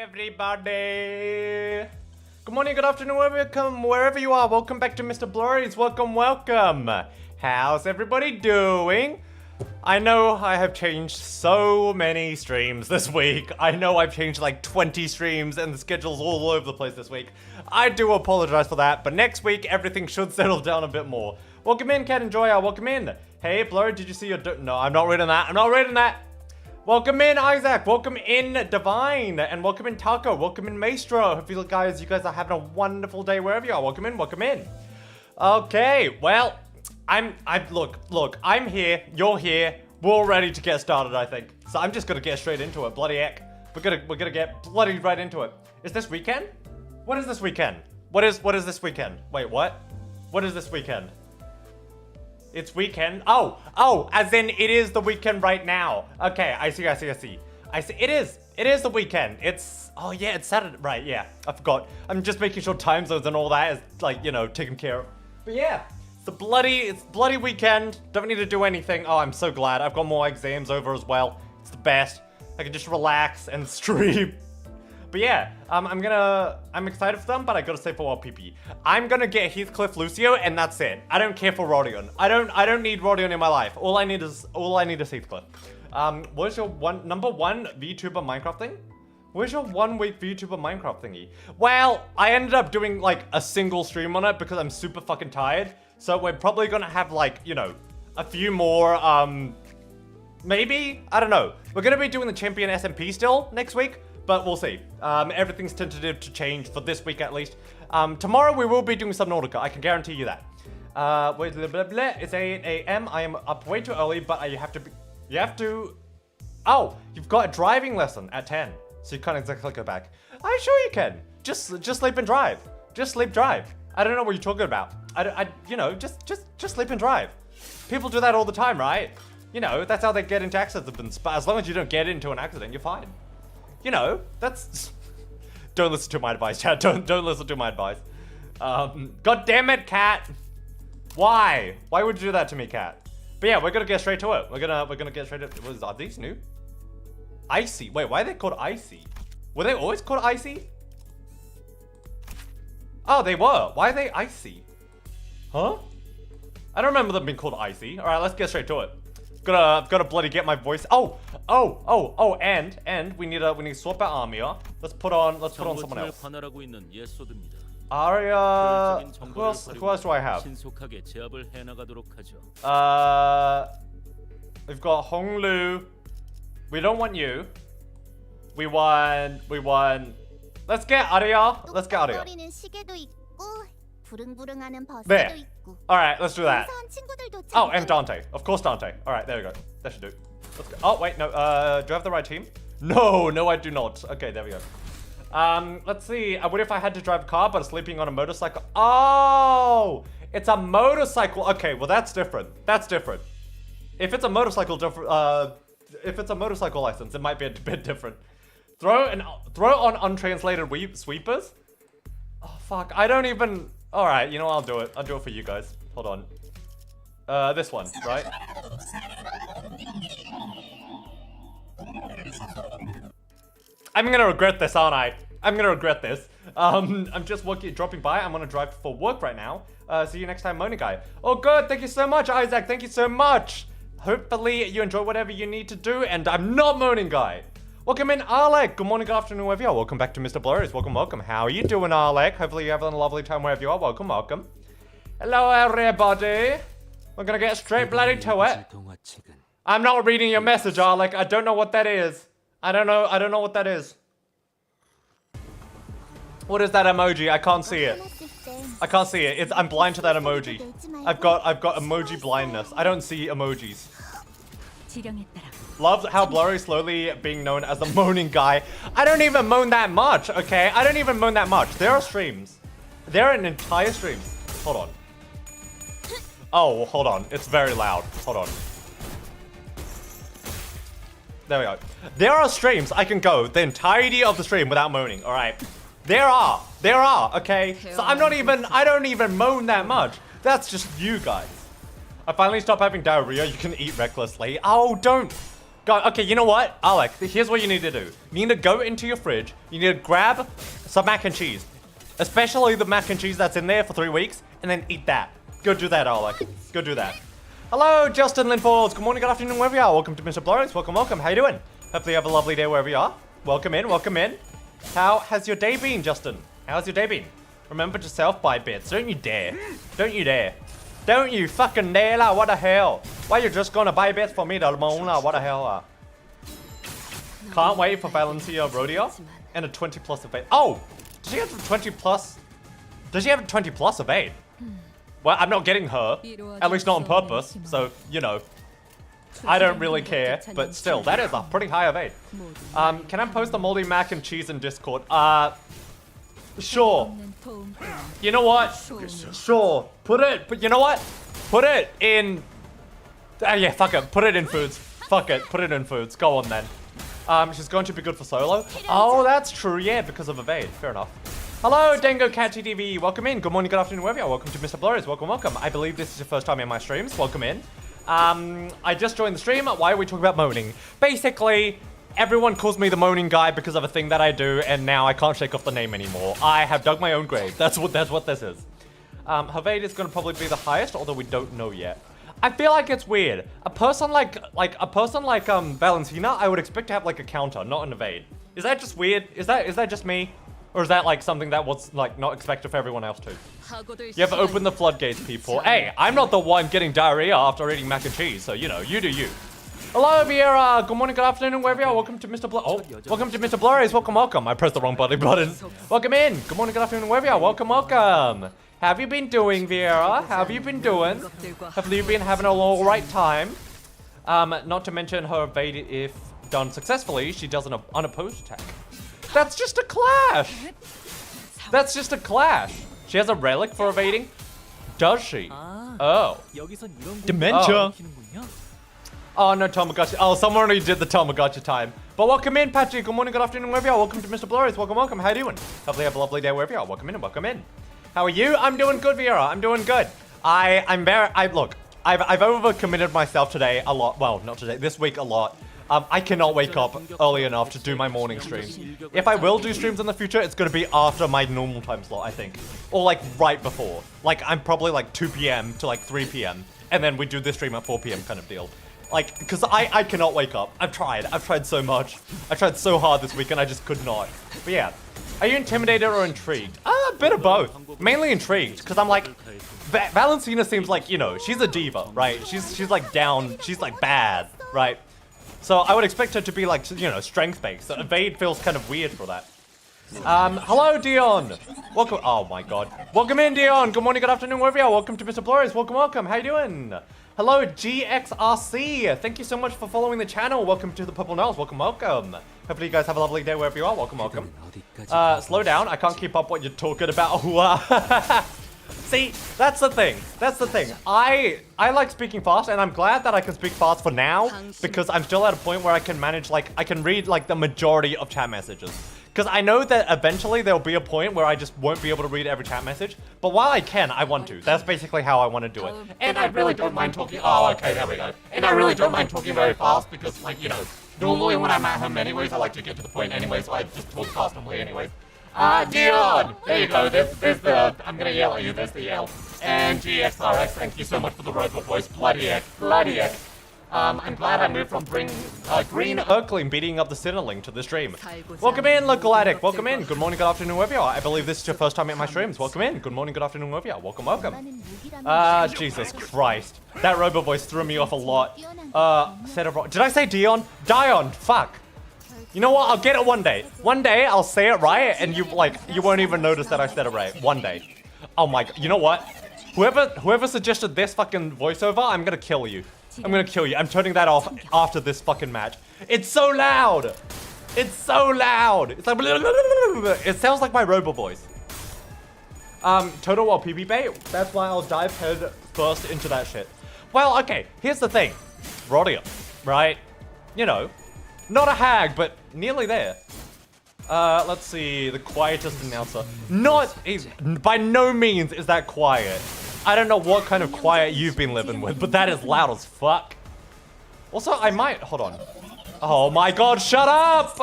everybody. Good morning, good afternoon, welcome wherever you are. Welcome back to MrBlurry's. Welcome. How's everybody doing? I know I have changed so many streams this week. I know I've changed like 20 streams and the schedule's all over the place this week. I do apologize for that, but next week everything should settle down a bit more. Welcome in, Cat Enjoyer. Welcome in. Hey, Blurry, did you see your... No, I'm not reading that. Welcome in, Isaac. Welcome in, Divine. And welcome in, Taco. Welcome in, Maestro. Hope you guys are having a wonderful day wherever you are. Welcome in. Okay, well, look, I'm here. You're here. We're all ready to get started, I think. So I'm just gonna get straight into it. Bloody heck. We're gonna get bloody right into it. Is this weekend? What is this weekend? What is this weekend? Wait, what? What is this weekend? It's weekend. Oh, as in it is the weekend right now. Okay, I see. It is the weekend. Oh yeah, it's Saturday. Right, yeah, I forgot. I'm just making sure time zones and all that is like, you know, taken care of. But yeah, it's bloody weekend. Don't need to do anything. Oh, I'm so glad. I've got more exams over as well. It's the best. I can just relax and stream. But yeah, I'm excited for them, but I gotta say for a while, PP. I'm gonna get Heathcliff Lucio, and that's it. I don't care for Rodion. I don't need Rodion in my life. All I need is Heathcliff. Where's your number one VTuber Minecraft thing? Where's your 1 week VTuber Minecraft thingy? Well, I ended up doing like a single stream on it because I'm super fucking tired. So we're probably gonna have like, you know, a few more, maybe? I don't know. We're gonna be doing the Champion SMP still next week. But we'll see. Everything's tentative to change for this week at least. Tomorrow we will be doing Subnautica. I can guarantee you that. Wait, it's 8 a.m. I am up way too early, but you have to... Oh, you've got a driving lesson at 10. So you can't exactly go back. I'm sure you can. Just sleep and drive. Just sleep drive. I don't know what you're talking about. You know, just sleep and drive. People do that all the time, right? You know, that's how they get into accidents. But as long as you don't get into an accident, you're fine. You know, that's... Don't listen to my advice, chat. Don't listen to my advice. God damn it, Cat. Why? Why would you do that to me, Cat? But yeah, we're gonna get straight to it. We're gonna get straight to it. Are these new? Icy. Wait, why are they called Icy? Were they always called Icy? Oh, they were. Why are they Icy? Huh? I don't remember them being called Icy. Alright, let's get straight to it. I've gotta bloody get my voice. And we need to swap out Armia. Let's put on someone else. Arya. Who else do I have? We've got Honglu. We don't want you. We want. Let's get Arya. There. Alright, let's do that. Oh, and Dante. Of course, Dante. Alright, there we go. That should do. Let's go. Oh, wait, no. Do I have the right team? No, I do not. Okay, there we go. Let's see. What if I had to drive a car but sleeping on a motorcycle? Oh! It's a motorcycle. Okay, well, that's different. If it's a motorcycle license, it might be a bit different. Throw on untranslated sweepers? Oh, fuck. I don't even... Alright, you know, I'll do it. I'll do it for you guys. Hold on. This one, right? I'm gonna regret this, aren't I? I'm gonna regret this. I'm just dropping by. I'm gonna drive for work right now. See you next time, Moaning Guy. Oh, good. Thank you so much, Isaac. Thank you so much. Hopefully you enjoy whatever you need to do, and I'm not Moaning Guy. Welcome in, Alec. Good morning, good afternoon, wherever you are. Welcome back to MrBlurry's. Welcome. How are you doing, Alec? Hopefully you're having a lovely time wherever you are. Welcome. Hello, everybody. We're gonna get straight bloody to it. I'm not reading your message, Alec. I don't know what that is. I don't know what that is. What is that emoji? I can't see it. I'm blind to that emoji. I've got emoji blindness. I don't see emojis. Love how Blurry slowly being known as the moaning guy. I don't even moan that much, okay? I don't even moan that much. There are streams. There are entire streams. Hold on. Oh, hold on. It's very loud. Hold on. There we go. There are streams I can go the entirety of the stream without moaning, alright? There are, okay? So I don't even moan that much. That's just you guys. I finally stopped having diarrhea. You can eat recklessly. Oh, don't. Go, okay, you know what? Alec, here's what you need to do. You need to go into your fridge. You need to grab some mac and cheese. Especially the mac and cheese that's in there for 3 weeks. And then eat that. Go do that, Alec. Go do that. Hello, Justin Linfords. Good morning, good afternoon, wherever you are. Welcome to MrBlurry. Welcome, welcome. How you doing? Hopefully you have a lovely day wherever you are. Welcome in, welcome in. How has your day been, Justin? How's your day been? Remember to self-buy bits. Don't you dare. Don't you dare. Don't you fucking dare, la. What the hell? Why you just gonna buy bits for me, the moon, la? What the hell, Can't wait for Valencia Rodeo and a 20 plus evade. Oh! Does she have a 20 plus? Does she have a 20 plus evade? Well, I'm not getting her. At least not on purpose. So, you know. I don't really care. But still, that is a pretty high evade. Can I post the moldy mac and cheese in Discord? Sure. You know what? Sure. Put it, but you know what? Put it in... yeah, fuck it. Put it in foods. Fuck it. Put it in foods. Go on then. She's going to be good for solo. Oh, that's true. Yeah, because of evade. Fair enough. Hello, Dango Cat TV. Welcome in. Good morning, good afternoon, wherever you are. Welcome to MrBlurry. Welcome, welcome. I believe this is your first time in my streams. Welcome in. I just joined the stream. Why are we talking about moaning? Basically, everyone calls me the moaning guy because of a thing that I do, and now I can't shake off the name anymore. I have dug my own grave. That's what this is. Evade is going to probably be the highest, although we don't know yet. I feel like it's weird. A person like Valentina, I would expect to have like a counter, not an evade. Is that just weird? Is that just me? Or is that like something that was like not expected for everyone else too? You have opened the floodgates, people. Hey, I'm not the one getting diarrhea after eating mac and cheese, so you know, you do you. Hello, Viera. Good morning, good afternoon, wherever you are. Welcome to welcome to MrBlurry. Welcome, welcome. I pressed the wrong button. Welcome in. Good morning, good afternoon, wherever you are. Welcome, welcome. How have you been doing, Viera? How have you been doing? Hopefully you've been having an alright time. Not to mention her evade, if done successfully, she does an unopposed attack. That's just a clash. That's just a clash. She has a relic for evading. Does she? Oh. Dementia. Oh, no Tamagotchi. Oh, someone already did the Tamagotchi time. But welcome in, Patrick. Good morning, good afternoon, wherever you are. Welcome to MrBlurry. Welcome, welcome. How you doing? Hopefully you have a lovely day wherever you are. Welcome in and welcome in. How are you? I'm doing good, Viera. I'm doing good. Look, I've overcommitted myself today a lot. Well, not today. This week a lot. I cannot wake up early enough to do my morning streams. If I will do streams in the future, it's going to be after my normal time slot, I think. Or like right before. Like I'm probably like 2 p.m. to like 3 p.m. And then we do this stream at 4 p.m. kind of deal. Like, because I cannot wake up. I've tried so much. I tried so hard this week and I just could not. But yeah. Are you intimidated or intrigued? A bit of both. Mainly intrigued, because I'm like, Valentina seems like, you know, she's a diva, right? She's like down, she's like bad, right? So I would expect her to be like, you know, strength-based. So evade feels kind of weird for that. Hello, Dion. Welcome. Oh my God. Welcome in, Dion. Good morning, good afternoon, wherever you are. Welcome to MrBlurry. Welcome, welcome. How you doing? Hello, GXRC. Thank you so much for following the channel. Welcome to the Purple Nose. Welcome, welcome. Hopefully you guys have a lovely day wherever you are. Welcome, welcome. Slow down. I can't keep up what you're talking about. See, that's the thing. That's the thing. I like speaking fast, and I'm glad that I can speak fast for now, because I'm still at a point where I can manage, like, I can read, like, the majority of chat messages. Because I know that eventually there'll be a point where I just won't be able to read every chat message. But while I can, I want to. That's basically how I want to do it. And I really don't mind talking. Oh, okay, there we go. And I really don't mind talking very fast because, like, you know, normally when I'm at home anyways, I like to get to the point anyway, so I just talk fastly anyways. Dion! There you go. There's the... I'm gonna yell at you. There's the yell. And GXRX, thank you so much for the robot voice. Bloody heck. Bloody heck. I'm glad I moved from Green Urkling beating up the Sinnerling to the stream. Welcome in, local addict. Welcome in. Good morning, good afternoon, wherever you are. I believe this is your first time at my streams. Welcome in. Good morning, good afternoon, wherever you are. Welcome, welcome. Jesus Christ. That robot voice threw me off a lot. Did I say Dion? Dion, fuck. You know what? I'll get it one day. One day I'll say it right, and you won't even notice that I said it right. One day. Oh my God. You know what? Whoever suggested this fucking voiceover, I'm gonna kill you. I'm gonna kill you. I'm turning that off after this fucking match. It's so loud. It's so loud. It's like it sounds like my robo voice. Total while PB bait. That's why I'll dive head first into that shit. Well, okay. Here's the thing. Rodeo, right? You know, not a hag, but nearly there. Let's see. The quietest announcer. By no means is that quiet. I don't know what kind of quiet you've been living with, but that is loud as fuck. Also, I might... Hold on. Oh my god, shut up!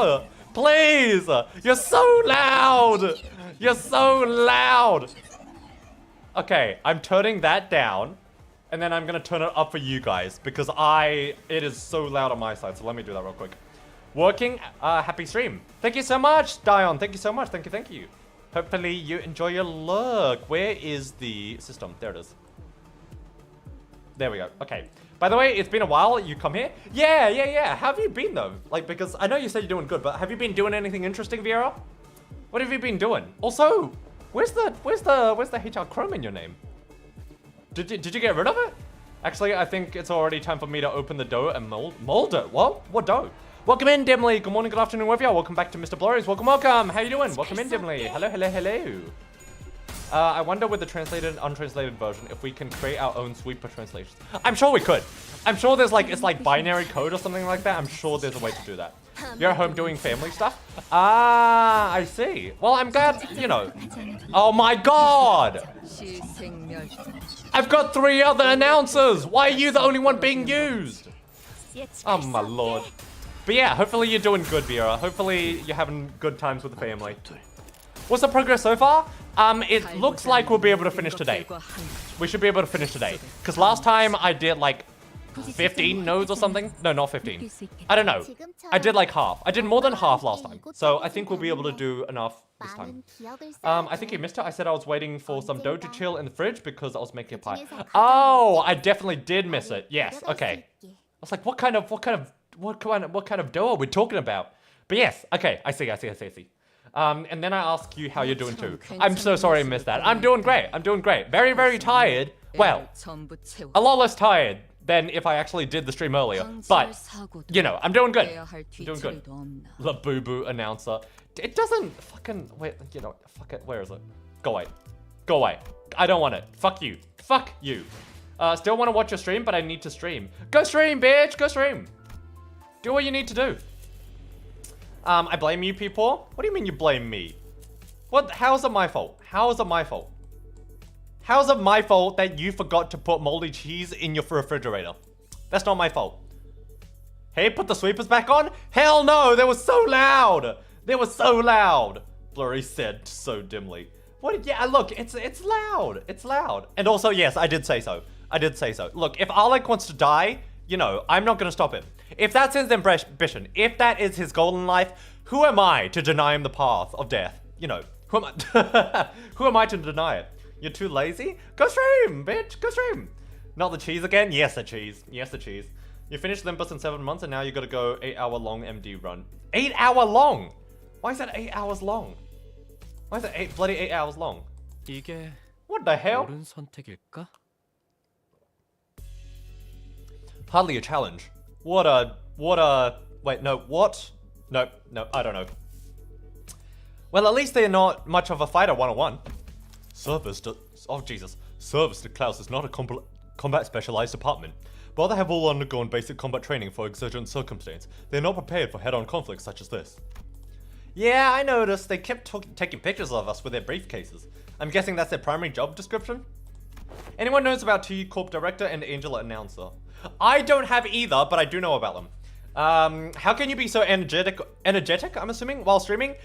Please! You're so loud! You're so loud! Okay, I'm turning that down. And then I'm gonna turn it up for you guys. Because it is so loud on my side. So let me do that real quick. Working, happy stream. Thank you so much, Dion. Thank you so much. Thank you, thank you. Hopefully you enjoy your look. Where is the system? There it is. There we go. Okay. By the way, it's been a while. You come here? Yeah. How have you been though? Like, because I know you said you're doing good, but have you been doing anything interesting, Vera? What have you been doing? Also, where's the HR Chrome in your name? Did you get rid of it? Actually, I think it's already time for me to open the dough and mold it. What dough? Welcome in, Dimly. Good morning, good afternoon, wherever you are. Welcome back to MrBlurry's. Welcome. How you doing? Welcome in, Dimly. Hello. I wonder with the translated and untranslated version if we can create our own sweeper translations. I'm sure we could. I'm sure there's like, it's like binary code or something like that. I'm sure there's a way to do that. You're at home doing family stuff? Ah, I see. Well, I'm glad, you know. Oh my god! I've got 3 other announcers! Why are you the only one being used? Oh my lord. But yeah, hopefully you're doing good, Vera. Hopefully you're having good times with the family. What's the progress so far? It looks like we'll be able to finish today. We should be able to finish today. Because last time I did like 15 nodes or something. No, not 15. I don't know. I did like half. I did more than half last time. So I think we'll be able to do enough this time. I think you missed it. I said I was waiting for some dough to chill in the fridge because I was making a pie. Oh, I definitely did miss it. Yes, okay. I was like, what kind of dough are we talking about? But yes, okay, I see. And then I ask you how you're doing too. I'm so sorry I missed that. I'm doing great. Very, very tired. Well, a lot less tired than if I actually did the stream earlier. But, you know, I'm doing good. La Boo Boo announcer. It doesn't fucking, wait, you know, fuck it. Where is it? Go away. I don't want it. Fuck you. Still want to watch your stream, but I need to stream. Go stream, bitch. Go stream. Do what you need to do. I blame you people? What do you mean you blame me? What? How is it my fault? How is it my fault that you forgot to put moldy cheese in your refrigerator? That's not my fault. Hey, put the sweepers back on? Hell no, they were so loud. Blurry said so dimly. What? Yeah, look, it's loud. And also, yes, I did say so. Look, if Alec wants to die, you know, I'm not gonna stop him. If that's his ambition, if that is his goal in life, who am I to deny him the path of death? You know, who am I? Who am I to deny it? You're too lazy? Go stream, bitch, go stream. Not the cheese again? Yes, the cheese. You finished Limbus in 7 months and now you gotta go 8-hour-long MD run. 8 hour long? Why is that 8 hours long? Why is it bloody 8 hours long? What the hell? Hardly a challenge. What wait, no, what? No, I don't know. Well, at least they're not much of a fighter 101. Service to Klaus is not a combat specialized department. While they have all undergone basic combat training for exigent circumstance, they're not prepared for head-on conflicts such as this. Yeah, I noticed. They kept taking pictures of us with their briefcases. I'm guessing that's their primary job description? Anyone knows about T Corp Director and Angela Announcer? I don't have either, but I do know about them. How can you be so energetic, I'm assuming, while streaming?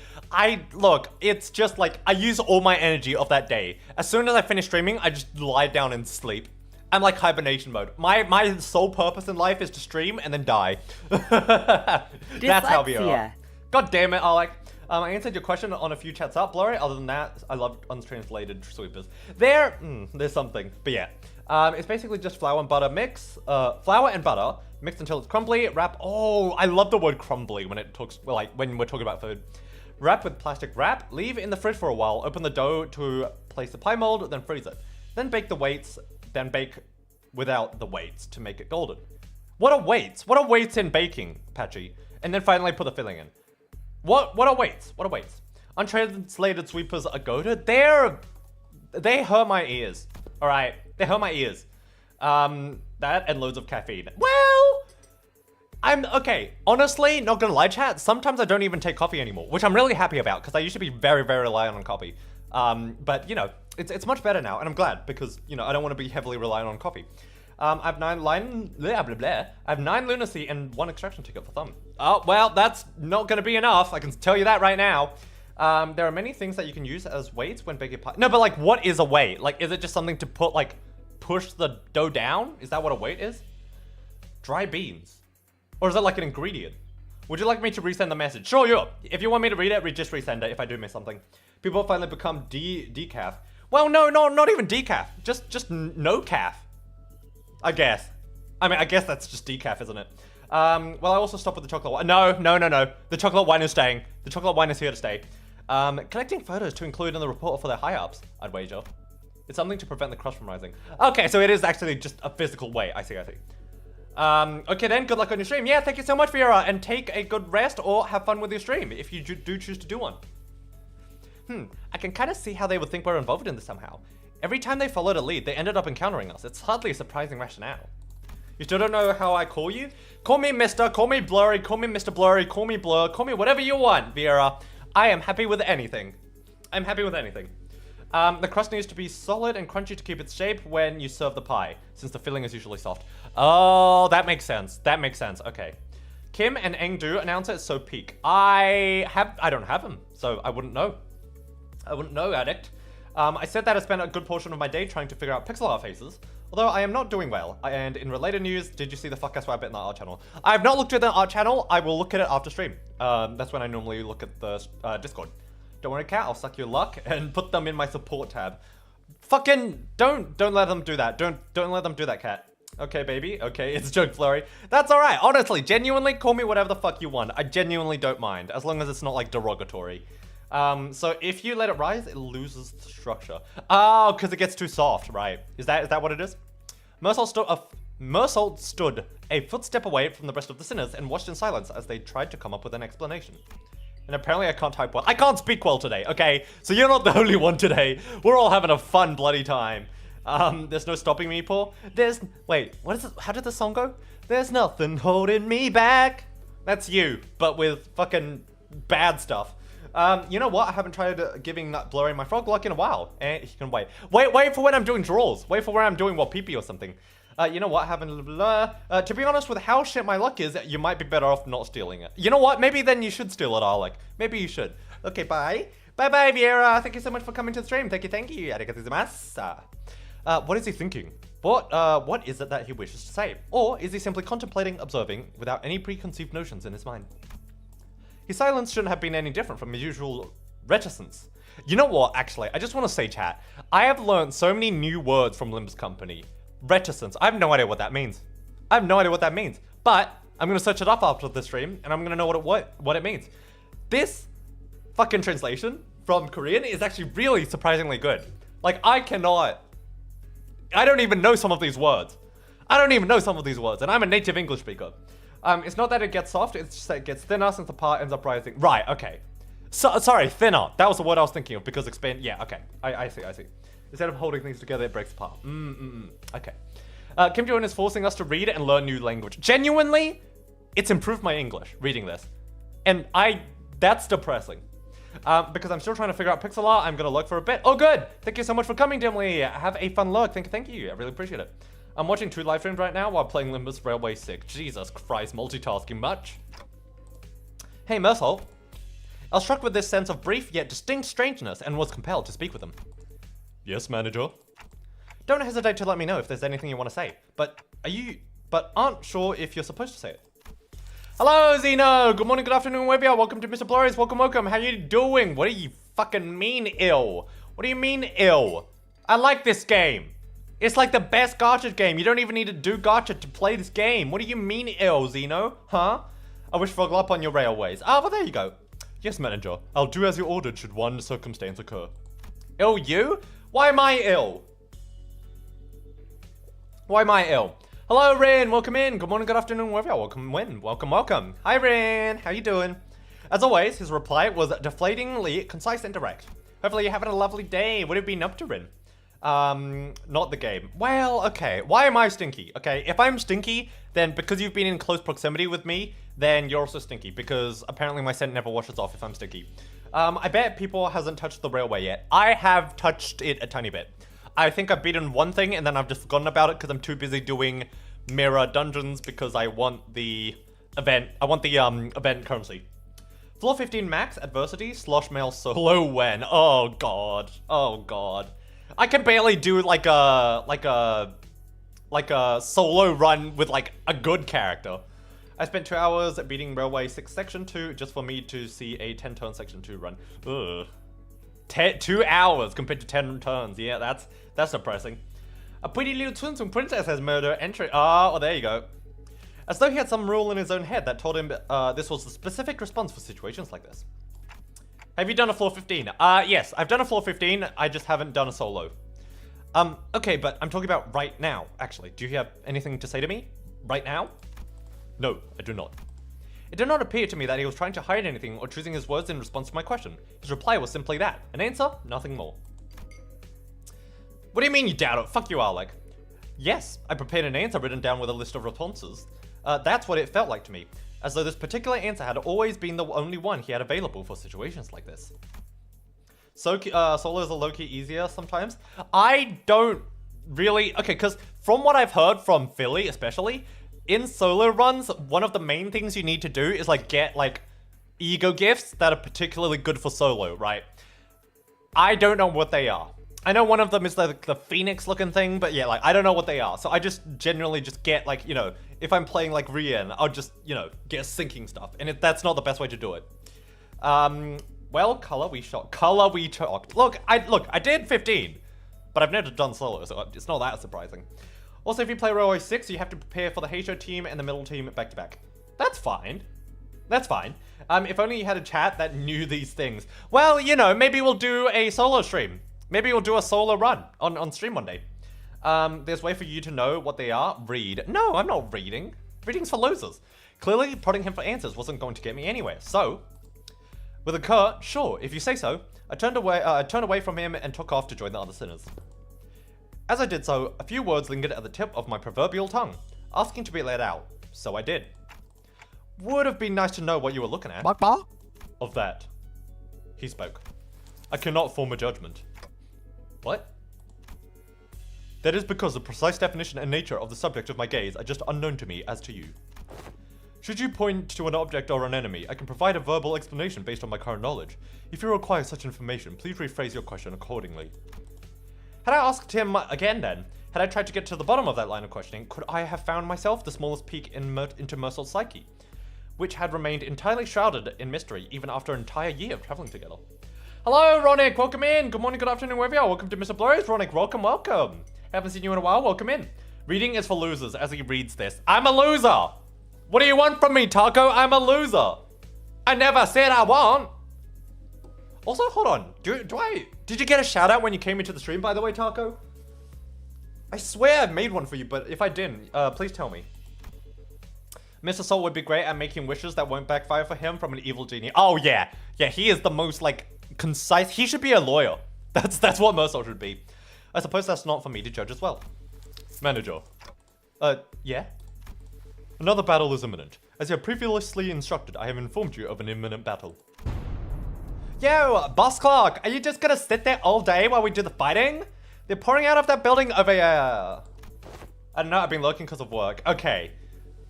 Look, it's just like, I use all my energy of that day. As soon as I finish streaming, I just lie down and sleep. I'm like hibernation mode. My sole purpose in life is to stream and then die. That's how we are. God damn it, Alec. I answered your question on a few chats up, Blurry. Other than that, I love untranslated sweepers. There's something, but yeah. It's basically just flour and butter mix. Flour and butter mixed until it's crumbly. Wrap. Oh, I love the word crumbly when it talks, well, like when we're talking about food. Wrap with plastic wrap. Leave in the fridge for a while. Open the dough to place the pie mold, then freeze it. Then bake the weights. Then bake without the weights to make it golden. What are weights? What are weights in baking, Patchy? And then finally put the filling in. What are weights? Untranslated sweepers are goated. They hurt my ears. All right, they hurt my ears. That and loads of caffeine. Well, I'm okay. Honestly, not gonna lie, chat. Sometimes I don't even take coffee anymore, which I'm really happy about because I used to be very, very reliant on coffee. But you know, it's much better now, and I'm glad because you know I don't want to be heavily reliant on coffee. I have 9 line, blah, blah, blah. I have 9 lunacy and 1 extraction ticket for thumb. Oh, well, that's not gonna be enough. I can tell you that right now. There are many things that you can use as weights when baking pie. No, but like, what is a weight? Like, is it just something to put, like, push the dough down? Is that what a weight is? Dry beans. Or is it like an ingredient? Would you like me to resend the message? Sure, yeah. If you want me to read it, just resend it if I do miss something. People finally become decaf. Well, no, not even decaf. Just no calf. I guess. I mean, I guess that's just decaf, isn't it? Well, I also stopped with the chocolate wine. No. The chocolate wine is staying. The chocolate wine is here to stay. Collecting photos to include in the report for their high-ups, I'd wager. It's something to prevent the crust from rising. Okay, so it is actually just a physical way. I see. Okay then, good luck on your stream. Yeah, thank you so much, Vera, and take a good rest or have fun with your stream if you do choose to do one. I can kind of see how they would think we're involved in this somehow. Every time they followed a lead, they ended up encountering us. It's hardly a surprising rationale. You still don't know how I call you? Call me Mr., call me Blurry, call me Mr. Blurry, call me Blur, call me whatever you want, Vera. I am happy with anything. I'm happy with anything. The crust needs to be solid and crunchy to keep its shape when you serve the pie, since the filling is usually soft. Oh, that makes sense. That makes sense. Okay. Kim and Engdu announce it, so peak. I don't have them, so I wouldn't know. I wouldn't know, addict. I said that I spent a good portion of my day trying to figure out pixel art faces, although I am not doing well. And in related news, did you see the fuck ass rabbit in the art channel? I have not looked at the art channel. I will look at it after stream. That's when I normally look at the Discord. Don't worry, cat. I'll suck your luck and put them in my support tab. Fucking don't let them do that. Don't let them do that, cat. Okay, baby. Okay, it's a joke, Flurry. That's all right. Honestly, genuinely, call me whatever the fuck you want. I genuinely don't mind, as long as it's not like derogatory. So if you let it rise, it loses structure. Oh, because it gets too soft, right? Is that what it is? Mersault stood a footstep away from the rest of the sinners and watched in silence as they tried to come up with an explanation. And apparently I can't type well. I can't speak well today, okay? So you're not the only one today. We're all having a fun bloody time. There's no stopping me, Paul. Wait, what is it? How did the song go? There's nothing holding me back. That's you, but with fucking bad stuff. You know what? I haven't tried giving that Blurry my frog luck in a while. And he can wait. Wait for when I'm doing draws. Wait for when I'm doing Wapipi or something. You know what? To be honest, with how shit my luck is, you might be better off not stealing it. You know what? Maybe then you should steal it, Alec. Maybe you should. Okay, bye. Bye, Viera. Thank you so much for coming to the stream. Thank you. Arigatou gozaimasu. What is he thinking? What is it that he wishes to say? Or is he simply contemplating, observing, without any preconceived notions in his mind? His silence shouldn't have been any different from his usual reticence. You know what, actually, I just want to say, chat, I have learned so many new words from Limbus Company. Reticence. I have no idea what that means. But I'm going to search it up after the stream, and I'm going to know what it means. This fucking translation from Korean is actually really surprisingly good. Like, I don't even know some of these words. And I'm a native English speaker. It's not that it gets soft, it's just that it gets thinner since the part ends up rising. Right, okay. Sorry, thinner. That was the word I was thinking of, because expand, yeah, okay. I see. Instead of holding things together, it breaks apart. Okay. Kim Jong-un is forcing us to read and learn new language. Genuinely, it's improved my English, reading this. And that's depressing. Because I'm still trying to figure out pixel art, I'm gonna lurk for a bit. Oh, good! Thank you so much for coming, Dimly. Have a fun lurk. Thank you. I really appreciate it. I'm watching 2 live streams right now while playing Limbus Railway Sick. Jesus Christ, multitasking much. Hey, Mersault. I was struck with this sense of brief yet distinct strangeness and was compelled to speak with him. Yes, manager. Don't hesitate to let me know if there's anything you want to say, but aren't sure if you're supposed to say it. Hello, Zeno! Good morning, good afternoon, wherever you are. Welcome to MrBlurry's. Welcome. How you doing? What do you fucking mean, ill? What do you mean, ill? I like this game. It's like the best gacha game. You don't even need to do gacha to play this game. What do you mean, ill, Zeno? Huh? I wish frog up on your railways. Ah, well, there you go. Yes, manager. I'll do as you ordered should one circumstance occur. Ill you? Why am I ill? Hello, Rin. Welcome in. Good morning, good afternoon, wherever you are. Welcome. Hi, Rin. How you doing? As always, his reply was deflatingly concise and direct. Hopefully you're having a lovely day. What have you been up to, Rin? Not the game. Well, okay. Why am I stinky? Okay, if I'm stinky, then because you've been in close proximity with me, then you're also stinky, because apparently my scent never washes off if I'm stinky. I bet people hasn't touched the railway yet. I have touched it a tiny bit. I think I've beaten one thing and then I've just forgotten about it because I'm too busy doing mirror dungeons because I want the event. I want the event currency. Floor 15 max, adversity, slosh mail solo when. Oh god. Oh god. I can barely do like a solo run with like a good character. I spent 2 hours beating Railway 6 Section 2 just for me to see a 10-turn Section 2 run. Ugh. 2 hours compared to 10 turns. Yeah, that's depressing. A pretty little twin princess has murder entry. Oh, there you go. As though he had some rule in his own head that told him this was the specific response for situations like this. Have you done a floor 15? Yes, I've done a floor 15. I just haven't done a solo. Okay, but I'm talking about right now, actually. Do you have anything to say to me? Right now? No, I do not. It did not appear to me that he was trying to hide anything or choosing his words in response to my question. His reply was simply that. An answer, nothing more. What do you mean you doubt it? Fuck you, Alec. Yes, I prepared an answer written down with a list of responses. That's what it felt like to me. As though this particular answer had always been the only one he had available for situations like this. So, solos are low-key easier sometimes. I don't really... Okay, because from what I've heard from Philly, especially, in solo runs, one of the main things you need to do is, like, get, like, ego gifts that are particularly good for solo, right? I don't know what they are. I know one of them is like the phoenix-looking thing, but yeah, like, I don't know what they are. So I just generally just get, like, you know, if I'm playing, like, Rien, I'll just, you know, get sinking stuff. And that's not the best way to do it. Well, color we talked. Look, I did 15, but I've never done solo, so it's not that surprising. Also, if you play Railway 6, you have to prepare for the HO team and the middle team back to back. That's fine. That's fine. If only you had a chat that knew these things. Well, you know, maybe we'll do a solo stream. Maybe we'll do a solo run on stream one day. There's a way for you to know what they are. Read. No, I'm not reading. Reading's for losers. Clearly, prodding him for answers wasn't going to get me anywhere. So, with a curt, sure, if you say so, I turned away from him and took off to join the other sinners. As I did so, a few words lingered at the tip of my proverbial tongue, asking to be let out. So I did. Would have been nice to know what you were looking at. Of that. He spoke. I cannot form a judgment. What? That is because the precise definition and nature of the subject of my gaze are just unknown to me as to you. Should you point to an object or an enemy, I can provide a verbal explanation based on my current knowledge. If you require such information, please rephrase your question accordingly. Had I asked him again then, had I tried to get to the bottom of that line of questioning, could I have found myself the smallest peek into Mercel's psyche, which had remained entirely shrouded in mystery even after an entire year of traveling together? Hello, Ronick, welcome in. Good morning, good afternoon, wherever you are. Welcome to MrBlurry. Ronick, welcome. Haven't seen you in a while, welcome in. Reading is for losers as he reads this. I'm a loser. What do you want from me, Taco? I'm a loser. I never said I won't. Also, hold on. Did you get a shout out when you came into the stream, by the way, Taco? I swear I made one for you, but if I didn't, please tell me. Mr. Soul would be great at making wishes that won't backfire for him from an evil genie. Oh, yeah. Yeah, he is the most, like, concise. He should be a lawyer. That's what Mercer should be. I suppose that's not for me to judge as well. Manager. Yeah? Another battle is imminent. As you have previously instructed, I have informed you of an imminent battle. Yo, Boss Clark, are you just gonna sit there all day while we do the fighting? They're pouring out of that building over here. I don't know, I've been lurking because of work. Okay.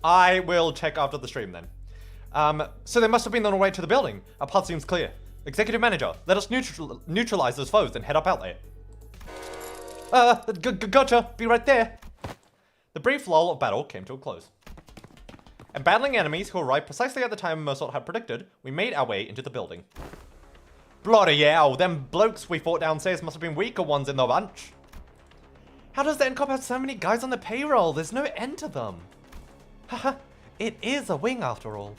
I will check after the stream then. So they must have been on the way to the building. Our path seems clear. Executive Manager, let us neutralize those foes and head up out there. Gotcha. Be right there. The brief lull of battle came to a close. And battling enemies who arrived precisely at the time Mersault had predicted, we made our way into the building. Bloody hell, them blokes we fought downstairs must have been weaker ones in the bunch. How does the NCOP have so many guys on the payroll? There's no end to them. Haha, it is a wing after all.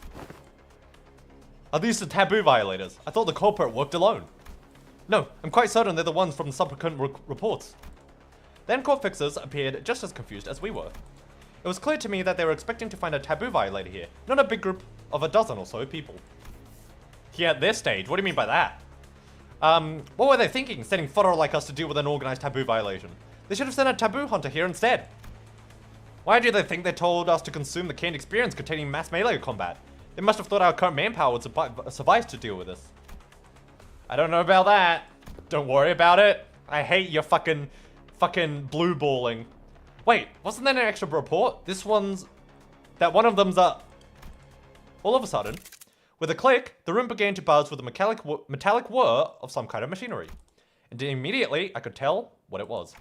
Are these the taboo violators? I thought the corporate worked alone. No, I'm quite certain they're the ones from the subsequent reports. The NCOP fixers appeared just as confused as we were. It was clear to me that they were expecting to find a taboo violator here, not a big group of a dozen or so people. Here at this stage, what do you mean by that? What were they thinking, sending fodder like us to deal with an organized taboo violation? They should have sent a taboo hunter here instead. Why do they think they told us to consume the canned experience containing mass melee combat? They must have thought our current manpower would suffice to deal with this. I don't know about that. Don't worry about it. I hate your fucking fucking blue balling. Wait, wasn't there an extra report? This one's... That one of them's up. All of a sudden, with a click, the room began to buzz with a metallic whir of some kind of machinery. And immediately, I could tell what it was.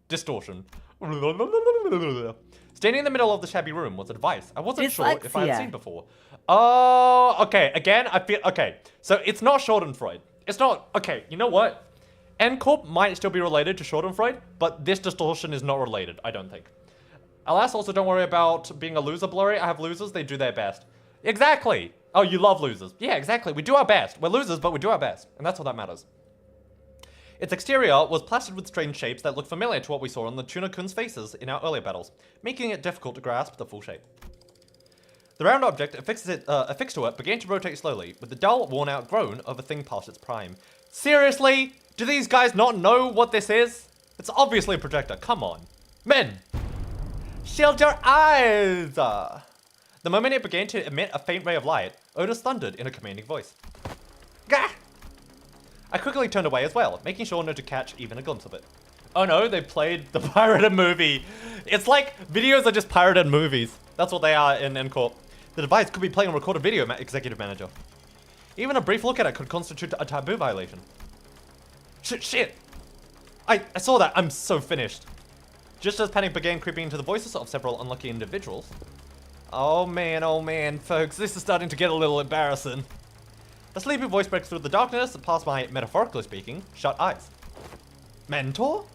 Distortion. Standing in the middle of the shabby room was a device I wasn't sure if I had seen before. Oh, okay. Again, I feel... Okay, so it's not Schadenfreude. It's not... Okay, you know what? N-Corp might still be related to Schadenfreude, but this distortion is not related, I don't think. Alas, also don't worry about being a loser, Blurry. I have losers, they do their best. Exactly! Oh, you love losers. Yeah, exactly. We do our best. We're losers, but we do our best. And that's what that matters. Its exterior was plastered with strange shapes that looked familiar to what we saw on the Tuna-kun's faces in our earlier battles, making it difficult to grasp the full shape. The round object affixed to it began to rotate slowly, with the dull, worn-out groan of a thing past its prime. Seriously? Do these guys not know what this is? It's obviously a projector. Come on. Men! Shield your eyes! The moment it began to emit a faint ray of light, Otis thundered in a commanding voice. Gah! I quickly turned away as well, making sure not to catch even a glimpse of it. Oh no, they played the pirated movie. It's like videos are just pirated movies. That's what they are in N-Corp. The device could be playing a recorded video, Executive Manager. Even a brief look at it could constitute a taboo violation. Shit! I saw that. I'm so finished. Just as panic began creeping into the voices of several unlucky individuals. Oh man, folks, this is starting to get a little embarrassing. A sleepy voice breaks through the darkness past my, metaphorically speaking, shut eyes. Mentor?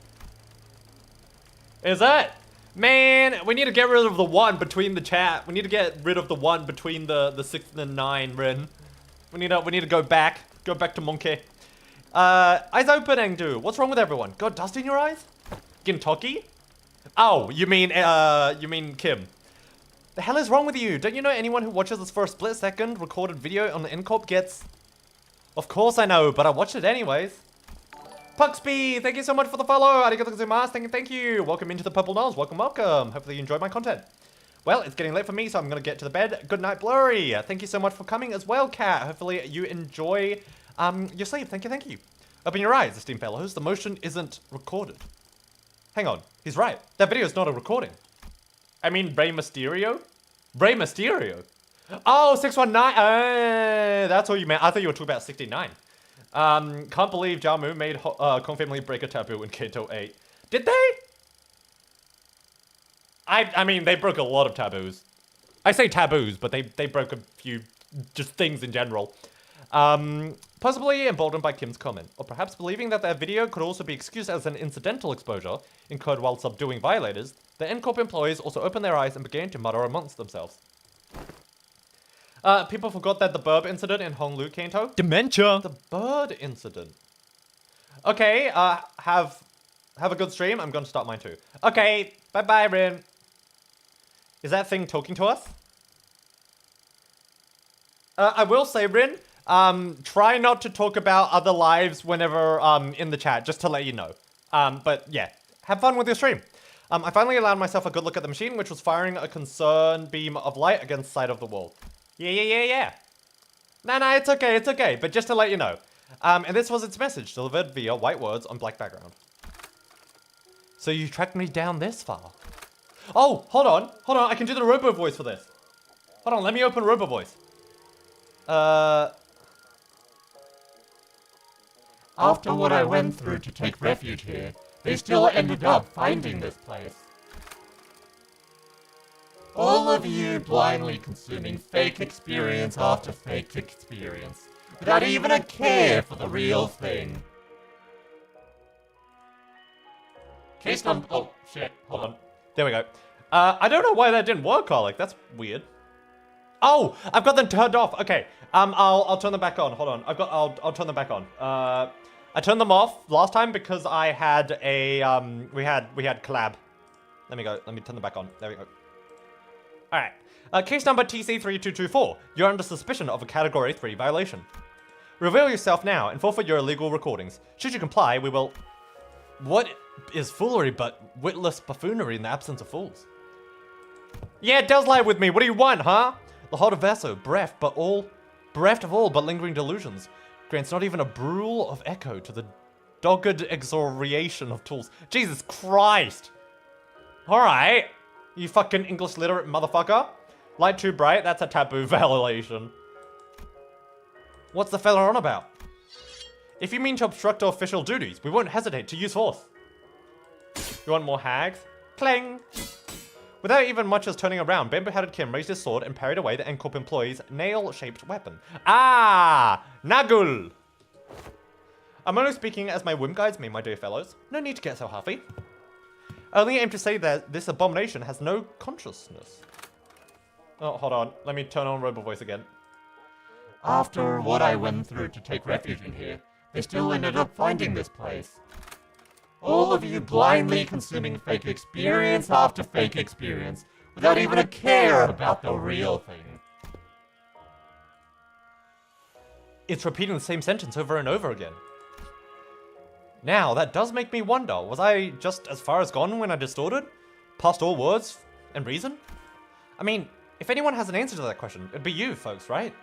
Is that? Man, we need to get rid of the 1 between the chat. We need to get rid of the 1 between the 6 and the 9, Rin. We need to go back. Go back to Monkey. Eyes open, Engdu. What's wrong with everyone? Got dust in your eyes? Gintoki? Oh, you mean Kim. The hell is wrong with you? Don't you know anyone who watches this for a split second recorded video on the N-Corp gets... Of course I know, but I watched it anyways. Puxby, thank you so much for the follow. Arigatou gozaimasu. Thank you. Welcome into the Purple Knolls. Welcome. Hopefully you enjoyed my content. Well, it's getting late for me, so I'm going to get to the bed. Good night, Blurry. Thank you so much for coming as well, Cat. Hopefully you enjoy your sleep. Thank you. Open your eyes, esteemed fellows. The motion isn't recorded. Hang on. He's right. That video is not a recording. I mean, Rey Mysterio? Rey Mysterio? Oh, 619. That's what you meant. I thought you were talking about 69. Can't believe Jamu made Kong Family break a taboo in Kanto 8. Did they? I mean, they broke a lot of taboos. I say taboos, but they broke a few just things in general. Possibly emboldened by Kim's comment, or perhaps believing that their video could also be excused as an incidental exposure incurred while subduing violators, the N-Corp employees also opened their eyes and began to mutter amongst themselves. People forgot that the burb incident in Honglu, Kanto. Dementia! The bird incident. Okay, have a good stream. I'm gonna start mine too. Okay, bye-bye, Rin. Is that thing talking to us? I will say, Rin, try not to talk about other lives whenever in the chat, just to let you know. But yeah, have fun with your stream. I finally allowed myself a good look at the machine, which was firing a concerned beam of light against the side of the wall. Yeah. No, it's okay, but just to let you know. And this was its message, delivered via white words on black background. So you tracked me down this far. Oh, hold on, I can do the robo voice for this. Hold on, let me open robo voice. After what I went through to take refuge here, they still ended up finding this place. All of you blindly consuming fake experience after fake experience, without even a care for the real thing. Case number... Oh, shit, hold on. There we go. I don't know why that didn't work, Alec. That's weird. Oh, I've got them turned off. Okay, I'll turn them back on. Hold on. I'll turn them back on. I turned them off last time because I had a we had collab. Let me turn them back on. There we go. All right. Case number TC3224. You're under suspicion of a Category 3 violation. Reveal yourself now and forfeit your illegal recordings. Should you comply, we will... What is foolery but witless buffoonery in the absence of fools? Yeah, it does lie with me. What do you want, huh? The heart of Verso, bereft of all but lingering delusions, grants not even a brule of echo to the Dogged exoriation of tools. Jesus Christ. Alright. You fucking English literate motherfucker. Light too bright, that's a taboo violation. What's the fella on about? If you mean to obstruct our official duties, we won't hesitate to use force. You want more hags? Clang! Without even much as turning around, bamboo-hatted Kim raised his sword and parried away the N-Corp employee's nail-shaped weapon. Ah! Nagul! I'm only speaking as my whim guides me, my dear fellows. No need to get so huffy. I only aim to say that this abomination has no consciousness. Oh, hold on. Let me turn on Robo Voice again. After what I went through to take refuge in here, they still ended up finding this place. All of you blindly consuming fake experience after fake experience, without even a care about the real thing. It's repeating the same sentence over and over again. Now, that does make me wonder, was I just as far as gone when I distorted? Past all words and reason? I mean, if anyone has an answer to that question, it'd be you, folks, right?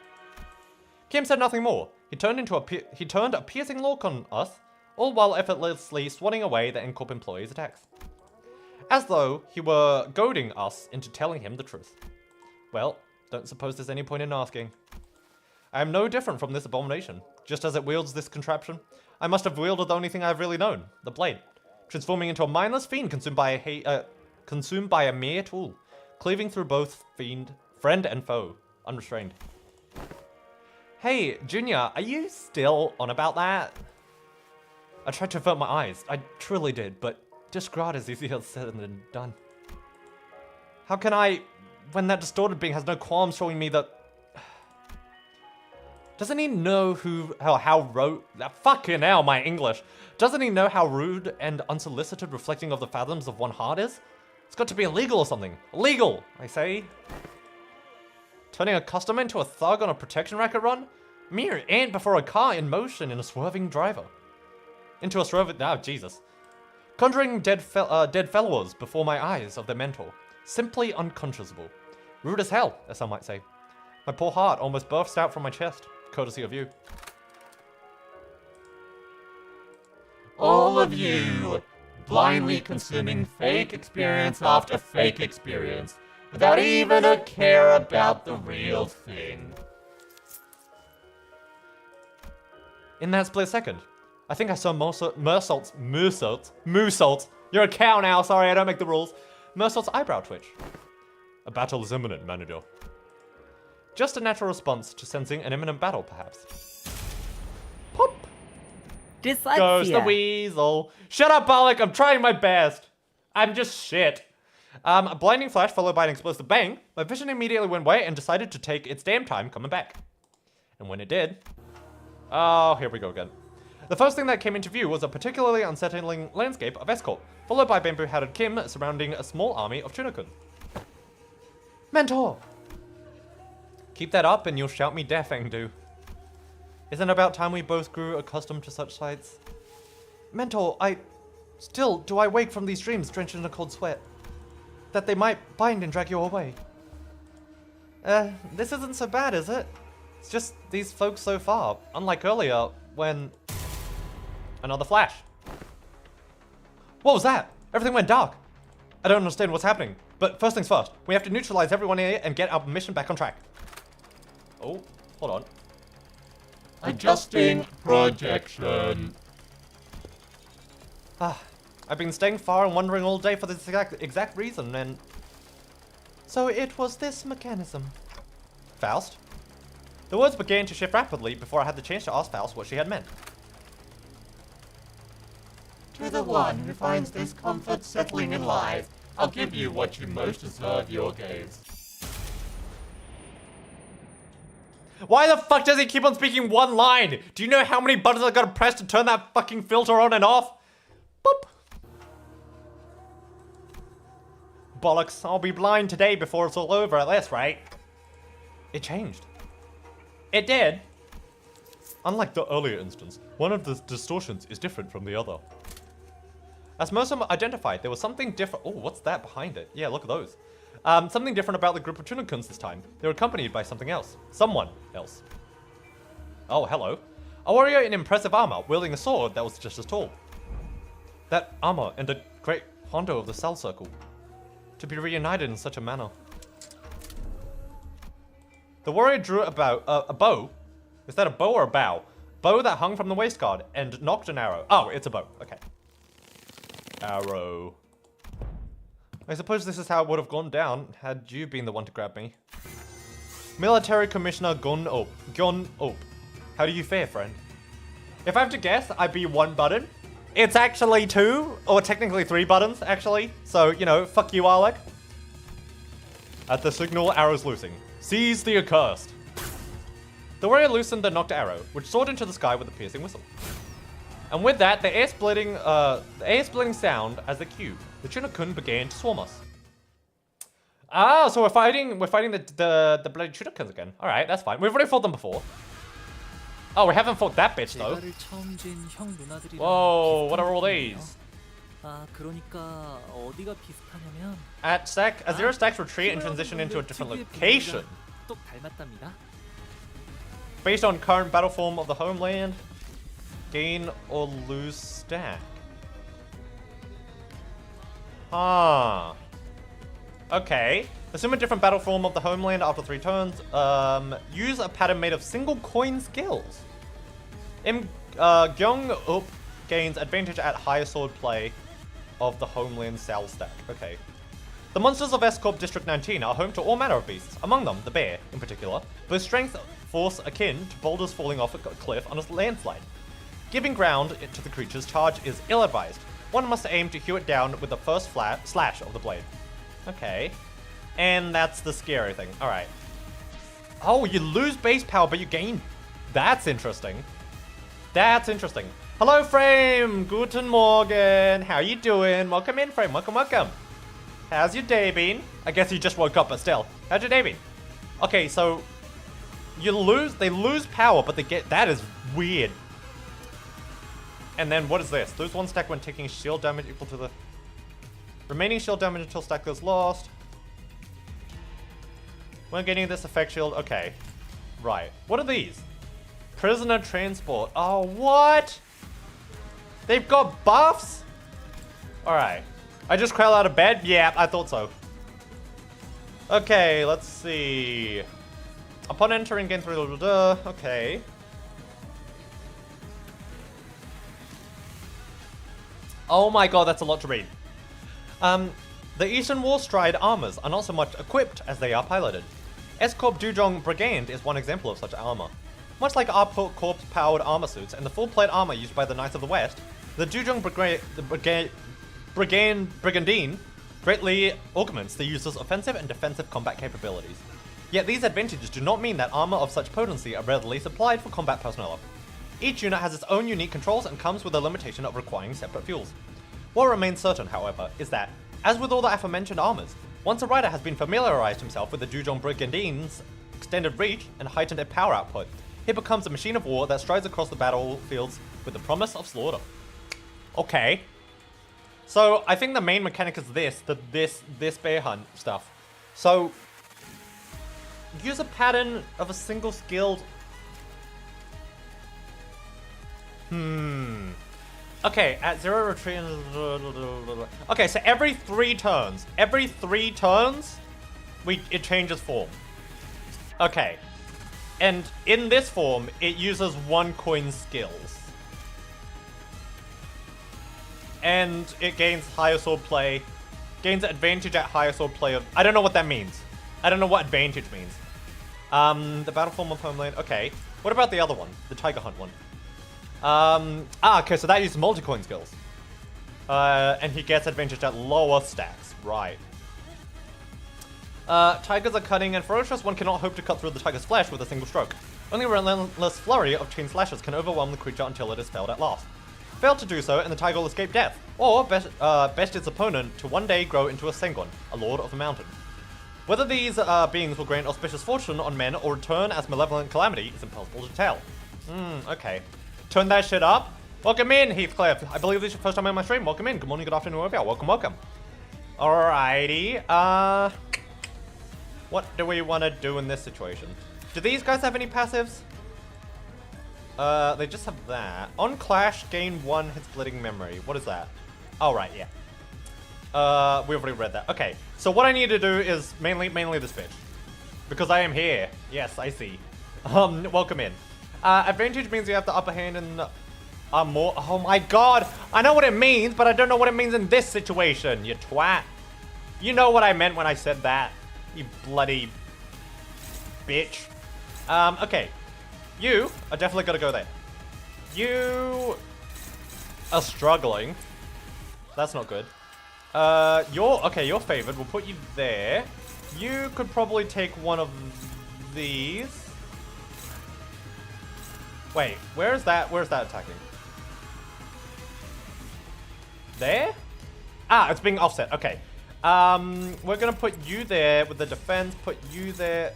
Kim said nothing more. He turned a piercing look on us, all while effortlessly swatting away the N-Corp employee's attacks. As though he were goading us into telling him the truth. Well, don't suppose there's any point in asking. I am no different from this abomination. Just as it wields this contraption, I must have wielded the only thing I've really known, the blade, transforming into a mindless fiend consumed by a mere tool, cleaving through both friend and foe, unrestrained. Hey, Junior, are you still on about that? I tried to avert my eyes, I truly did, but disregard is easier said than done. How can I, when that distorted being has no qualms showing me that... Doesn't he know fucking hell, my English. Doesn't he know how rude and unsolicited reflecting of the fathoms of one heart is? It's got to be illegal or something. Illegal, I say. Turning a customer into a thug on a protection racket run? Mere ant before a car in motion in a swerving driver. Jesus. Conjuring dead fellows before my eyes of their mentor. Simply unconscionable. Rude as hell, as some might say. My poor heart almost burst out from my chest, courtesy of you. All of you, blindly consuming fake experience after fake experience, without even a care about the real thing. In that split second, I think I saw Mersault's, you're a cow now, sorry, I don't make the rules. Mersault's eyebrow twitch. A battle is imminent, manager. Just a natural response to sensing an imminent battle, perhaps. Pop! Dyslexia. Goes the weasel. Shut up, Bollock, I'm trying my best. I'm just shit. A blinding flash followed by an explosive bang. My vision immediately went white and decided to take its damn time coming back. And when it did... Oh, here we go again. The first thing that came into view was a particularly unsettling landscape of escort, followed by bamboo-hatted Kim surrounding a small army of Tunicun. Mentor! Keep that up and you'll shout me deaf, Engdu. Isn't it about time we both grew accustomed to such sights? Mentor, do I wake from these dreams drenched in a cold sweat? That they might bind and drag you away. This isn't so bad, is it? It's just these folks so far, unlike earlier, when... Another flash. What was that? Everything went dark. I don't understand what's happening, but first things first, we have to neutralize everyone here and get our mission back on track. Oh, hold on. Adjusting projection. I've been staying far and wondering all day for this exact reason, and... So it was this mechanism. Faust? The words began to shift rapidly before I had the chance to ask Faust what she had meant. To the one who finds this comfort settling in lies, I'll give you what you most deserve, your gaze. Why the fuck does he keep on speaking one line? Do you know how many buttons I gotta press to turn that fucking filter on and off? Boop. Bollocks, I'll be blind today before it's all over at this rate. It changed. It did. Unlike the earlier instance, one of the distortions is different from the other. As Mercer identified, there was something different. Oh, what's that behind it? Yeah, look at those. Something different about the group of Tunicuns this time. They were accompanied by something else. Someone else. Oh, hello. A warrior in impressive armor, wielding a sword that was just as tall. That armor and the great Hondo of the Cell Circle. To be reunited in such a manner. The warrior drew a bow. Is that a bow or a bow? Bow that hung from the waist guard and knocked an arrow. Oh, it's a bow. Okay. Arrow. I suppose this is how it would have gone down had you been the one to grab me. Military Commissioner Gun Op. How do you fare, friend? If I have to guess, I'd be 1 button. It's actually 2, or technically 3 buttons, actually. So, you know, fuck you, Alec. At the signal, arrows loosing. Seize the accursed. The warrior loosened the knocked arrow, which soared into the sky with a piercing whistle. And with that, the air-splitting sound as the cue, the Tuna-kun began to swarm us. Ah, so we're fighting the bloody Tuna-kuns again. All right, that's fine. We've already fought them before. Oh, we haven't fought that bitch though. Whoa, what are all these? At 0 stacks retreat and transition into a different location. Based on current battle form of the homeland, gain or lose stack. Ah. Okay. Assume a different battle form of the homeland after 3 turns. Use a pattern made of single coin skills. Gyeong-up gains advantage at higher sword play of the homeland cell stack. Okay. The monsters of S-Corp District 19 are home to all manner of beasts, among them the bear, in particular, with strength force akin to boulders falling off a cliff on a landslide. Giving ground to the creature's charge is ill-advised. One must aim to hew it down with the first slash of the blade. Okay. And that's the scary thing. Alright. Oh, you lose base power, but you gain... That's interesting. That's interesting. Hello, Frame! Guten Morgen! How you doing? Welcome in, Frame. Welcome, welcome. How's your day been? I guess you just woke up, but still. How's your day been? Okay, so... They lose power, but they get... That is weird. And then, what is this? Lose 1 stack when taking shield damage equal to the... Remaining shield damage until stack goes lost. When getting this effect shield... Okay. Right. What are these? Prisoner transport. Oh, what? They've got buffs? Alright. I just crawl out of bed? Yeah, I thought so. Okay, let's see. Upon entering, gain 3... Okay. Oh my god, that's a lot to read. The Eastern War Stride armors are not so much equipped as they are piloted. S-Corp Dujong Brigand is one example of such armor. Much like our Corp's powered armor suits and the full plate armor used by the Knights of the West, the Dujong Brigandine greatly augments the user's offensive and defensive combat capabilities. Yet these advantages do not mean that armor of such potency are readily supplied for combat personnel. Each unit has its own unique controls and comes with a limitation of requiring separate fuels. What remains certain, however, is that, as with all the aforementioned armors, once a rider has been familiarized himself with the Dujong Brigandine's extended reach and heightened power output, he becomes a machine of war that strides across the battlefields with the promise of slaughter. Okay. So, I think the main mechanic is this bear hunt stuff. So, use a pattern of a single skilled... Okay, at 0 retreat... Okay, so every 3 turns, it changes form. Okay. And in this form, it uses 1 coin skills. And it gains higher sword play. Gains advantage at higher sword play of... I don't know what that means. I don't know what advantage means. The battle form of Homeland. Okay. What about the other one? The Tiger Hunt one. Okay, so that uses multi-coin skills. And he gets advantage at lower stacks. Right. Tigers are cunning and ferocious. One cannot hope to cut through the tiger's flesh with a single stroke. Only a relentless flurry of chain slashes can overwhelm the creature until it is felled at last. Fail to do so, and the tiger will escape death, or best its opponent to one day grow into a Sengon, a lord of a mountain. Whether these beings will grant auspicious fortune on men or return as malevolent calamity is impossible to tell. Okay. Turn that shit up. Welcome in, Heathcliff. I believe this is your first time on my stream. Welcome in. Good morning, good afternoon, wherever you are. Welcome, welcome. Alrighty. What do we want to do in this situation? Do these guys have any passives? They just have that. On Clash, gain 1 hit splitting memory. What is that? Oh, right, yeah. We already read that. Okay, so what I need to do is mainly this bitch. Because I am here. Yes, I see. Welcome in. Advantage means you have the upper hand and more. Oh my god! I know what it means, but I don't know what it means in this situation, you twat. You know what I meant when I said that. You bloody bitch. Okay. You are definitely gonna go there. You are struggling. That's not good. You're favored. We'll put you there. You could probably take one of these. Wait, where is that attacking? There? Ah, it's being offset. Okay. We're gonna put you there with the defense. Put you there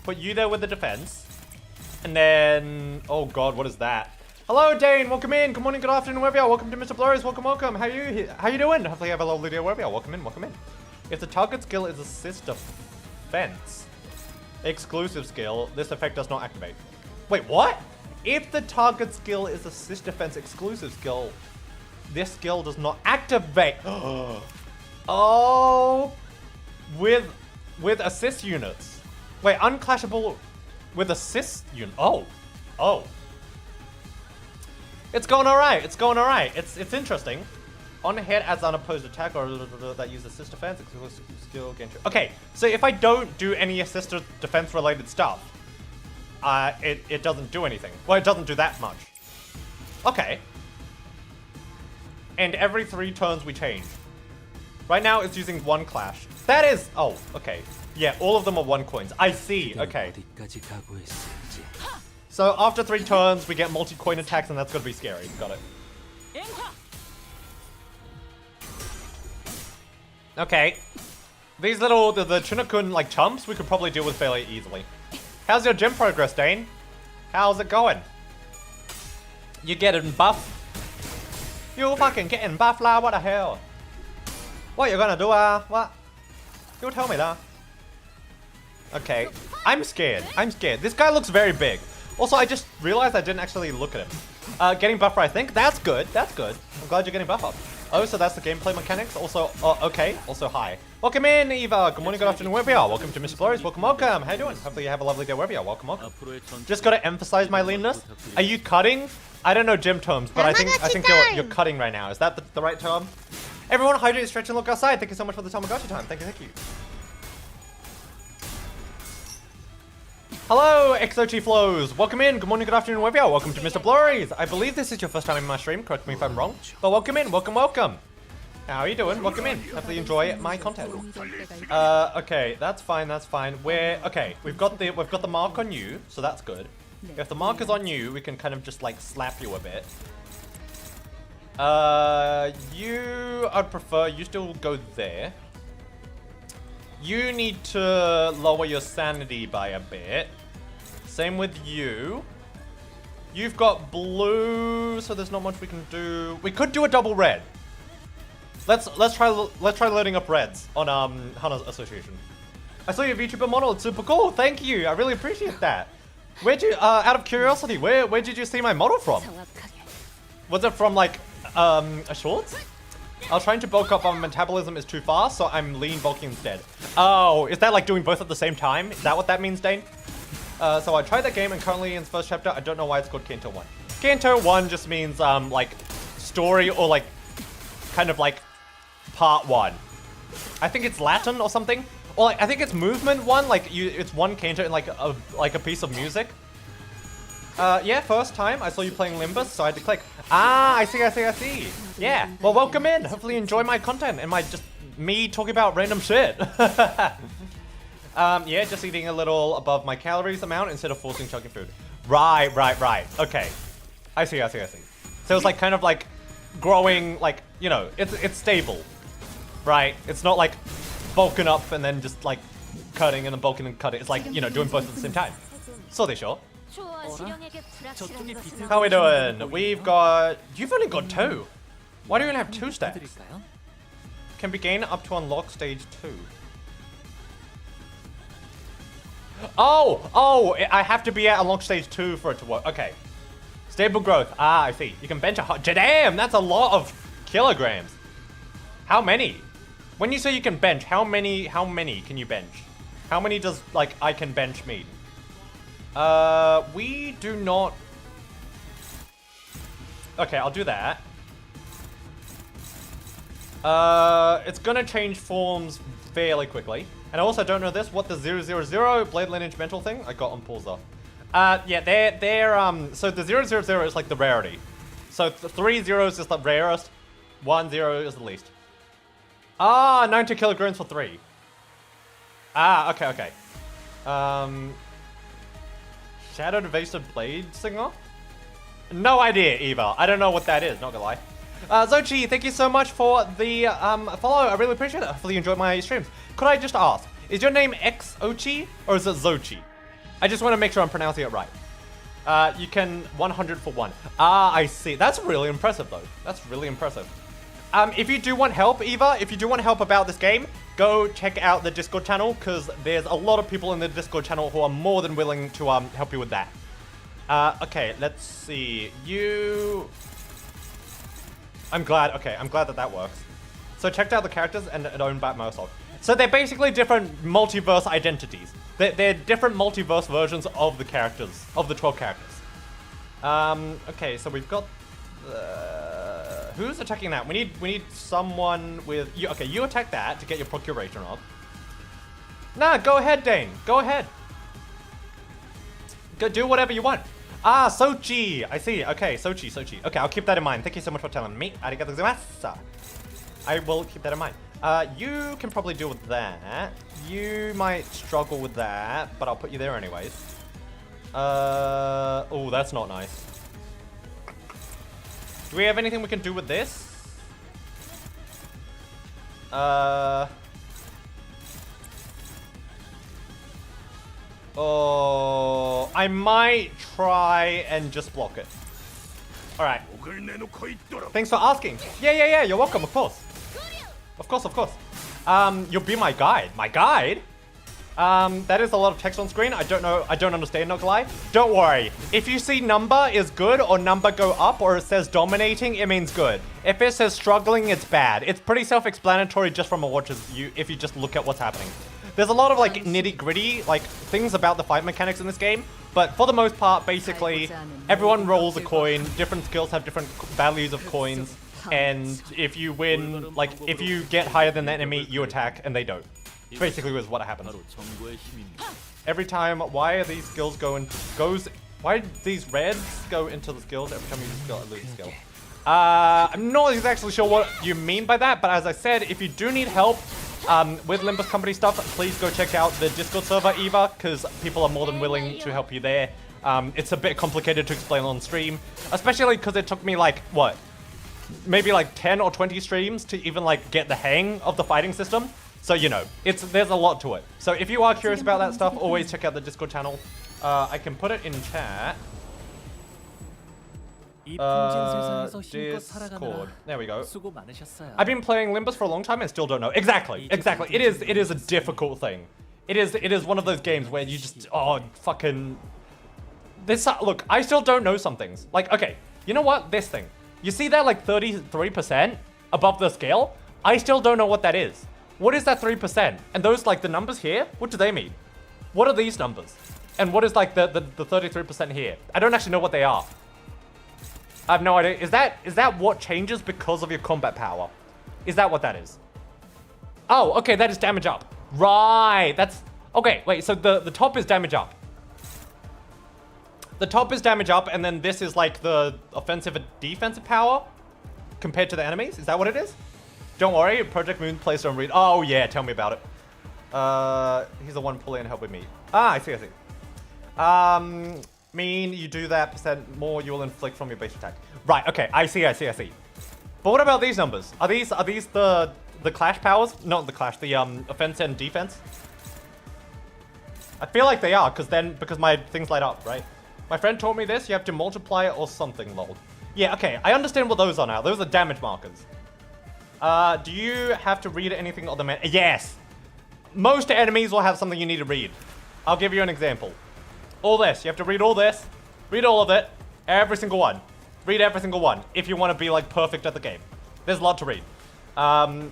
with the defense. And then, oh god, what is that? Hello, Dane. Welcome in. Good morning, good afternoon, wherever you are. Welcome to MrBlurry's. Welcome. How you doing? Hopefully you have a lovely day wherever you are. Welcome in. If the target skill is assist defense, exclusive skill, this effect does not activate. Wait, what? If the target skill is assist defense exclusive skill, this skill does not activate. Oh, with assist units. Wait, unclashable with assist unit. Oh. It's going alright. It's interesting. On hit as unopposed attack or that use assist defense, exclusive skill gain. Okay, so if I don't do any assist defense related stuff, it doesn't do anything. Well, it doesn't do that much. Okay. And every 3 turns we change. Right now it's using 1 clash. That is, oh, okay. Yeah, all of them are 1 coins. I see, okay. So after 3 turns we get multi-coin attacks and that's gonna be scary. Got it. Okay. These little, the Chunakun like chumps, we could probably deal with fairly easily. How's your gym progress, Dane? How's it going? You getting buff? You fucking getting buff lah, what the hell? What you gonna do, what? You tell me that. Okay, I'm scared. This guy looks very big. Also, I just realized I didn't actually look at him. Getting buffer, I think. That's good. I'm glad you're getting buff up. Oh, so that's the gameplay mechanics. Also, okay. Also, hi. Welcome in, Eva. Good morning, good afternoon, wherever you are. Welcome to MrBlurry's. Welcome. How you doing? Hopefully you have a lovely day wherever you are. Welcome. Just gotta emphasize my leanness. Are you cutting? I don't know gym terms, but I think you're cutting right now. Is that the right term? Everyone, hydrate, stretch, and look outside. Thank you so much for the Tamagotchi time. Thank you. Hello, XOT Flows. Welcome in. Good morning, good afternoon, wherever you are. Welcome to MrBlurry's. I believe this is your first time in my stream. Correct me if I'm wrong. But welcome in. Welcome. How are you doing? Welcome in. Hopefully you enjoy my content. Okay, that's fine. Okay, we've got the mark on you, so that's good. If the mark is on you, we can kind of just like slap you a bit. I'd prefer you still go there. You need to lower your sanity by a bit. Same with you. You've got blue, so there's not much we can do. We could do a double red. Let's try loading up reds on Hana's Association. I saw your VTuber model. It's super cool. Thank you. I really appreciate that. Where'd you? Out of curiosity, where did you see my model from? Was it from like a shorts? I was trying to bulk up, but my metabolism is too fast, so I'm lean bulking instead. Oh, is that like doing both at the same time? Is that what that means, Dane? So I tried that game, and currently in its first chapter, I don't know why it's called Kanto 1. Kanto 1 just means, like, story or, like, kind of, like, part 1. I think it's Latin or something. Or, like, I think it's movement 1, like, it's 1 Kanto in, like a piece of music. Yeah, first time I saw you playing Limbus, so I had to click. Ah, I see. Yeah, well, welcome in. Hopefully you enjoy my content and me talking about random shit. Yeah, just eating a little above my calories amount instead of forcing chunky food. Right. Okay. I see. So it's like kind of like growing, like, you know, it's stable. Right? It's not like bulking up and then just like cutting and then bulking and cutting. It's like, you know, doing both at the same time. So they sure. How we doing? You've only got 2. Why do you only have 2 stacks? Can be gained up to unlock stage 2. Oh, I have to be at unlock stage 2 for it to work. Okay. Stable growth. Ah, I see. You can bench damn, that's a lot of kilograms. How many? When you say you can bench, how many can you bench? How many does, like, I can bench mean? We do not... Okay, I'll do that. It's gonna change forms fairly quickly. And I also don't know this, what the 000 Blade Lineage mental thing I got on Pulsar. Yeah, they're so the 000 is like the rarity. So 3 zeros is the rarest, 1 0 is the least. Ah, 90 kilograms for 3. Ah, okay. Shadowed Evasive Blade Singer? No idea, Eva. I don't know what that is, not gonna lie. Zochi, thank you so much for the follow. I really appreciate it. Hopefully you enjoyed my streams. Could I just ask, is your name Xochi or is it Zochi? I just want to make sure I'm pronouncing it right. You can 100 for 1. Ah, I see. That's really impressive though. That's really impressive. If you do want help, Eva, if you do want help about this game, go check out the Discord channel because there's a lot of people in the Discord channel who are more than willing to help you with that. Okay, let's see. I'm glad that works. So checked out the characters and own Bat Mosok. So they're basically different multiverse identities. They're different multiverse versions of the characters, of the 12 characters. Okay, so we've got... who's attacking that? We need someone with... Okay, you attack that to get your procuration up. Nah, go ahead, Dane. Go ahead. Go do whatever you want. Ah, Sochi. I see. Okay, Sochi. Okay, I'll keep that in mind. Thank you so much for telling me. Arigatou gozaimasu. I will keep that in mind. You can probably deal with that. You might struggle with that, but I'll put you there anyways. Oh, that's not nice. Do we have anything we can do with this? Oh, I might try and just block it. Alright. Thanks for asking. Yeah, you're welcome, of course. Of course. You'll be my guide. My guide? That is a lot of text on screen. I don't know. I don't understand, not gonna lie. Don't worry. If you see number is good or number go up or it says dominating, it means good. If it says struggling, it's bad. It's pretty self-explanatory just from if you just look at what's happening. There's a lot of like nitty-gritty like things about the fight mechanics in this game, but for the most part, basically, everyone rolls a coin. Different skills have different values of coins. And if you win, like, if you get higher than the enemy, you attack, and they don't. Basically is what happens. Every time, why are these skills why do these reds go into the skills every time you use a skill, lose a skill? I'm not exactly sure what you mean by that, but as I said, if you do need help with Limbus Company stuff, please go check out the Discord server, Eva, because people are more than willing to help you there. It's a bit complicated to explain on stream, especially because it took me like, what? Maybe like 10 or 20 streams to even like get the hang of the fighting system. So, you know, there's a lot to it. So if you are curious about that stuff, always check out the Discord channel. I can put it in chat. Discord. There we go. I've been playing Limbus for a long time and still don't know. Exactly. It is a difficult thing. It is one of those games where you just, fucking... Look, I still don't know some things. Like, okay, you know what? This thing. You see that like 33% above the scale? I still don't know what that is. What is that 3%? And those like the numbers here, what do they mean? What are these numbers? And what is like the 33% here? I don't actually know what they are. I have no idea. Is that what changes because of your combat power? Is that what that is? Oh, okay, that is damage up. Right, that's... Okay, wait, so the top is damage up. The top is damage up, and then this is like the offensive and defensive power compared to the enemies? Is that what it is? Don't worry, Project Moon plays don't read. Oh yeah, tell me about it. He's the one pulling and helping me. Ah, I see. Mean you do that percent more, you will inflict from your base attack. Right, okay, I see. But what about these numbers? Are these the clash powers? Not the clash, the offense and defense? I feel like they are, because my things light up, right? My friend taught me this, you have to multiply it or something, lol. Yeah, okay, I understand what those are now. Those are damage markers. Do you have to read anything on the man? Yes! Most enemies will have something you need to read. I'll give you an example. All this, you have to read all this, read all of it, every single one. Read every single one if you want to be like perfect at the game. There's a lot to read. Oh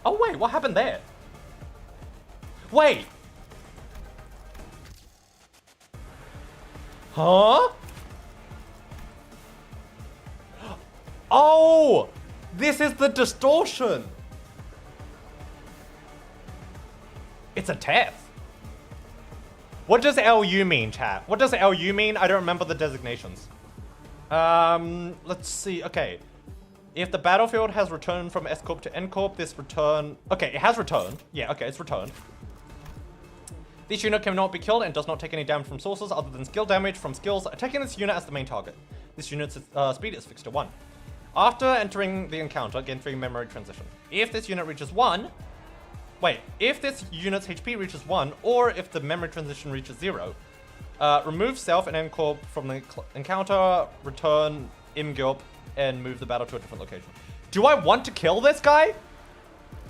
wait, what happened there? Wait. Huh? Oh, this is the distortion. It's a test. What does LU mean, chat? What does LU mean? I don't remember the designations. Let's see. Okay. If the battlefield has returned from S Corp to N Corp, this return... Okay, it has returned. Yeah, okay, it's returned. This unit cannot be killed and does not take any damage from sources other than skill damage from skills attacking this unit as the main target. This unit's speed is fixed to 1. After entering the encounter, gain 3 memory transition. If this unit reaches 1... Wait, if this unit's HP reaches 1, or if the memory transition reaches 0, remove self and N Corp from the encounter, return Imgilp, and move the battle to a different location. Do I want to kill this guy?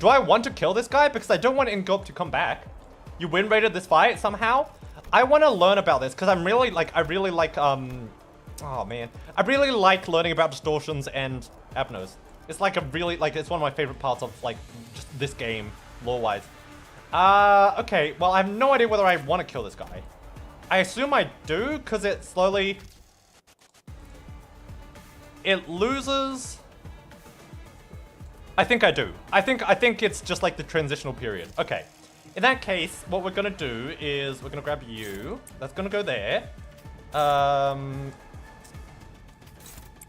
Do I want to kill this guy? Because I don't want Imgilp to come back. You win rated this fight somehow? I want to learn about this because I really like, oh man. I really like learning about distortions and abnos. It's like it's one of my favorite parts of like just this game, lore-wise. Okay, well I have no idea whether I want to kill this guy. I assume I do because it slowly... It loses... I think I do. I think it's just like the transitional period. Okay. In that case, what we're gonna do is we're gonna grab you. That's gonna go there.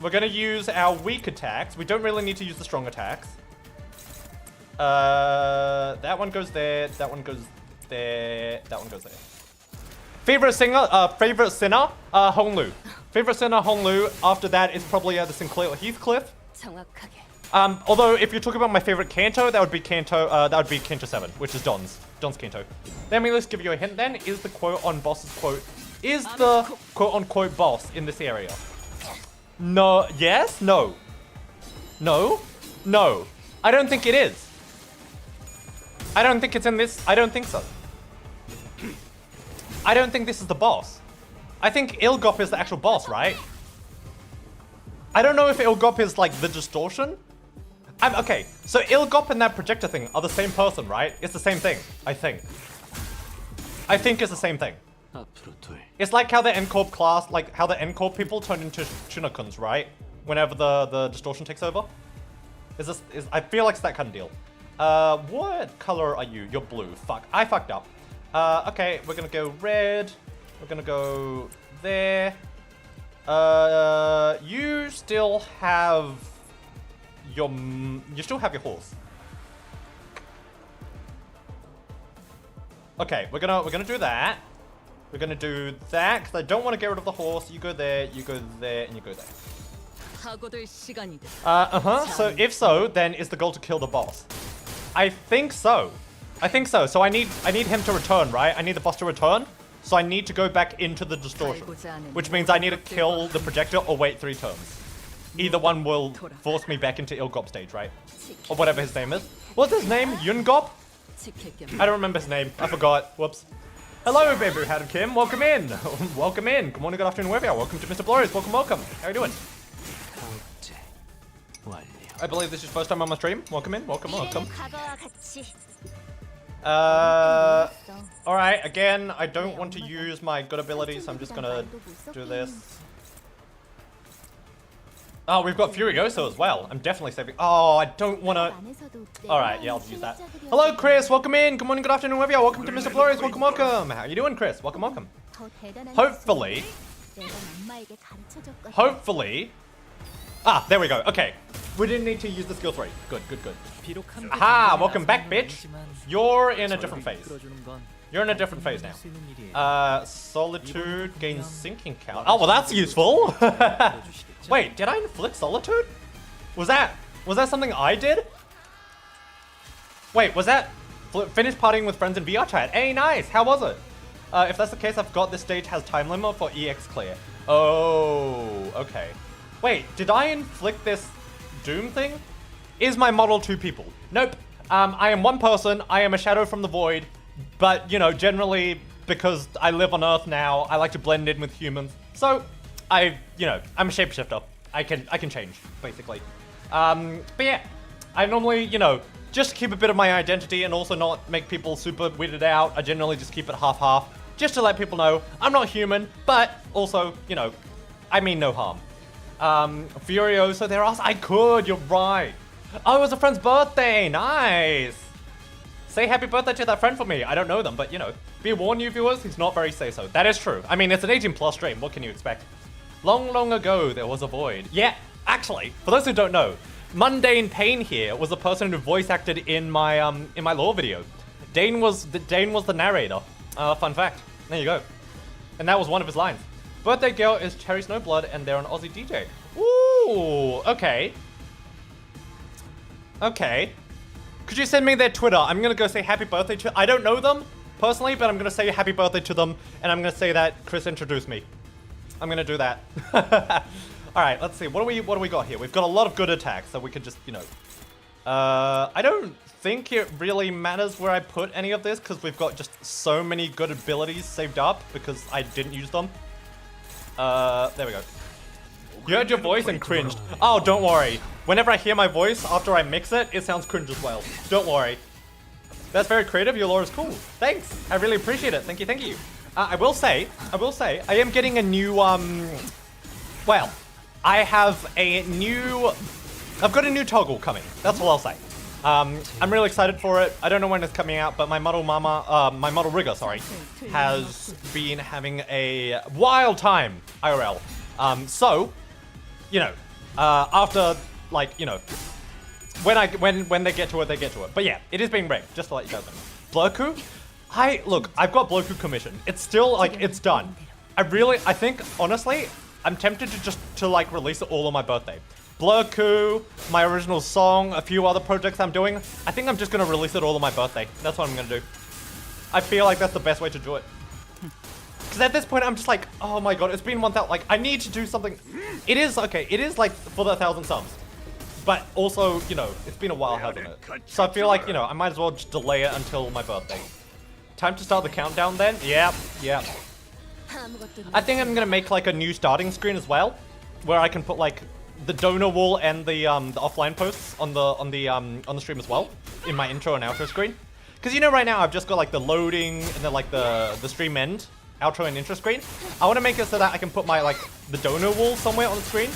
We're gonna use our weak attacks. We don't really need to use the strong attacks. That one goes there. That one goes there. That one goes there. Favorite sinner, Honglu. Favorite sinner, Honglu. After that, it's probably the Sinclair or Heathcliff. Although if you're talking about my favorite Kanto, that would be Kanto 7, which is Don's Kanto. Let me just give you a hint then. Is the quote on boss's quote, is the quote unquote boss in this area? No, yes, no. No, no. I don't think it is. I don't think it's in this, I don't think so. I don't think this is the boss. I think Ilgop is the actual boss, right? I don't know if Ilgop is like the distortion. Okay, so Ilgop and that projector thing are the same person, right? It's the same thing, I think. I think it's the same thing. It's like how the N-Corp class, like how the N-Corp people turn into Shinokons, right? Whenever the distortion takes over. I feel like it's that kind of deal. What color are you? You're blue. Fuck, I fucked up. Okay, we're gonna go red. We're gonna go there. You still have your horse. Okay, we're gonna do that. We're gonna do that because I don't want to get rid of the horse. You go there, you go there, and you go there. So if so, then is the goal to kill the boss? I think so. I think so. So I need him to return, right? I need the boss to return. So I need to go back into the distortion, which means I need to kill the projector or wait 3 turns. Either one will force me back into Ilgop stage, right? Or whatever his name is. What's his name? Yungop? I don't remember his name. I forgot. Whoops. Hello, baby. How did Kim? Welcome in. Welcome in. Good morning, good afternoon, wherever you are. Welcome to MrBlurry. Welcome. How are you doing? I believe this is your first time on my stream. Welcome in. Welcome. Alright, again, I don't want to use my good abilities, so I'm just gonna do this. Oh, we've got Furioso as well. I'm definitely saving. Oh, I don't wanna. Alright, yeah, I'll use that. Hello, Chris. Welcome in. Good morning, good afternoon, wherever you are. Welcome to MrBlurry. Welcome. How you doing, Chris? Welcome. Hopefully. Ah, there we go. Okay. We didn't need to use the skill 3. Good. Aha, welcome back, bitch. You're in a different phase. You're in a different phase now. Solitude gains sinking count. Oh, well, that's useful. Wait, did I inflict solitude? Was that something I did? Wait, was that finish partying with friends in VR chat? Hey, nice. How was it? If that's the case, I've got this stage has time limit for EX clear. Oh, okay. Wait, did I inflict this Doom thing? Is my model 2 people? Nope. I am 1 person. I am a shadow from the void. But, you know, generally, because I live on Earth now. I like to blend in with humans. So, I'm a shapeshifter. I can change, basically. But yeah, I normally, just keep a bit of my identity and also not make people super weirded out. I generally just keep it half-half, just to let people know I'm not human, but also, I mean no harm. Furioso, they're asked. I could, you're right. Oh, it was a friend's birthday. Nice. Say happy birthday to that friend for me. I don't know them, but be warned, you viewers, he's not very say-so. That is true. I mean, it's an 18+ stream. What can you expect? Long, long ago, there was a void. Yeah, actually, for those who don't know, Mundane Pain here was the person who voice acted in my lore video. Dane was the narrator. Fun fact. There you go. And that was one of his lines. Birthday girl is Cherry Snowblood, and they're an Aussie DJ. Ooh, okay. Okay. Could you send me their Twitter? I'm gonna go say happy birthday to. I don't know them personally, but I'm gonna say happy birthday to them, and I'm gonna say that Chris introduced me. I'm gonna do that. All right, let's see. What do we got here? We've got a lot of good attacks, so we could just, I don't think it really matters where I put any of this, because we've got just so many good abilities saved up because I didn't use them. There we go. You heard your voice and cringed. Oh, don't worry. Whenever I hear my voice after I mix it, it sounds cringe as well. Don't worry. That's very creative. Your lore is cool. Thanks. I really appreciate it. Thank you, thank you. I will say, I am getting a new, well, I've got a new toggle coming. That's all I'll say. I'm really excited for it. I don't know when it's coming out, but my model rigger, sorry, has been having a wild time IRL. So, after, like, when they get to it, they get to it. But yeah, it is being rigged, just to let you guys know. Blurku? I've got Blurku commissioned. It's still, like, it's done. I think, honestly, I'm tempted to like, release it all on my birthday. Blurku, my original song, a few other projects I'm doing. I think I'm just gonna release it all on my birthday. That's what I'm gonna do. I feel like that's the best way to do it. Because at this point, I'm just like, oh my god, it's been 1,000, like, I need to do something. It is, okay, it is like for the 1,000 subs. But also, it's been a while, hasn't it? So I feel like, I might as well just delay it until my birthday. Time to start the countdown then? Yep. I think I'm gonna make like a new starting screen as well, where I can put like the donor wall and the offline posts on the stream as well in my intro and outro screen. Because right now I've just got like the loading and then like the stream end, outro and intro screen. I want to make it so that I can put my like the donor wall somewhere on the screen.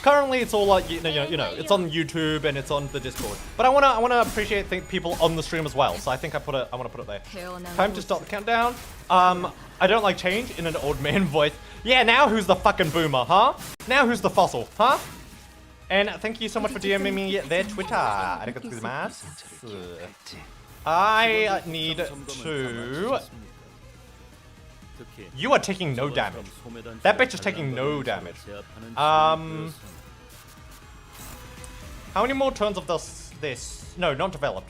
Currently it's all like it's on YouTube and it's on the Discord. But I wanna appreciate people on the stream as well. So I think I wanna put it there. Time to start the countdown. I don't like change in an old man voice. Yeah, now who's the fucking boomer, huh? Now who's the fossil, huh? And thank you so much for DMing me their Twitter. Arigatou gozaimasu. I need to... You are taking no damage. That bitch is taking no damage. How many more turns of this? No, not developed.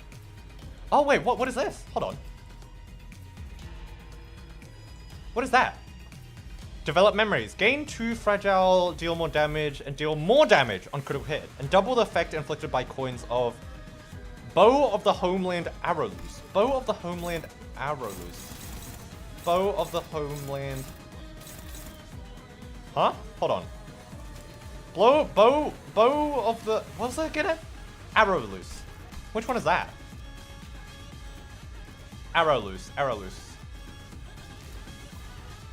Oh wait, what is this? Hold on. What is that? Develop memories. Gain 2 fragile, deal more damage, and deal more damage on critical hit. And double the effect inflicted by coins of Bow of the Homeland Arrows. Bow of the Homeland Arrows. Bow of the Homeland... Huh? Hold on. Bow of the... What was that again? Arrow loose. Which one is that? Arrow loose.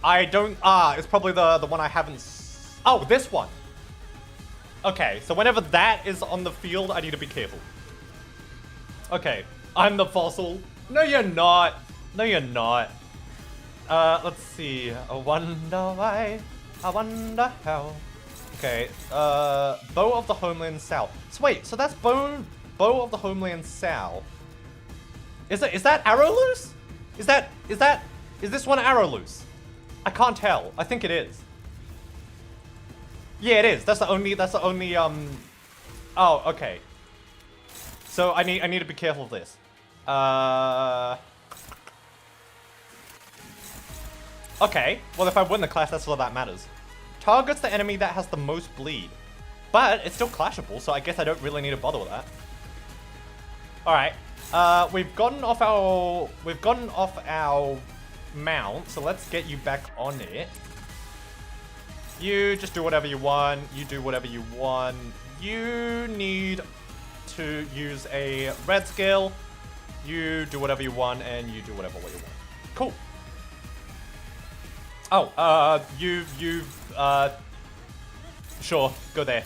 I don't... it's probably the one I haven't... Oh, this one. Okay, so whenever that is on the field, I need to be careful. Okay, I'm the fossil. No, you're not. No, you're not. Let's see. I wonder why. I wonder how. Okay, Bow of the Homeland South. So wait, so that's Bow of the Homeland South. Is that arrow loose? Is this one arrow loose? I can't tell. I think it is. Yeah, it is. That's the only, oh, okay. So I need to be careful of this. Okay, well if I win the clash, that's all that matters. Targets the enemy that has the most bleed. But it's still clashable, so I guess I don't really need to bother with that. Alright. We've gotten off our mount, so let's get you back on it. You just do whatever you want. You do whatever you want. You need to use a red skill. You do whatever you want, and you do whatever way you want. Cool. Oh, sure, go there.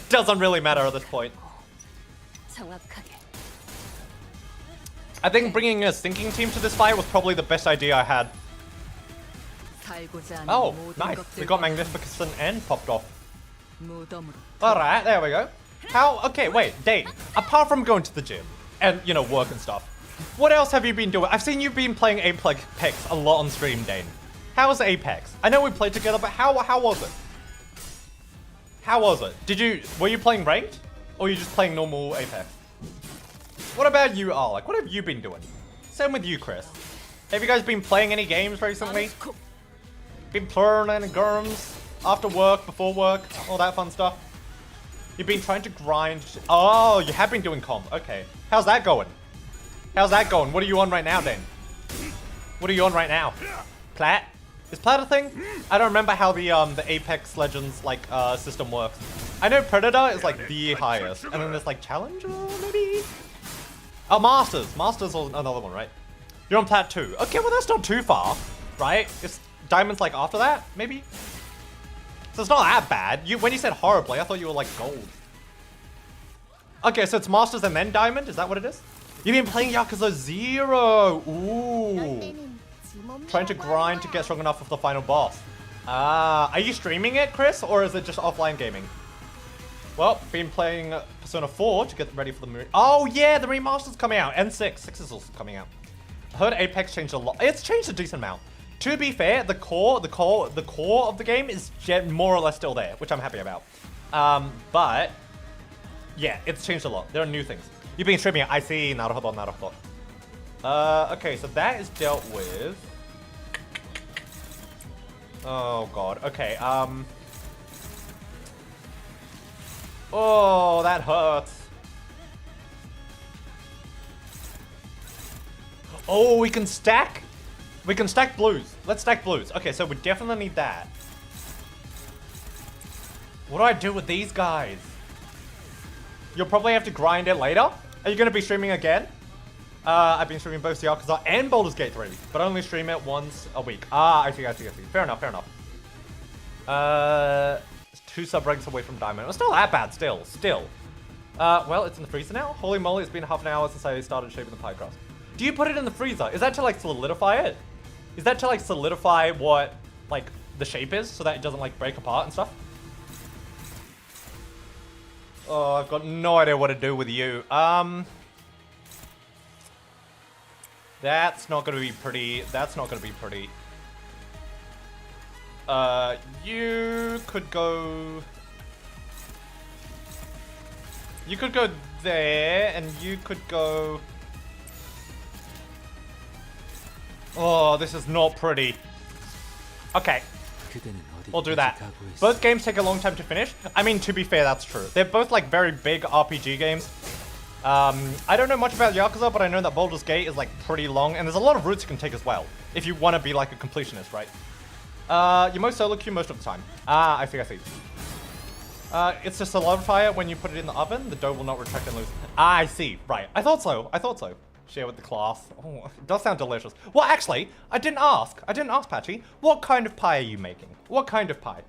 Doesn't really matter at this point. I think bringing a sinking team to this fight was probably the best idea I had. Oh, nice. We got Magnificent and popped off. Alright, there we go. Okay, wait, Dane, apart from going to the gym and, you know, work and stuff, what else have you been doing? I've seen you've been playing Apex a lot on stream, Dane. How was Apex? I know we played together, but how was it? How was it? Were you playing ranked? Or were you just playing normal Apex? What about you, Alec? What have you been doing? Same with you, Chris. Have you guys been playing any games recently? Been playing any games? After work, before work, all that fun stuff? You've been trying to grind. Oh, you have been doing comp. Okay. How's that going? How's that going? What are you on right now, then? What are you on right now? Plat? Is Plat a thing? I don't remember how the Apex Legends like system works. I know Predator is like the highest, and then there's like Challenger maybe. Oh, Masters. Masters is another one, right? You're on Plat 2. Okay, well that's not too far, right? It's Diamond's like after that, maybe. So it's not that bad. When you said horribly, I thought you were like gold. Okay, so it's Masters and then Diamond? Is that what it is? You've been playing Yakuza 0! Ooh. Trying to grind to get strong enough for the final boss. Are you streaming it, Chris? Or is it just offline gaming? Well, been playing Persona 4 to get ready for the Oh yeah, the remaster's coming out. And 6 is also coming out. I heard Apex changed a lot. It's changed a decent amount. To be fair, the core of the game is more or less still there, which I'm happy about. But yeah, it's changed a lot. There are new things. You've been streaming it. I see. Naruhodo. Okay, so that is dealt with. Oh god. Okay. Oh, that hurts. Oh, we can stack. We can stack blues. Let's stack blues. Okay, so we definitely need that. What do I do with these guys? You'll probably have to grind it later. Are you going to be streaming again? I've been streaming both Yakuza and Baldur's Gate 3, but only stream it once a week. I see. Fair enough. 2 sub-ranks away from Diamond. It's not that bad still. Well, it's in the freezer now. Holy moly, it's been half an hour since I started shaping the pie crust. Do you put it in the freezer? Is that to like solidify it? Is that to like solidify what like the shape is so that it doesn't like break apart and stuff? Oh, I've got no idea what to do with you. That's not gonna be pretty. You could go there, and you could go. Oh, this is not pretty. Okay. We'll do that. Both games take a long time to finish. I mean, to be fair, that's true. They're both like very big RPG games. I don't know much about Yakuza, but I know that Baldur's Gate is like pretty long, and there's a lot of routes you can take as well, if you want to be like a completionist, right? You most solo queue most of the time. I see. It's to solidify it when you put it in the oven, the dough will not retract and lose. I see, right. I thought so. Share with the class. Oh, it does sound delicious. Well, actually, I didn't ask, Patchy. What kind of pie are you making? What kind of pie?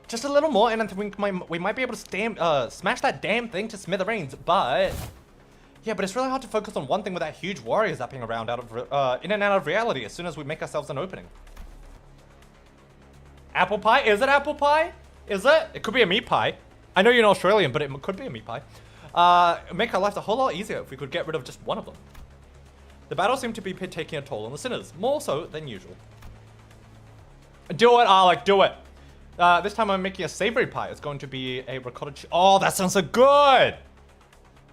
Just a little more, and I think we might be able to smash that damn thing to smithereens, but... Yeah, but it's really hard to focus on one thing with that huge warrior zapping around in and out of reality as soon as we make ourselves an opening. Apple pie? Is it apple pie? Is it? It could be a meat pie. I know you're not Australian, but it could be a meat pie. Make our lives a whole lot easier if we could get rid of just one of them. The battle seemed to be taking a toll on the sinners, more so than usual. Do it, Alec, do it. This time I'm making a savory pie. It's going to be a ricotta Oh, that sounds so good.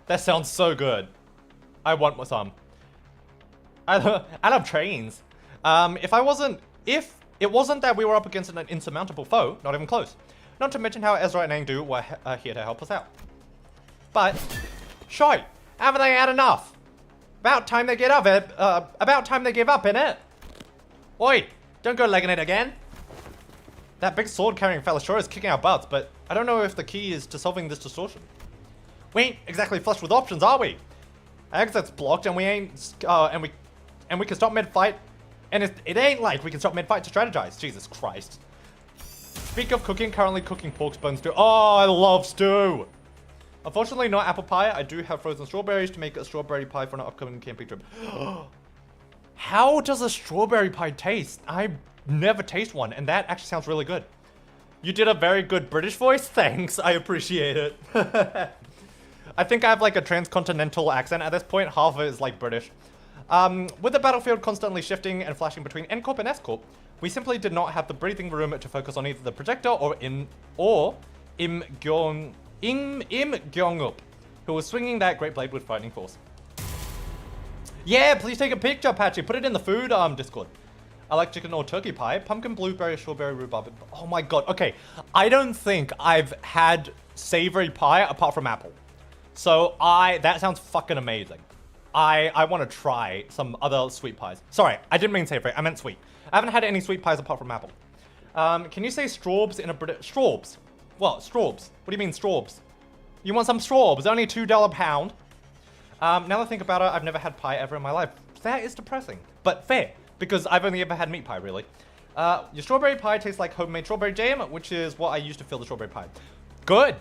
That sounds so good. I want some. I love trains. If it wasn't that we were up against an insurmountable foe, not even close. Not to mention how Ezra and Angdu were here to help us out. But, shite, haven't they had enough? About time they get up, about time they give up, innit? Oi, don't go legging it again. That big sword-carrying fella sure is kicking our butts, but I don't know if the key is to solving this distortion. We ain't exactly flushed with options, are we? Our exit's blocked, and we ain't, and we can stop mid-fight, and it ain't like we can stop mid-fight to strategize. Jesus Christ. Speak of cooking, currently cooking pork bones stew. Oh, I love stew! Unfortunately, not apple pie. I do have frozen strawberries to make a strawberry pie for an upcoming camping trip. How does a strawberry pie taste? I never taste one, and that actually sounds really good. You did a very good British voice. Thanks, I appreciate it. I think I have like a transcontinental accent at this point. Half of it is like British. With the battlefield constantly shifting and flashing between N Corp and S Corp, we simply did not have the breathing room to focus on either the projector or Im Gyeong-up, who was swinging that great blade with frightening force. Yeah, please take a picture, Patchy. Put it in the food Discord. I like chicken or turkey pie, pumpkin, blueberry, strawberry, rhubarb. Oh my god. Okay, I don't think I've had savory pie apart from apple. So that sounds fucking amazing. I want to try some other sweet pies. Sorry, I didn't mean savory. I meant sweet. I haven't had any sweet pies apart from apple. Can you say straubs in a British... Straubs? What? Straubs? What do you mean straubs? You want some straubs? Only $2 a pound. Now that I think about it, I've never had pie ever in my life. That is depressing, but fair, because I've only ever had meat pie, really. Your strawberry pie tastes like homemade strawberry jam, which is what I use to fill the strawberry pie. Good.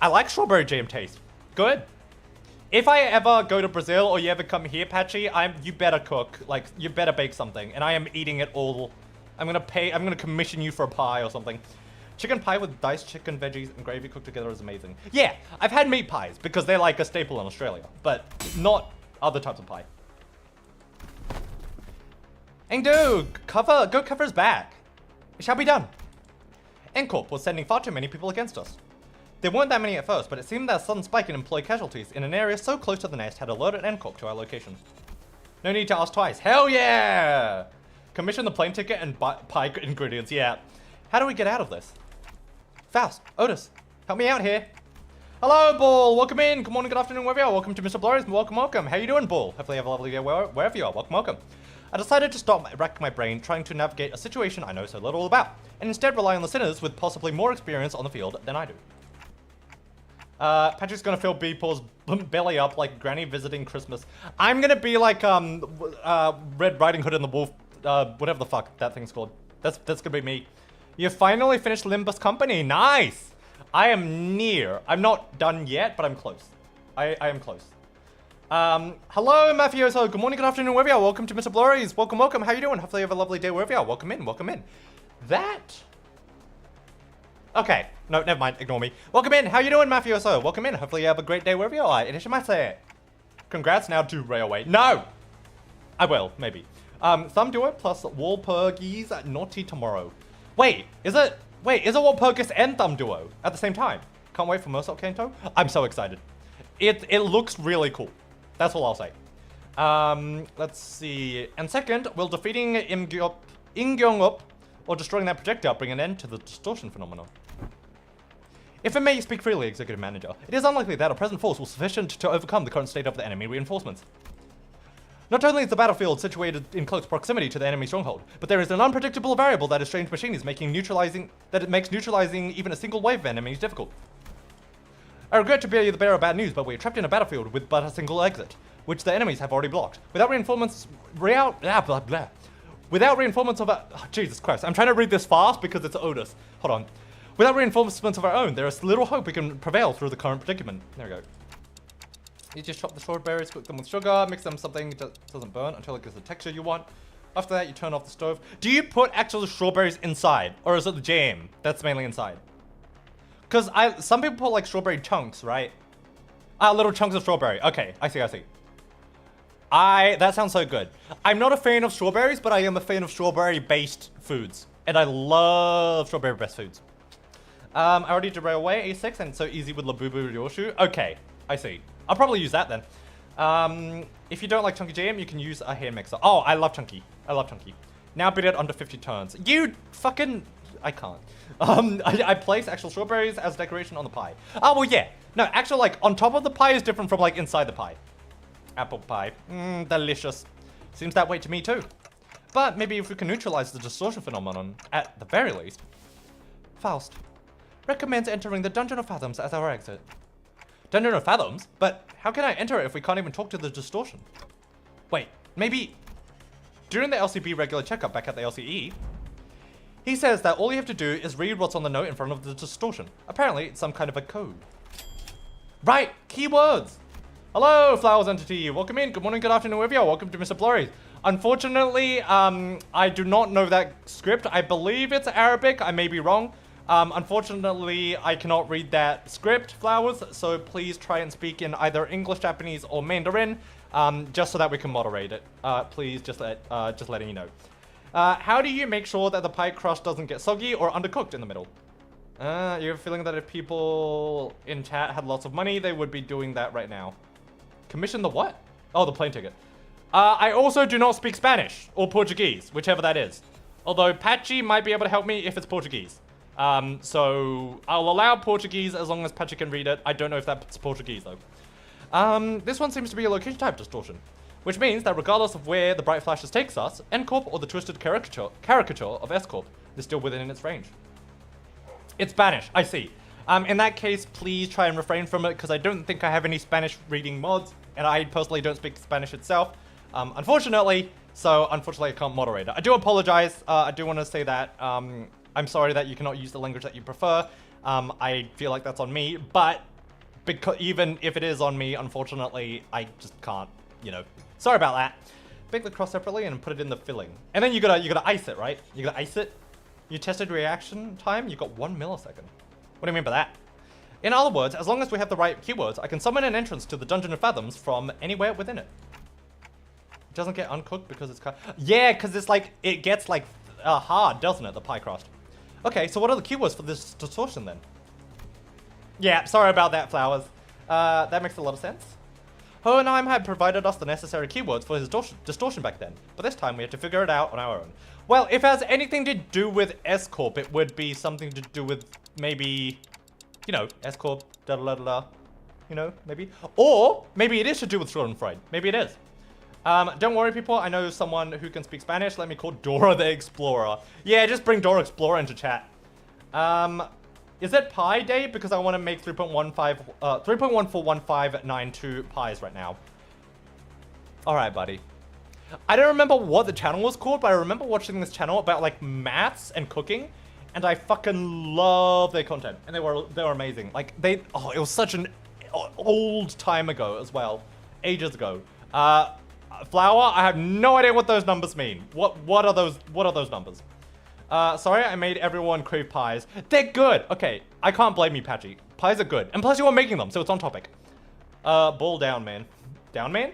I like strawberry jam taste. Good. If I ever go to Brazil or you ever come here, Patchy, you better cook. Like, you better bake something, and I am eating it all. I'm gonna commission you for a pie or something. Chicken pie with diced chicken, veggies, and gravy cooked together is amazing. Yeah, I've had meat pies because they're like a staple in Australia, but not other types of pie. Engdo, go cover his back. It shall be done. N-Corp was sending far too many people against us. There weren't that many at first, but it seemed that a sudden spike in employee casualties in an area so close to the nest had alerted N-Corp to our location. No need to ask twice. Hell yeah! Commission the plane ticket and pie ingredients, yeah. How do we get out of this? Faust, Otis, help me out here. Hello, Ball. Welcome in. Good morning, good afternoon, wherever you are. Welcome to MrBlurry. Welcome. How you doing, Ball? Hopefully you have a lovely day wherever you are. Welcome. I decided to stop racking my brain trying to navigate a situation I know so little about, and instead rely on listeners with possibly more experience on the field than I do. Patrick's gonna fill Beeple's belly up like Granny visiting Christmas. I'm gonna be like Red Riding Hood and the Wolf, whatever the fuck that thing's called. That's gonna be me. You finally finished Limbus Company. Nice. I am near. I'm not done yet, but I'm close. I am close. Hello, Mafioso. Good morning, good afternoon, wherever you are. Welcome to MrBlurry's. Welcome. How you doing? Hopefully you have a lovely day wherever you are. Welcome in. That... Okay. No, never mind. Ignore me. Welcome in. How you doing, Mafioso? Welcome in. Hopefully you have a great day wherever you are. Inishimasu. Congrats now to Railway. No! I will, maybe. Thumb Duo plus Walpurgis Naughty Tomorrow. Wait, is it Walpurgis and Thumb Duo at the same time? Can't wait for Mersault Kanto. I'm so excited. It looks really cool. That's all I'll say. Let's see. And second, will defeating Im Gyeong-up or destroying that projectile bring an end to the distortion phenomenon? If I may speak freely, Executive Manager, it is unlikely that our present force will sufficient to overcome the current state of the enemy reinforcements. Not only is the battlefield situated in close proximity to the enemy stronghold, but there is an unpredictable variable that a strange machine is makes neutralizing even a single wave of enemies difficult. I regret to be the bearer of bad news, but we are trapped in a battlefield with but a single exit, which the enemies have already blocked. Without reinforcements of our... Oh, Jesus Christ, I'm trying to read this fast because it's Otis. Hold on. Without reinforcements of our own, there is little hope we can prevail through the current predicament. There we go. You just chop the strawberries, cook them with sugar, mix them something that doesn't burn until it gets the texture you want. After that, you turn off the stove. Do you put actual strawberries inside, or is it the jam that's mainly inside? Because some people put like strawberry chunks, right? Little chunks of strawberry. Okay, I see. That sounds so good. I'm not a fan of strawberries, but I am a fan of strawberry-based foods, and I love strawberry-based foods. I already did Railway A6, and it's so easy with Labubu Ryoshu. Okay, I see. I'll probably use that then. If you don't like chunky jam, you can use a hand mixer. Oh, I love chunky. Now beat it under 50 turns. You fucking... I can't. I place actual strawberries as decoration on the pie. Oh, well, yeah. No, actual, like, on top of the pie is different from, like, inside the pie. apple pie. Delicious. Seems that way to me too. But maybe if we can neutralize the distortion phenomenon, at the very least. Faust recommends entering the Dungeon of Fathoms as our exit. Dungeon of Fathoms? But how can I enter it if we can't even talk to the distortion? Wait, maybe during the LCB regular checkup back at the LCE, he says that all you have to do is read what's on the note in front of the distortion. Apparently, it's some kind of a code. Right, keywords. Hello, Flowers Entity. Welcome in. Good morning, good afternoon, wherever you are. Welcome to MrBlurry. Unfortunately, I do not know that script. I believe it's Arabic. I may be wrong. Unfortunately, I cannot read that script, Flowers, so please try and speak in either English, Japanese, or Mandarin, just so that we can moderate it. Please, just letting you know. How do you make sure that the pie crust doesn't get soggy or undercooked in the middle? You have a feeling that if people in chat had lots of money, they would be doing that right now. Commission the what? Oh, the plane ticket. I also do not speak Spanish or Portuguese, whichever that is. Although Patchy might be able to help me if it's Portuguese. So I'll allow Portuguese as long as Patchy can read it. I don't know if that's Portuguese though. This one seems to be a location type distortion, which means that regardless of where the bright flashes takes us, N-Corp or the twisted caricature of S-Corp is still within its range. It's Spanish, I see. In that case, please try and refrain from it because I don't think I have any Spanish reading mods, and I personally don't speak Spanish itself. Unfortunately, I can't moderate it. I do apologize. I do want to say that I'm sorry that you cannot use the language that you prefer. I feel like that's on me, but even if it is on me, unfortunately, I just can't, you know. Sorry about that. Bake the crust separately and put it in the filling. And then you gotta ice it, right? You gotta ice it. You tested reaction time, you got 1 millisecond. What do you mean by that? In other words, as long as we have the right keywords, I can summon an entrance to the Dungeon of Fathoms from anywhere within it. It doesn't get uncooked because it's yeah, because it's like, it gets like hard, doesn't it, the pie crust? Okay, so what are the keywords for this distortion then? Yeah, sorry about that, Flowers. That makes a lot of sense. Hohenheim had provided us the necessary keywords for his distortion back then, but this time we had to figure it out on our own. Well, if it has anything to do with S-Corp, it would be something to do with maybe, you know, S-Corp, da-da-da-da, you know, maybe. Or maybe it is to do with Schadenfreude. Maybe it is. Don't worry, people. I know someone who can speak Spanish. Let me call Dora the Explorer. Yeah, just bring Dora Explorer into chat. Is it Pi Day? Because I want to make 3.141592 pies right now. All right, buddy. I don't remember what the channel was called, but I remember watching this channel about like maths and cooking, and I fucking love their content, and they were amazing. Like it was such an old time ago as well, ages ago. Flour, I have no idea what those numbers mean. What are those numbers? Sorry, I made everyone crave pies. They're good. Okay, I can't blame you, Patchy. Pies are good, and plus you are making them, so it's on topic. Ball down, man. Down, man?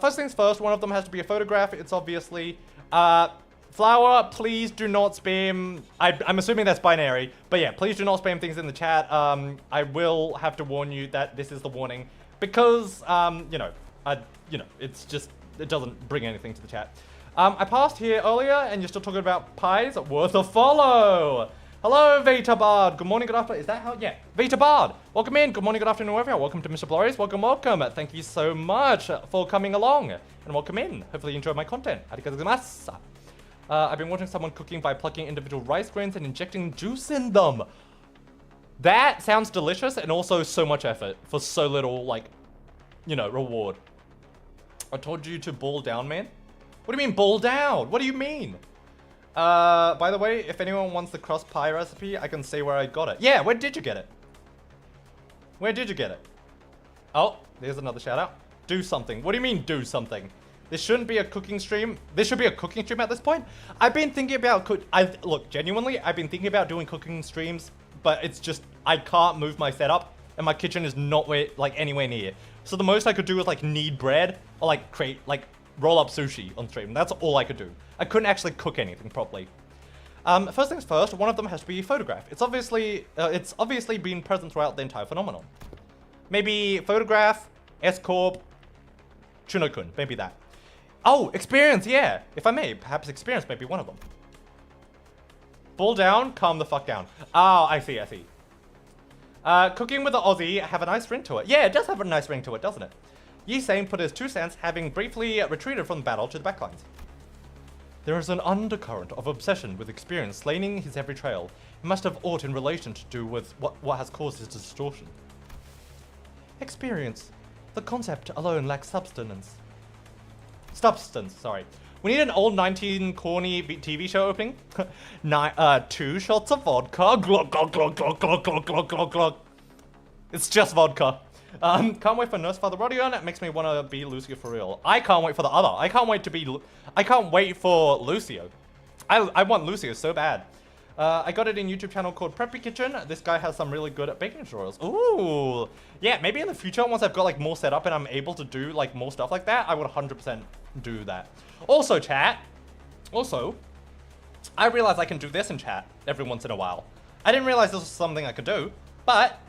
First things first, one of them has to be a photograph. It's obviously, Flower, please do not spam. I'm assuming that's binary, but yeah, please do not spam things in the chat. I will have to warn you that this is the warning because, you know, it's just, it doesn't bring anything to the chat. I passed here earlier and you're still talking about pies. Worth a follow. Hello, Vita Bard. Good morning, good afternoon. Is that how? Yeah. Vita Bard. Welcome in. Good morning, good afternoon, wherever you are. Welcome to MrBlurry's. Welcome. Thank you so much for coming along. And welcome in. Hopefully you enjoy my content. Arigatou gozaimasu. I've been watching someone cooking by plucking individual rice grains and injecting juice in them. That sounds delicious and also so much effort for so little, like, you know, reward. I told you to ball down, man. What do you mean ball down? What do you mean? By the way, if anyone wants the crust pie recipe, I can say where I got it. Yeah, where did you get it? Where did you get it? Oh, there's another shout out. Do something. What do you mean do something? This shouldn't be a cooking stream. This should be a cooking stream at this point. I've been thinking about look, genuinely, I've been thinking about doing cooking streams, but it's just, I can't move my setup and my kitchen is not anywhere near. So the most I could do is like knead bread or like roll up sushi on stream. That's all I could do. I couldn't actually cook anything properly. First things first, one of them has to be a photograph. It's obviously been present throughout the entire phenomenon. Maybe photograph, S-Corp, Chunokun, maybe that. Oh, experience, yeah. If I may, perhaps experience may be one of them. Ball down, calm the fuck down. Oh, I see. Cooking with the Aussie have a nice ring to it. Yeah, it does have a nice ring to it, doesn't it? Yi Sang put his 2 cents, having briefly retreated from the battle to the backlines. There is an undercurrent of obsession with experience laning his every trail. It must have aught in relation to do with what has caused his distortion. Experience. The concept alone lacks substance. Sorry. We need an old 19 corny TV show opening. 2 shots of vodka. Glug, glug, glug, glug, glug, glug, glug, glug, glug. It's just vodka. Can't wait for Nurse Father Rodion. It makes me want to be Lucio for real. I can't wait for the other. I can't wait for Lucio. I want Lucio so bad. I got it in YouTube channel called Preppy Kitchen. This guy has some really good baking tutorials. Ooh. Yeah, maybe in the future, once I've got like more set up and I'm able to do like more stuff like that, I would 100% do that. Also, chat. I realize I can do this in chat every once in a while. I didn't realize this was something I could do, but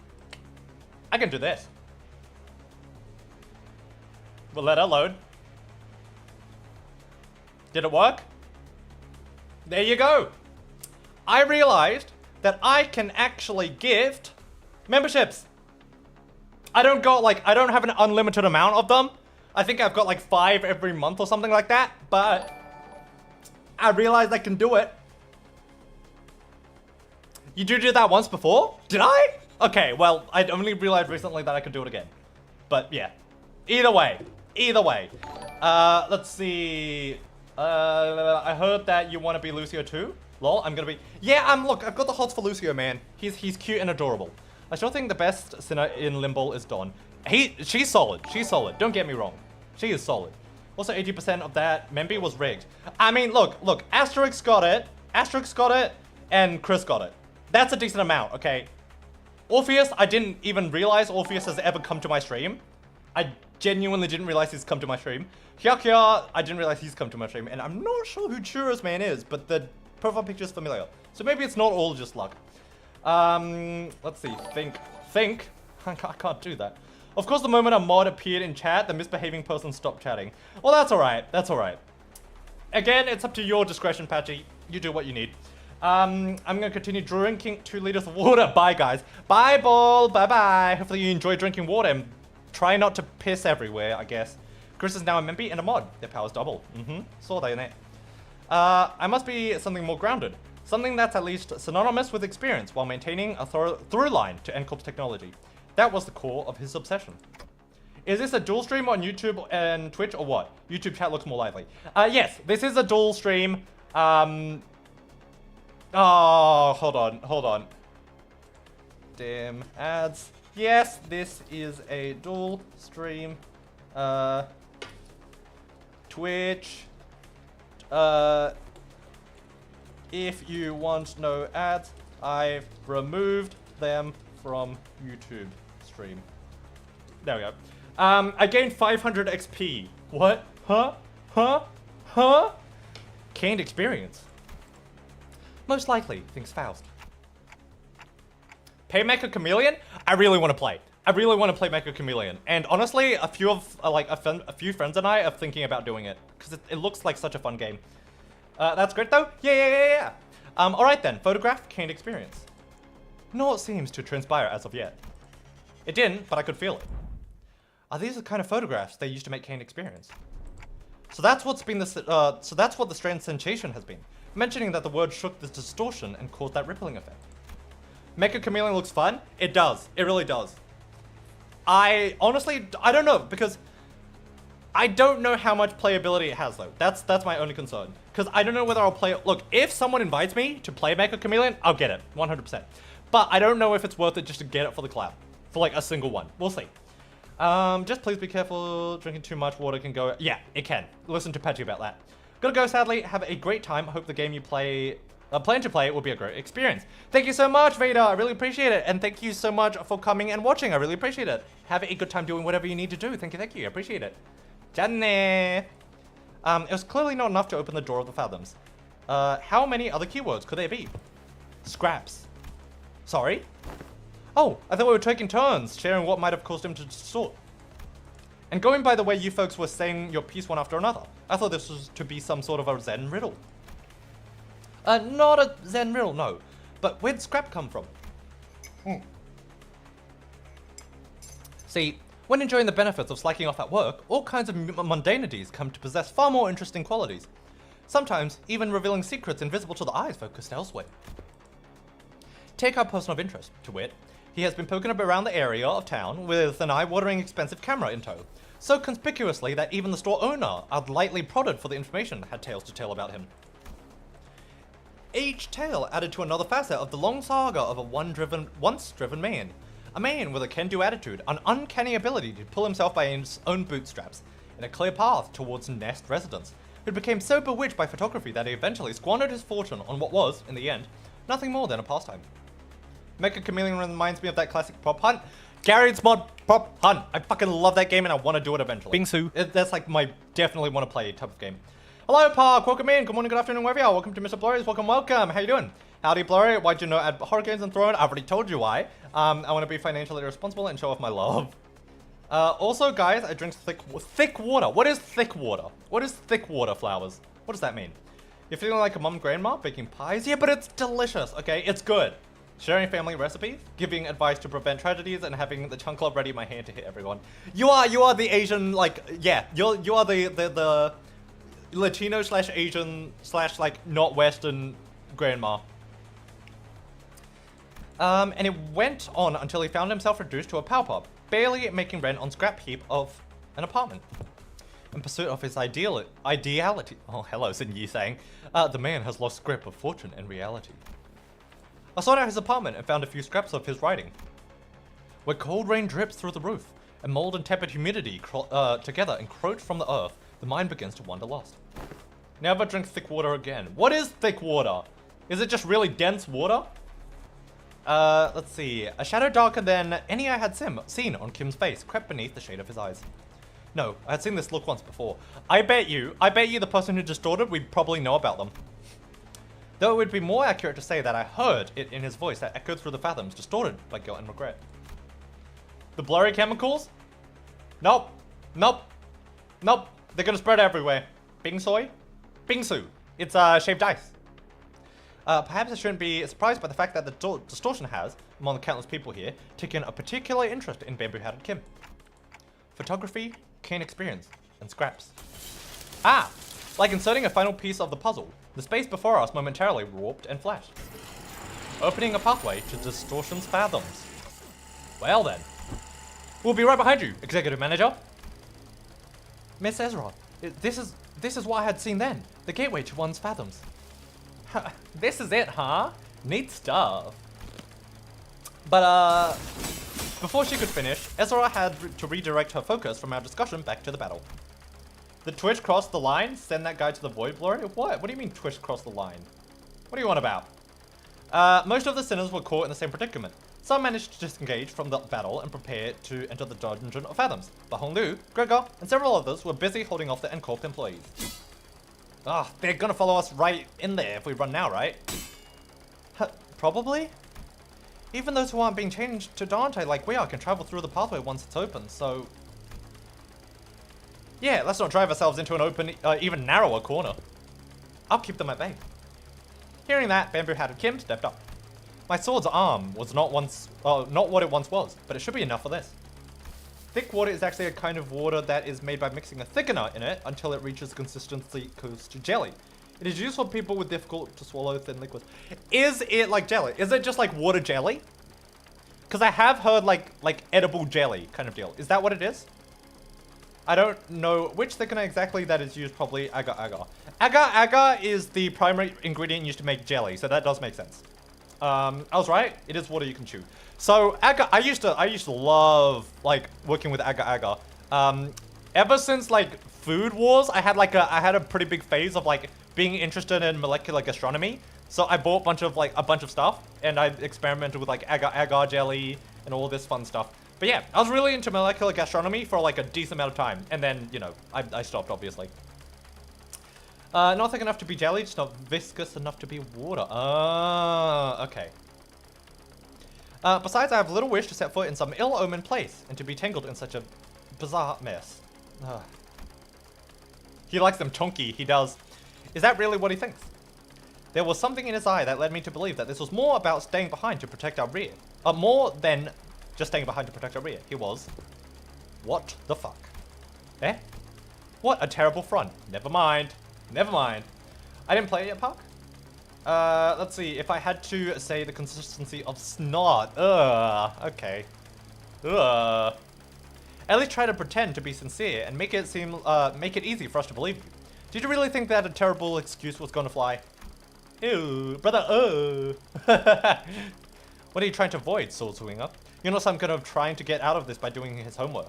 I can do this. We'll let her load. Did it work? There you go. I realized that I can actually gift memberships. I don't have an unlimited amount of them. I think I've got like 5 every month or something like that, but I realized I can do it. You did that once before? Did I? Okay, well, I only realized recently that I could do it again. But yeah, either way. Let's see. I heard that you want to be Lucio too. Lol, I'm gonna be. Yeah, look, I've got the hots for Lucio, man. He's cute and adorable. I still think the best sinner in Limbo is Dawn. She's solid. Don't get me wrong. She is solid. Also, 80% of that Memby was rigged. I mean, look, Asterix got it, and Chris got it. That's a decent amount, okay? Orpheus, I didn't even realize Orpheus has ever come to my stream. I genuinely didn't realize he's come to my stream. Hyakya, I didn't realize he's come to my stream, and I'm not sure who Churros Man is, but the profile picture is familiar. So maybe it's not all just luck. Let's see, think. I can't do that. Of course, the moment a mod appeared in chat, the misbehaving person stopped chatting. Well, that's alright. Again, it's up to your discretion, Patchy. You do what you need. I'm gonna continue drinking 2 liters of water. Bye, guys. Bye, Ball. Bye-bye. Hopefully you enjoy drinking water and try not to piss everywhere, I guess. Chris is now a member and a mod. Their powers double. Saw that in it. I must be something more grounded. Something that's at least synonymous with experience while maintaining a through line to NCorp's technology. That was the core of his obsession. Is this a dual stream on YouTube and Twitch or what? YouTube chat looks more lively. Yes, this is a dual stream. Oh, hold on. Damn ads. Yes, this is a dual stream. Twitch. If you want no ads, I've removed them from YouTube stream. There we go. I gained 500 XP. What? Huh? Can't experience. Most likely, thinks Faust. Pay Mecha Chameleon? I really want to play. I really want to play Mecha Chameleon. And honestly, a few friends and I are thinking about doing it. Because it looks like such a fun game. That's great though. Yeah. Alright then. Photograph, can't experience. Nor it seems to transpire as of yet. It didn't, but I could feel it. Are these the kind of photographs they used to make can't experience? So that's what's been so that's what the strange sensation has been. Mentioning that the word shook this distortion and caused that rippling effect. Mecha Chameleon looks fun. It does. It really does. I honestly, I don't know, because I don't know how much playability it has though. That's my only concern. Because I don't know whether I'll play it. Look, if someone invites me to play Mecha Chameleon, I'll get it, 100%. But I don't know if it's worth it just to get it for the collab. For like a single one. We'll see. Just please be careful. Drinking too much water can go. Yeah, it can. Listen to Patty about that. Gotta go, sadly. Have a great time. Hope the game you plan to play will be a great experience. Thank you so much, Vader. I really appreciate it. And thank you so much for coming and watching. I really appreciate it. Have a good time doing whatever you need to do. Thank you. I appreciate it. Janne. It was clearly not enough to open the door of the fathoms. How many other keywords could there be? Scraps. Sorry? Oh, I thought we were taking turns, sharing what might have caused him to distort. And going by the way you folks were saying your piece one after another, I thought this was to be some sort of a Zen riddle. Not a Zen riddle, no. But where'd scrap come from? See, When enjoying the benefits of slacking off at work, all kinds of mundanities come to possess far more interesting qualities. Sometimes, even revealing secrets invisible to the eyes focused elsewhere. Take our person of interest, to wit. He has been poking up around the area of town with an eye-watering expensive camera in tow, so conspicuously that even the store owner had lightly prodded for the information that had tales to tell about him. Each tale added to another facet of the long saga of a once-driven man. A man with a can-do attitude, an uncanny ability to pull himself by his own bootstraps, and a clear path towards Nest residence, who became so bewitched by photography that he eventually squandered his fortune on what was, in the end, nothing more than a pastime. Mecha Chameleon reminds me of that classic prop hunt. Garrett's Mod Prop Hunt. I fucking love that game and I want to do it eventually. Bingsu. That's like my definitely want to play type of game. Hello, Park. Welcome in. Good morning, good afternoon, wherever you are. Welcome to MrBlurry. Welcome. How you doing? Howdy, Blurry. Why'd you know add horror games and throw it? I've already told you why. I want to be financially responsible and show off my love. Also, guys, I drink thick water. What is thick water? What is thick water flowers? What does that mean? You're feeling like a mom grandma baking pies? Yeah, but it's delicious, okay? It's good. Sharing family recipes, giving advice to prevent tragedies, and having the chunk club ready in my hand to hit everyone. You are the Asian, like, yeah, you are the Latino / Asian / like not Western grandma. And it went on until he found himself reduced to a pauper, barely making rent on scrap heap of an apartment. In pursuit of his ideality, oh hello, Sin Yi saying, the man has lost grip of fortune and reality. I sought out his apartment and found a few scraps of his writing. Where cold rain drips through the roof, and mold and tepid humidity together encroach from the earth, the mind begins to wander lost. Never drink thick water again. What is thick water? Is it just really dense water? Let's see. A shadow darker than any I had seen on Kim's face crept beneath the shade of his eyes. No, I had seen this look once before. I bet you the person who distorted, we'd probably know about them. Though it would be more accurate to say that I heard it in his voice that echoed through the fathoms, distorted by guilt and regret. The blurry chemicals? Nope. Nope. Nope. They're gonna spread everywhere. Bing soy? Bingsu. It's shaved ice. Perhaps I shouldn't be surprised by the fact that the distortion has, among the countless people here, taken a particular interest in bamboo-hatted Kim. Photography, keen experience, and scraps. Ah! Like inserting a final piece of the puzzle, the space before us momentarily warped and flashed, opening a pathway to distortion's fathoms. Well then. We'll be right behind you, Executive Manager. Miss Ezra, this is what I had seen then, the gateway to one's fathoms. This is it, huh? Neat stuff. But, before she could finish, Ezra had to redirect her focus from our discussion back to the battle. The Twitch crossed the line? Send that guy to the void, Blurry? What? What do you mean Twitch crossed the line? What do you want about? Most of the sinners were caught in the same predicament. Some managed to disengage from the battle and prepare to enter the dungeon of fathoms. But Honglu, Gregor, and several others were busy holding off the Encorped employees. Ah, they're gonna follow us right in there if we run now, right? Probably? Even those who aren't being changed to Dante like we are can travel through the pathway once it's open, so... yeah, let's not drive ourselves into an open, even narrower corner. I'll keep them at bay. Hearing that, bamboo-hatted Kim stepped up. My sword's arm was not what it once was, but it should be enough for this. Thick water is actually a kind of water that is made by mixing a thickener in it until it reaches consistency close to jelly. It is used for people with difficult to swallow thin liquids. Is it like jelly? Is it just like water jelly? Because I have heard like edible jelly kind of deal. Is that what it is? I don't know which thickener exactly that is used, probably agar-agar. Agar-agar is the primary ingredient used to make jelly, so that does make sense. I was right, it is water you can chew. So agar, I used to love like working with agar-agar. Ever since like Food Wars, I had a pretty big phase of like being interested in molecular gastronomy. So I bought a bunch of stuff and I experimented with like agar-agar jelly and all this fun stuff. But yeah, I was really into molecular gastronomy for like a decent amount of time. And then, you know, I stopped, obviously. Not thick enough to be jelly, just not viscous enough to be water. Okay. Besides, I have little wish to set foot in some ill-omened place and to be tangled in such a bizarre mess. He likes them chunky, he does. Is that really what he thinks? There was something in his eye that led me to believe that this was more about staying behind to protect our rear. More than just staying behind to protect our rear. He was What the fuck? Eh? What a terrible front. Never mind. Never mind. I didn't play it yet, Park? Let's see. If I had to say the consistency of snot. Okay. At least try to pretend to be sincere and make it easy for us to believe you. Did you really think that a terrible excuse was gonna fly? Ew, brother, What are you trying to avoid, Soul Swinger? You're not some kind of trying to get out of this by doing his homework.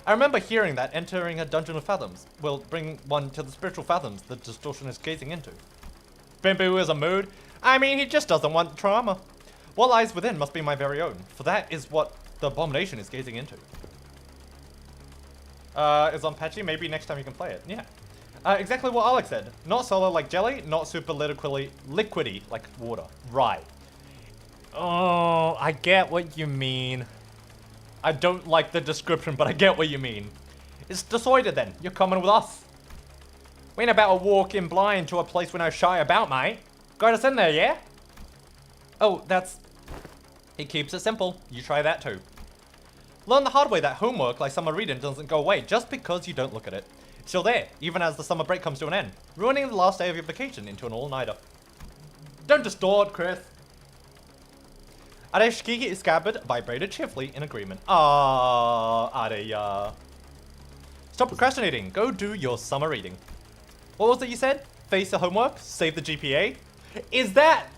I remember hearing that entering a dungeon of fathoms will bring one to the spiritual fathoms the distortion is gazing into. Bimbo is a mood. I mean, he just doesn't want trauma. What lies within must be my very own, for that is what the abomination is gazing into. Is on patchy? Maybe next time you can play it. Yeah. Exactly what Alex said. Not solid like jelly, not super liquidy like water. Right. Oh, I get what you mean. I don't like the description, but I get what you mean. It's decided then. You're coming with us. We ain't about to walk in blind to a place we're no shy about, mate. Got us in there, yeah? Oh, it keeps it simple. You try that too. Learn the hard way that homework like summer reading doesn't go away just because you don't look at it. It's still there, even as the summer break comes to an end, ruining the last day of your vacation into an all-nighter. Don't distort, Chris. Areshiki scabbard vibrated cheerfully in agreement. Areya. Stop procrastinating. Go do your summer reading. What was it you said? Face the homework, save the GPA? Is that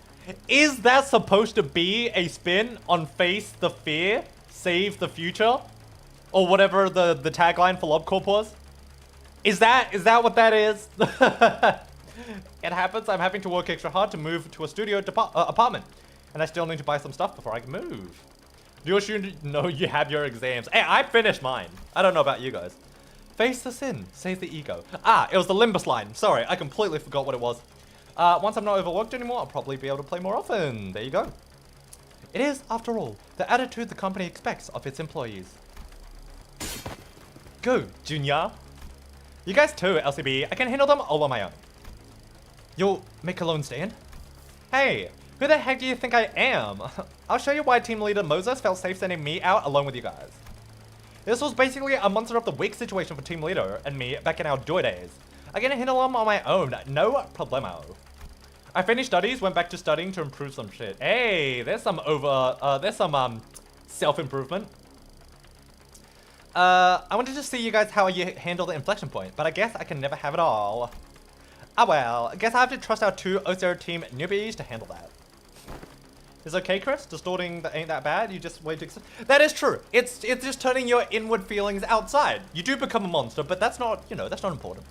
supposed to be a spin on face the fear, save the future? Or whatever the tagline for LobCorp was? Is that what that is? It happens. I'm having to work extra hard to move to a studio apartment. And I still need to buy some stuff before I can move. Do you know you have your exams? Hey, I finished mine. I don't know about you guys. Face the sin, save the ego. It was the Limbus line. Sorry, I completely forgot what it was. Once I'm not overworked anymore, I'll probably be able to play more often. There you go. It is, after all, the attitude the company expects of its employees. Go, Junior. You guys too, LCB. I can handle them all on my own. You'll make a lone stand? Hey, who the heck do you think I am? I'll show you why team leader Moses felt safe sending me out alone with you guys. This was basically a monster of the week situation for team leader and me back in our duo days. I can handle them on my own, no problemo. I finished studies, went back to studying to improve some shit. Hey, there's some self-improvement. I wanted to see you guys how you handle the inflection point, but I guess I can never have it all. Ah well, I guess I have to trust our two OCR team newbies to handle that. Is okay, Chris? Distorting that ain't that bad? You just wait to that is true. It's just turning your inward feelings outside. You do become a monster, but that's not, that's not important.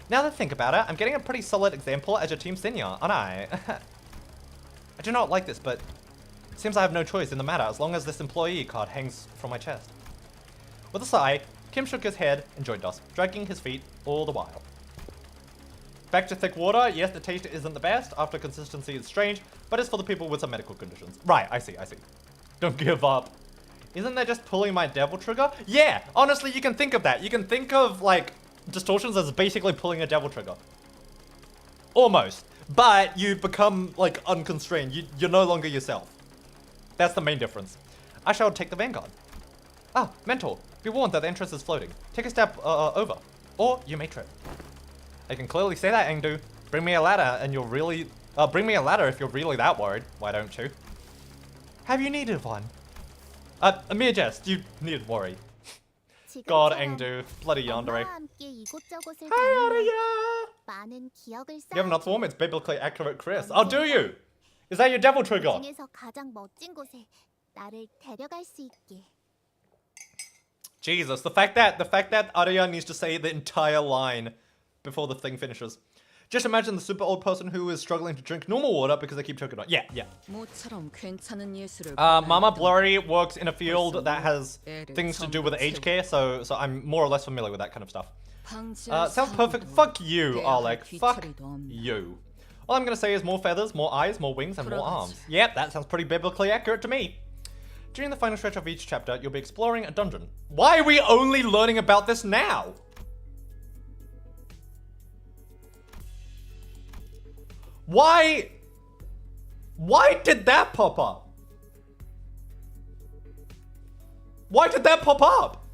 Now that I think about it, I'm getting a pretty solid example as your team senior, aren't I? I do not like this, but it seems I have no choice in the matter as long as this employee card hangs from my chest. With a sigh, Kim shook his head and joined us, dragging his feet all the while. Back to thick water. Yes, the taste isn't the best. After consistency is strange, but it's for the people with some medical conditions. Right, I see. Don't give up. Isn't that just pulling my devil trigger? Yeah, honestly, you can think of that. You can think of, like, distortions as basically pulling a devil trigger. Almost. But you become, like, unconstrained. You're no longer yourself. That's the main difference. I shall take the Vanguard. Ah, Mentor. Be warned that the entrance is floating. Take a step over, or you may trip. I can clearly say that, Engdu. Bring me a ladder and you're really... bring me a ladder if you're really that worried. Why don't you? Have you needed one? A mere jest. You needed worry. God, Engdu. Bloody yandere. Hi, Arya! You have another form? It's biblically accurate, Chris. Oh, do you? Is that your devil trigger? Jesus, the fact that Arya needs to say the entire line before the thing finishes. Just imagine the super old person who is struggling to drink normal water because they keep choking on. Yeah. Mama Blurry works in a field that has things to do with aged care, so I'm more or less familiar with that kind of stuff. Sounds perfect. Fuck you, Alec. Fuck you. All I'm gonna say is more feathers, more eyes, more wings, and more arms. Yep, that sounds pretty biblically accurate to me. During the final stretch of each chapter, you'll be exploring a dungeon. Why are we only learning about this now? Why did that pop up? Why did that pop up?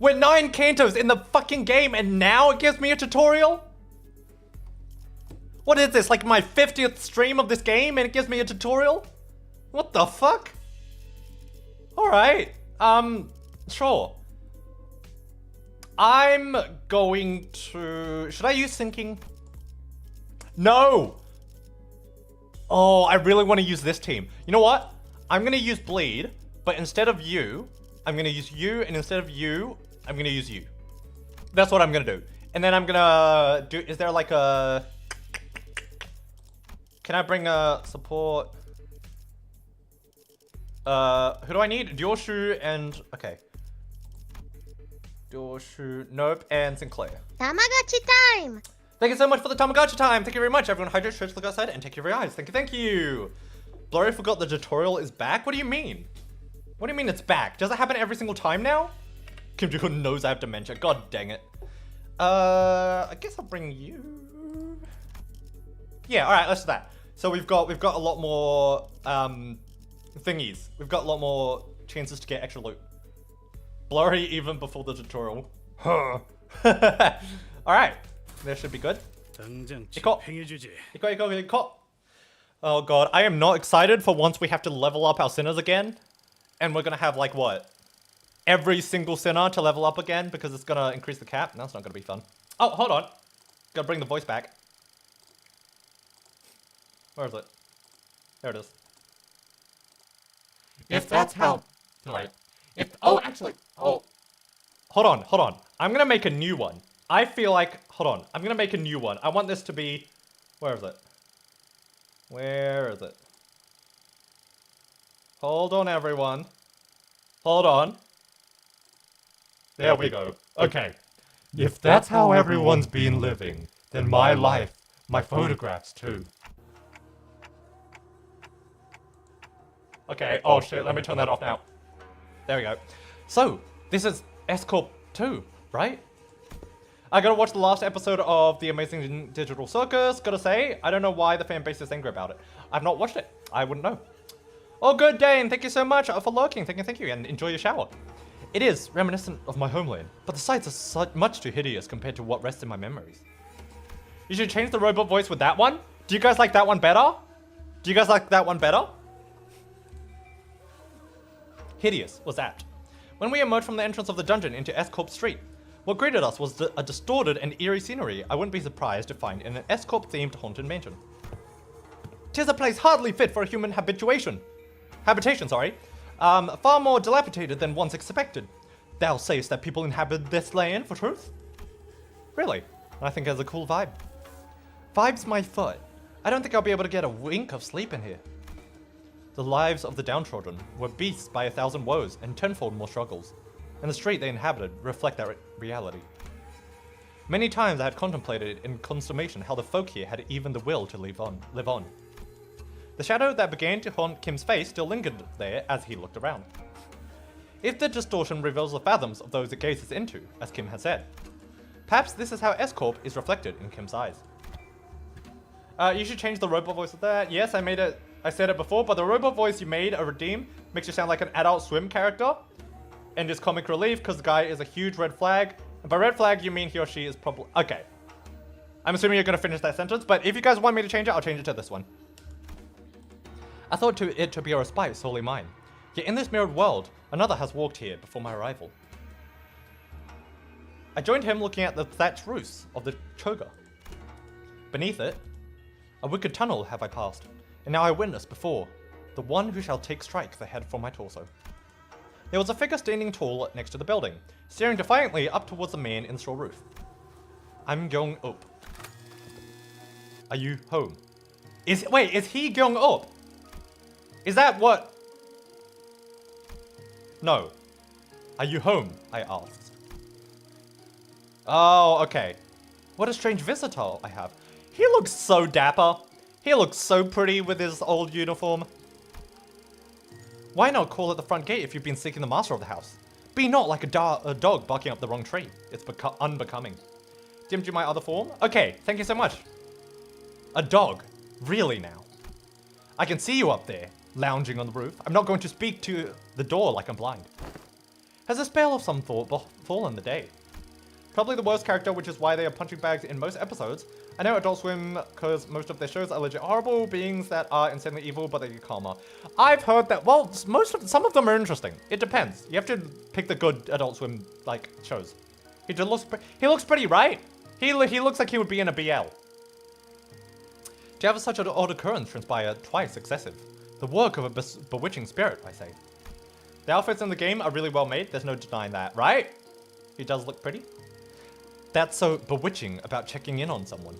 We're 9 cantos in the fucking game and now it gives me a tutorial? What is this, like my 50th stream of this game and it gives me a tutorial? What the fuck? Alright, sure. I'm going to... Should I use syncing? No! Oh, I really want to use this team. You know what? I'm gonna use bleed, but instead of you, I'm gonna use you, and instead of you, I'm gonna use you. That's what I'm gonna do. And then I'm gonna do... Is there like a... Can I bring a support? Who do I need? Dioshu and... Okay. Dioshu, nope, and Sinclair. Tamagotchi time! Thank you so much for the Tamagotchi time. Thank you very much. Everyone hydrate, stretch, look outside, and take care of your eyes. Thank you, thank you. Blurry forgot the tutorial is back? What do you mean? What do you mean it's back? Does it happen every single time now? Kim Jong knows I have dementia. God dang it. I guess I'll bring you. Yeah, alright, let's do that. So we've got a lot more thingies. We've got a lot more chances to get extra loot. Blurry even before the tutorial. Huh. Alright. That should be good. Oh god, I am not excited for once we have to level up our sinners again. And we're gonna have like what? Every single sinner to level up again because it's gonna increase the cap? That's not gonna be fun. Oh, hold on. Gotta bring the voice back. Where is it? There it is. If that's how... Right. Oh, actually... Oh. Hold on. I'm gonna make a new one. I feel like... Hold on. I'm gonna make a new one. I want this to be... Where is it? Where is it? Hold on, everyone. Hold on. There we go. Okay. If that's how everyone's been living, then my life, my photographs too. Okay, oh shit, let me turn that off now. There we go. So, this is S-Corp 2, right? I gotta watch the last episode of The Amazing Digital Circus. Gotta say, I don't know why the fan base is angry about it. I've not watched it. I wouldn't know. Oh, good, Dane. Thank you so much for lurking. Thank you, and enjoy your shower. It is reminiscent of my homeland, but the sights are much too hideous compared to what rests in my memories. You should change the robot voice with that one. Do you guys like that one better? Do you guys like that one better? Hideous was apt. When we emerged from the entrance of the dungeon into S-Corp Street, what greeted us was a distorted and eerie scenery I wouldn't be surprised to find in an S-Corp themed haunted mansion. 'Tis a place hardly fit for a human habitation, far more dilapidated than once expected. Thou sayest that people inhabit this land for truth? Really? I think it has a cool vibe. Vibe's my foot. I don't think I'll be able to get a wink of sleep in here. The lives of the downtrodden were beasts by 1,000 woes and tenfold more struggles, and the street they inhabited reflect that reality. Many times I had contemplated in consummation how the folk here had even the will to live on. The shadow that began to haunt Kim's face still lingered there as he looked around. If the distortion reveals the fathoms of those it gazes into, as Kim has said, perhaps this is how S-Corp is reflected in Kim's eyes. You should change the robot voice of that. Yes, I said it before, but the robot voice you made, a redeem, makes you sound like an Adult Swim character. And just comic relief, because the guy is a huge red flag. And by red flag, you mean he or she is probably... Okay. I'm assuming you're going to finish that sentence, but if you guys want me to change it, I'll change it to this one. I thought it to be a respite solely mine. Yet in this mirrored world, another has walked here before my arrival. I joined him looking at the thatched roofs of the Choga. Beneath it, a wicked tunnel have I passed, and now I witness before the one who shall take strike the head from my torso. There was a figure standing tall next to the building, staring defiantly up towards the man in the straw roof. I'm going up. Are you home? Wait, is he going up? Is that what? No. Are you home? I asked. Oh, okay. What a strange visitor I have. He looks so dapper. He looks so pretty with his old uniform. Why not call at the front gate if you've been seeking the master of the house? Be not like a dog barking up the wrong tree. It's unbecoming. Dimmed you my other form? Okay, thank you so much. A dog? Really now? I can see you up there, lounging on the roof. I'm not going to speak to the door like I'm blind. Has a spell of some thought befallen the day? Probably the worst character, which is why they are punching bags in most episodes. I know Adult Swim, because most of their shows are legit horrible beings that are insanely evil, but they get karma. I've heard that, well, some of them are interesting. It depends. You have to pick the good Adult Swim, like, shows. He looks pretty, right? He looks like he would be in a BL. To have such an odd occurrence transpire twice excessive. The work of a bewitching spirit, I say. The outfits in the game are really well made, there's no denying that, right? He does look pretty. That's so bewitching about checking in on someone.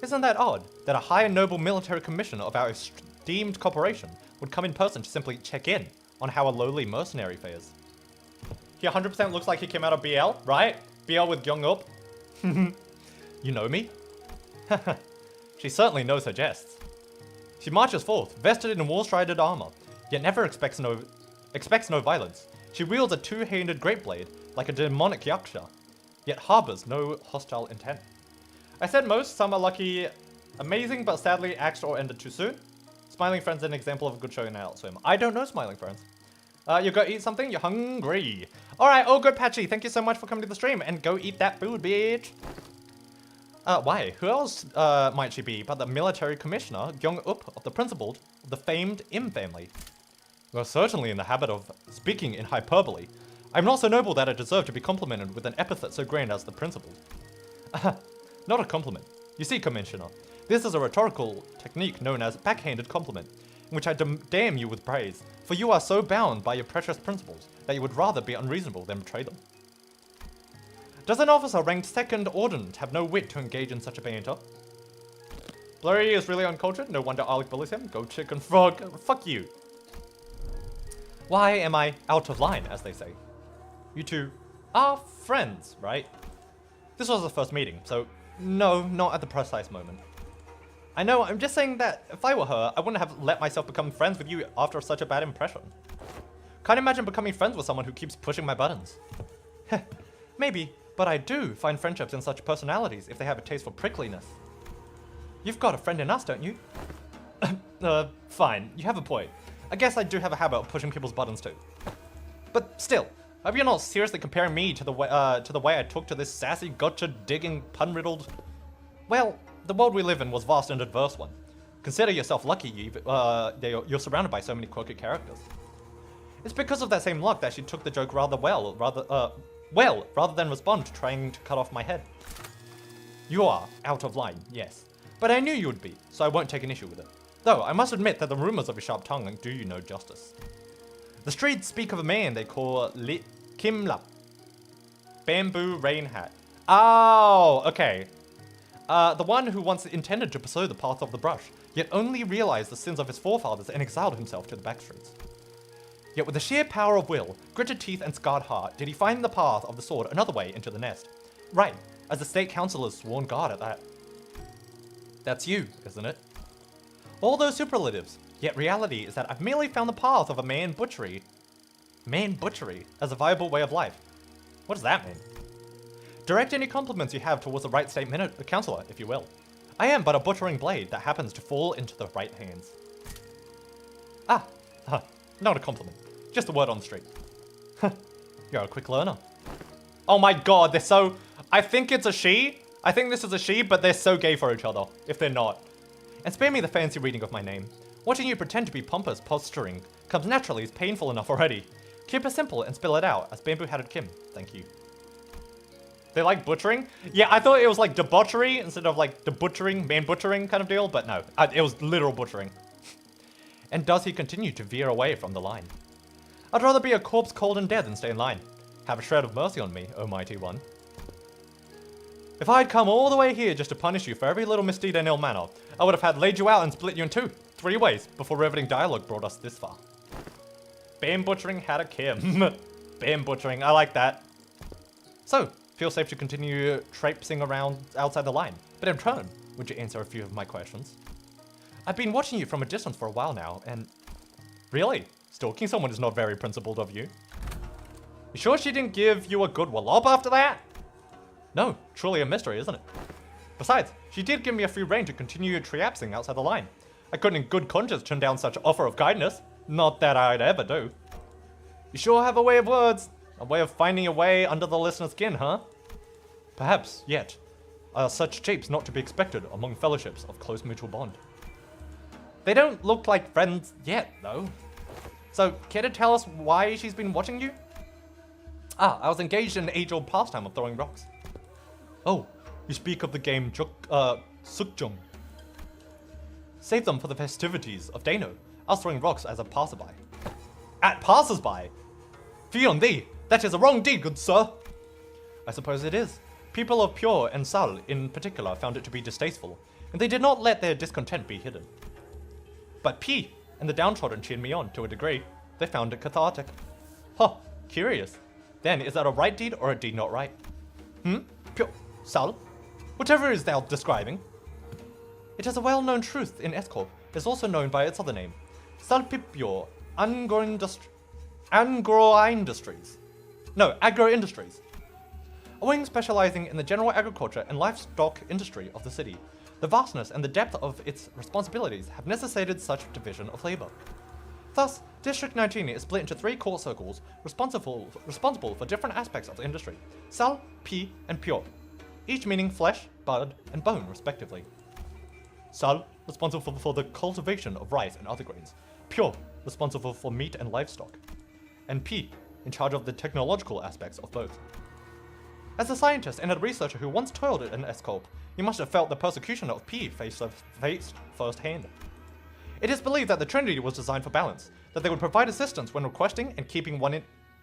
Isn't that odd, that a high and noble military commissioner of our esteemed corporation would come in person to simply check in on how a lowly mercenary fares? He 100% looks like he came out of BL, right? BL with Gyeong-up. You know me? She certainly knows her jests. She marches forth, vested in war-strided armor, yet never expects no violence. She wields a two-handed great blade, like a demonic yaksha, yet harbors no hostile intent. I said most, some are lucky, amazing, but sadly axed or ended too soon. Smiling Friends is an example of a good show in Adult Swim. I don't know Smiling Friends. You go eat something? You're hungry. Alright, all good, Patchy. Thank you so much for coming to the stream, and go eat that food, bitch. Why? Who else might she be but the military commissioner, Gyeong-up, of the principal of the famed Im family? We're certainly in the habit of speaking in hyperbole. I'm not so noble that I deserve to be complimented with an epithet so grand as the principal. Not a compliment. You see, Commissioner, this is a rhetorical technique known as backhanded compliment, in which I damn you with praise, for you are so bound by your precious principles that you would rather be unreasonable than betray them. Does an officer ranked second ordnance have no wit to engage in such a banter? Blurry is really uncultured, no wonder Alec bullies him. Go chicken frog, fuck you. Why am I out of line, as they say? You two are friends, right? This was the first meeting, so no, not at the precise moment. I know, I'm just saying that if I were her, I wouldn't have let myself become friends with you after such a bad impression. Can't imagine becoming friends with someone who keeps pushing my buttons. Maybe, but I do find friendships in such personalities if they have a taste for prickliness. You've got a friend in us, don't you? Fine, you have a point. I guess I do have a habit of pushing people's buttons too. But still, I hope you're not seriously comparing me to the way I talk to this sassy, gotcha-digging, pun-riddled... Well, the world we live in was vast and adverse one. Consider yourself lucky you're surrounded by so many quirky characters. It's because of that same luck that she took the joke rather than respond to trying to cut off my head. You are out of line, yes. But I knew you would be, so I won't take an issue with it. Though, I must admit that the rumors of your sharp tongue do you no justice. The streets speak of a man they call Kim Lap. Bamboo Rain Hat. Oh, okay. The one who once intended to pursue the path of the brush, yet only realized the sins of his forefathers and exiled himself to the backstreets. Yet with the sheer power of will, gritted teeth and scarred heart, did he find the path of the sword another way into the nest. Right, as the state councilors sworn guard at that. That's you, isn't it? All those superlatives, yet reality is that I've merely found the path of a man butchery as a viable way of life. What does that mean? Direct any compliments you have towards the right state counselor, if you will. I am but a butchering blade that happens to fall into the right hands. Not a compliment. Just a word on the street. You're a quick learner. Oh my god, they're so... I think it's a she. I think this is a she, but they're so gay for each other, if they're not. And spare me the fancy reading of my name. Watching you pretend to be pompous posturing comes naturally as painful enough already. Keep it simple and spill it out, as bamboo-hatted Kim. Thank you. They like butchering? Yeah, I thought it was like debauchery instead of like debutchering, man-butchering kind of deal, but no. It was literal butchering. And does he continue to veer away from the line? I'd rather be a corpse cold and dead than stay in line. Have a shred of mercy on me, O mighty one. If I'd come all the way here just to punish you for every little misdeed and ill manner, I would have had laid you out and split you in two, 3 ways, before riveting dialogue brought us this far. Bam butchering had a Kim. Bam butchering, I like that. So, feel safe to continue traipsing around outside the line, but in turn, would you answer a few of my questions? I've been watching you from a distance for a while now, and... Really? Stalking someone is not very principled of you. You sure she didn't give you a good wallop after that? No, truly a mystery, isn't it? Besides, she did give me a free rein to continue triapsing outside the line. I couldn't in good conscience turn down such offer of kindness. Not that I'd ever do. You sure have a way of words. A way of finding a way under the listener's skin, huh? Perhaps, yet, are such shapes not to be expected among fellowships of close mutual bond. They don't look like friends yet, though. So, care to tell us why she's been watching you? Ah, I was engaged in an age-old pastime of throwing rocks. Oh, you speak of the game Sukjung. Save them for the festivities of Dano. I was throwing rocks as a passerby. At passers-by? Fie on thee! That is a wrong deed, good sir! I suppose it is. People of Pure and Sal, in particular, found it to be distasteful, and they did not let their discontent be hidden. But P and the downtrodden cheered me on, to a degree. They found it cathartic. Huh, curious. Then, is that a right deed or a deed not right? Pure, Sal? Whatever is thou describing? It is a well-known truth in S-Corp. It is also known by its other name. Salpipure Agro-Industries. No, Agro-Industries. A wing specializing in the general agriculture and livestock industry of the city. The vastness and the depth of its responsibilities have necessitated such division of labor. Thus, District 19 is split into 3 core circles responsible for different aspects of the industry. Sal, P, and Pure. Each meaning flesh, blood, and bone, respectively. Sal, responsible for the cultivation of rice and other grains. Pure, responsible for meat and livestock. And P, in charge of the technological aspects of both. As a scientist and a researcher who once toiled in S-Corp, you must have felt the persecution of P faced firsthand. It is believed that the Trinity was designed for balance, that they would provide assistance when requesting and keeping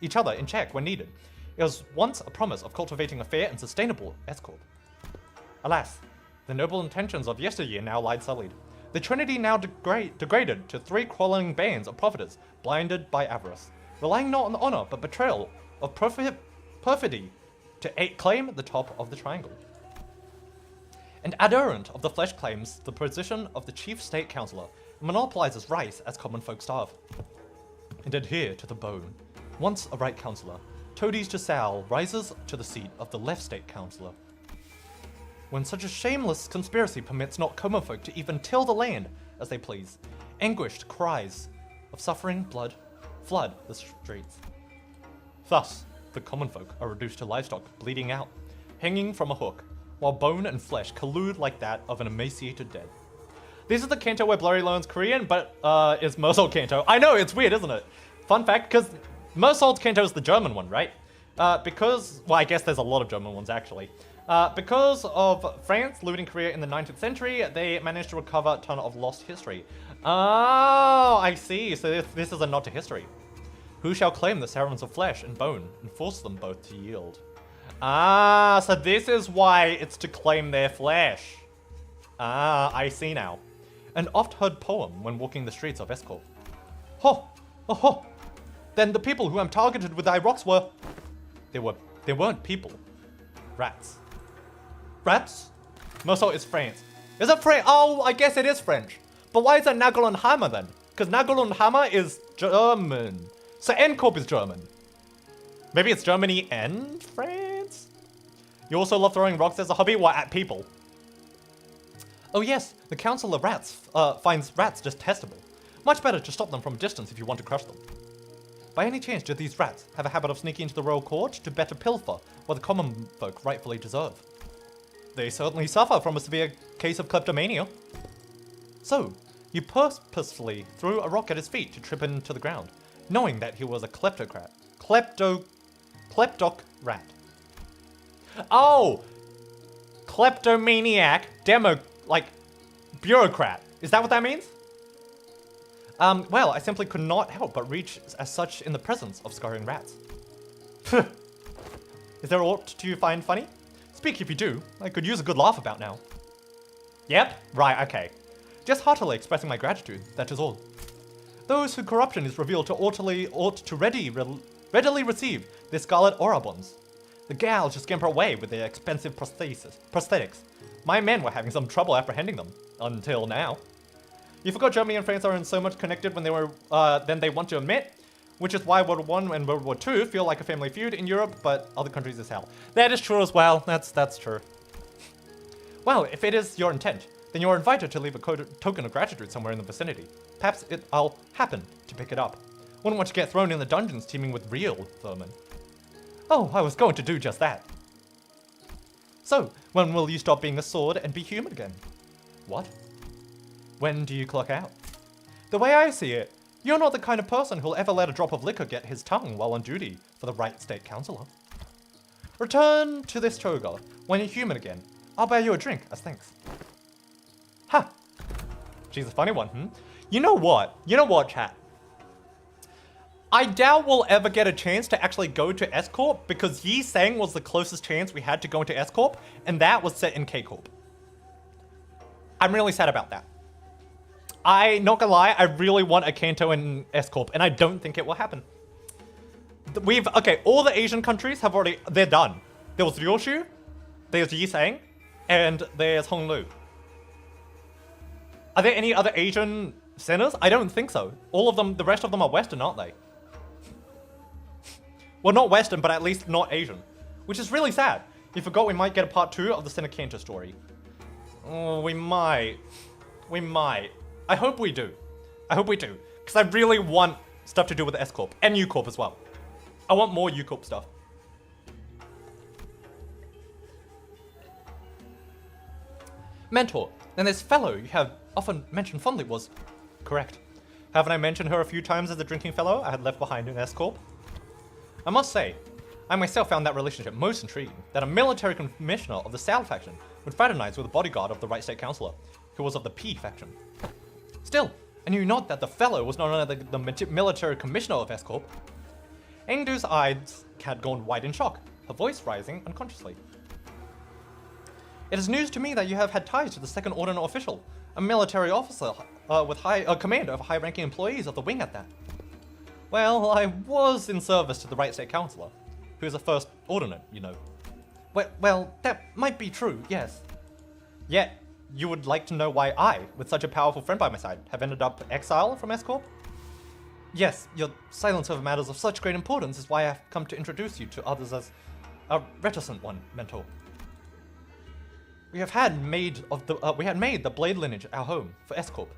each other in check when needed. It was once a promise of cultivating a fair and sustainable S-Corp. Alas, the noble intentions of yesteryear now lied sullied. The Trinity now degraded to 3 quarreling bands of profiters, blinded by avarice, relying not on honor but betrayal of perfidy to claim the top of the triangle. An adherent of the flesh claims the position of the chief state councillor and monopolizes rice as common folk starve. And adhere to the bone. Once a right councillor, Toadies to Sal rises to the seat of the left state councillor. When such a shameless conspiracy permits not common folk to even till the land as they please, anguished cries of suffering blood flood the streets. Thus, the common folk are reduced to livestock bleeding out, hanging from a hook, while bone and flesh collude like that of an emaciated dead. This is the Kanto where Blurry learns Korean, but is Mersault Kanto. I know, it's weird, isn't it? Fun fact, because Mersault Kanto is the German one, right? Well, I guess there's a lot of German ones, actually. Because of France looting Korea in the 19th century, they managed to recover a ton of lost history. Oh, I see. So this is a nod to history. Who shall claim the servants of flesh and bone and force them both to yield? Ah, so this is why it's to claim their flesh. Ah, I see now. An oft-heard poem when walking the streets of S-Corp. Ho! Oh ho! Then the people who I'm targeted with thy rocks were... They weren't people. Rats. Rats? Mersault is France. Is it French? Oh, I guess it is French. But why is it Nagel and Hammer then? Because Nagel and Hammer is German. So N-Corp is German. Maybe it's Germany and France? You also love throwing rocks as a hobby? What, at people? Oh yes, the Council of Rats finds rats detestable. Much better to stop them from a distance if you want to crush them. By any chance, do these rats have a habit of sneaking into the royal court to better pilfer what the common folk rightfully deserve? They certainly suffer from a severe case of kleptomania. So, you purposefully threw a rock at his feet to trip him to the ground, knowing that he was a kleptocrat. Kleptoc rat. Oh! Kleptomaniac, bureaucrat. Is that what that means? Well, I simply could not help but reach as such in the presence of scurrying rats. Is there aught to find funny? Speak if you do. I could use a good laugh about now. Yep, right, okay. Just heartily expressing my gratitude, that is all. Those whose corruption is revealed to ought to readily receive their scarlet aura bonds. The gals just scamper away with their expensive prosthetics. My men were having some trouble apprehending them. Until now. You forgot Germany and France are in so much connected when they were than they want to admit, which is why World War I and World War II feel like a family feud in Europe, but other countries is hell. That is true as well. That's true. Well, if it is your intent, then you're invited to leave a token of gratitude somewhere in the vicinity. Perhaps I'll happen to pick it up. Wouldn't want to get thrown in the dungeons teeming with real vermin. Oh, I was going to do just that. So, when will you stop being a sword and be human again? What? When do you clock out? The way I see it, you're not the kind of person who'll ever let a drop of liquor get his tongue while on duty for the right state councillor. Return to this toga when you're human again. I'll buy you a drink as thanks. Ha! She's a funny one, You know what? You know what, chat? I doubt we'll ever get a chance to actually go to S Corp because Yi Sang was the closest chance we had to go into S Corp, and that was set in K Corp. I'm really sad about that. Not gonna lie, I really want a Kanto in S Corp, and I don't think it will happen. Okay, all the Asian countries have already, they're done. There was Ryoshu, there's Yi Sang, and there's Honglu. Are there any other Asian centers? I don't think so. All of them, the rest of them are Western, aren't they? Well, not Western, but at least not Asian. Which is really sad. You forgot we might get a part 2 of the Center Kanto story. Oh, we might. We might. I hope we do. I hope we do. Because I really want stuff to do with S Corp. And U Corp as well. I want more U Corp stuff. Mentor. And this fellow you have often mentioned fondly was correct. Haven't I mentioned her a few times as the drinking fellow I had left behind in S Corp? I must say, I myself found that relationship most intriguing, that a military commissioner of the Sal faction would fraternize with a bodyguard of the Right State Councillor, who was of the P faction. Still, I knew not that the fellow was not only the military commissioner of S Corp. Engdu's eyes had gone wide in shock, her voice rising unconsciously. It is news to me that you have had ties to the second ordinary official, a military officer with command over high-ranking employees of the wing at that. Well, I was in service to the Right State Councillor, who is a first ordinate, you know. Well, that might be true, yes. Yet, you would like to know why I, with such a powerful friend by my side, have ended up exiled from S Corp? Yes, your silence over matters of such great importance is why I've come to introduce you to others as a reticent one, Mentor. We had made the Blade lineage our home for S Corp.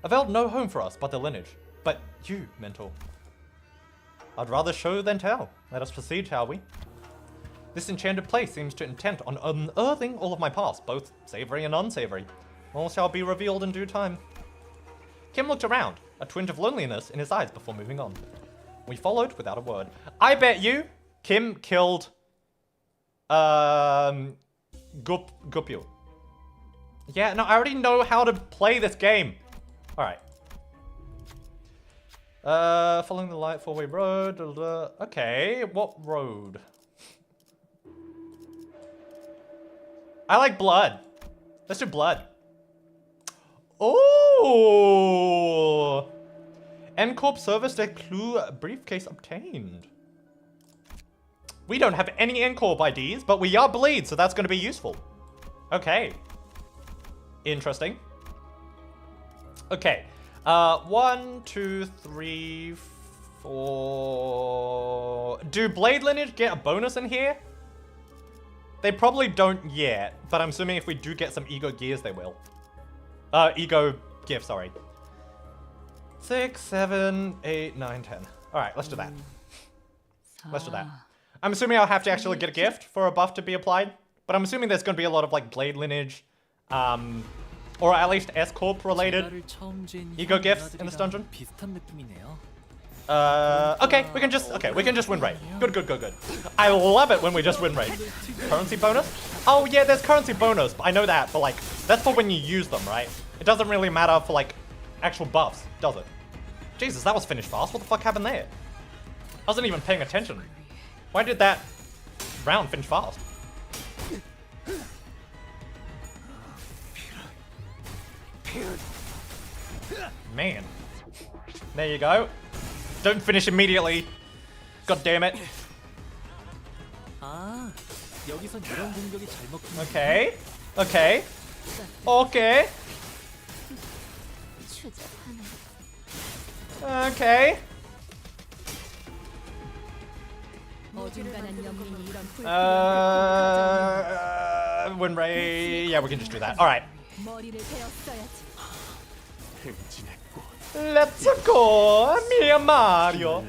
Availed no home for us but the lineage. But you, Mentor. I'd rather show than tell. Let us proceed, shall we? This enchanted place seems to intent on unearthing all of my past, both savory and unsavory. All shall be revealed in due time. Kim looked around, a twinge of loneliness in his eyes before moving on. We followed without a word. I bet you Kim killed Gupyo. Yeah, no, I already know how to play this game. Alright. Following the light four-way road. Okay, what road? I like blood. Let's do blood. Oh! N-Corp service de clue briefcase obtained. We don't have any N-Corp IDs, but we are bleed, so that's going to be useful. Okay. Interesting. Okay. 1, 2, 3, 4. Do Blade Lineage get a bonus in here? They probably don't yet, but I'm assuming if we do get some Ego Gears, they will. Ego Gift, sorry. 6, 7, 8, 9, 10. Alright, let's do that. Let's do that. I'm assuming I'll have to actually get a gift for a buff to be applied, but I'm assuming there's going to be a lot of like Blade Lineage, or at least S-Corp related Ego Gifts in this dungeon. Okay, we can just win rate. Good. I love it when we just win rate. Currency bonus? Oh yeah, there's currency bonus, but I know that, but like, that's for when you use them, right? It doesn't really matter for like, actual buffs, does it? Jesus, that was finished fast. What the fuck happened there? I wasn't even paying attention. Why did that round finish fast? Man. There you go. Don't finish immediately. God damn it. Okay. Okay. Okay. Okay. Win rate. Yeah, we can just do that. Alright. Let's go, Mia Mario.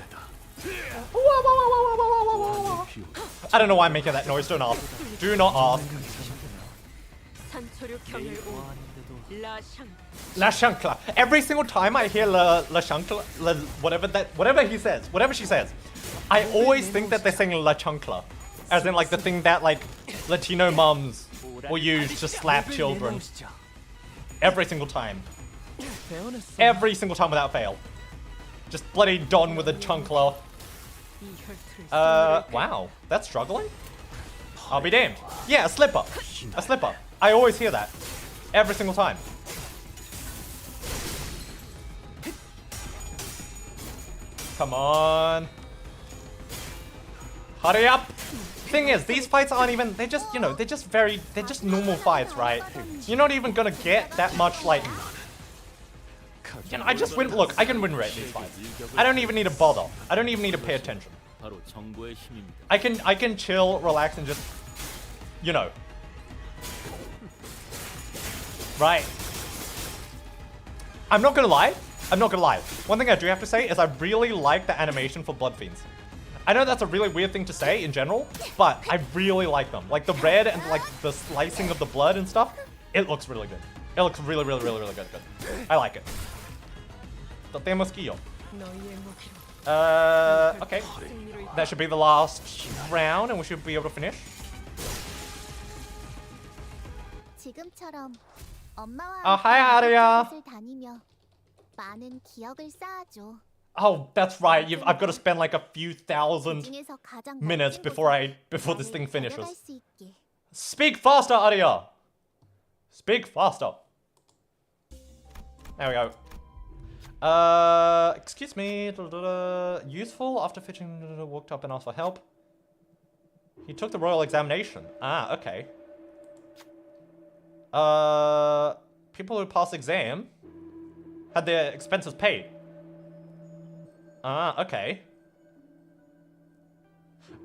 I don't know why I'm making that noise. Don't ask. Do not ask. La Shankla. Every single time I hear La Shankla, whatever he says, whatever she says, I always think that they're saying La Chancla, as in like the thing that like Latino mums will use to slap children. Every single time. Every single time without fail. Just bloody Don with a chancla. Wow, that's struggling? I'll be damned. Yeah, a slipper. A slipper. I always hear that. Every single time. Come on. Hurry up. Thing is, these fights aren't even, they're just, you know, they're just normal fights, right? You're not even gonna get that much, like, you know, I just win, look, I can win rate these fights. I don't even need to bother. I don't even need to pay attention. I can chill, relax, and just, you know. Right. I'm not gonna lie. One thing I do have to say is I really like the animation for Blood Fiends. I know that's a really weird thing to say in general, but I really like them. Like the red and like the slicing of the blood and stuff, it looks really good. It looks really good. I like it. Okay. That should be the last round and we should be able to finish. Oh, hi, Aria. Oh, that's right. I've got to spend like a few thousand minutes before this thing finishes. Speak faster, Aria. Speak faster. There we go. Excuse me. Useful after fetching, walked up and asked for help. He took the royal examination. Ah, okay. People who pass exam had their expenses paid. Ah, okay.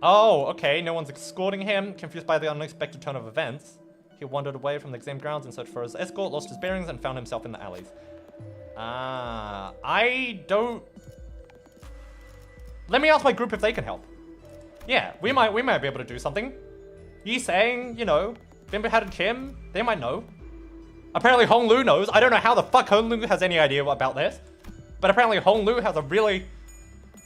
Oh, okay. No one's escorting him. Confused by the unexpected turn of events, he wandered away from the exam grounds in search for his escort, lost his bearings, and found himself in the alleys. Ah, I don't... Let me ask my group if they can help. Yeah, we might be able to do something. Yi saying, you know, Bimbo had a Kim, they might know. Apparently Hong Lu knows. I don't know how the fuck Hong Lu has any idea about this. But apparently Hong Lu has a really...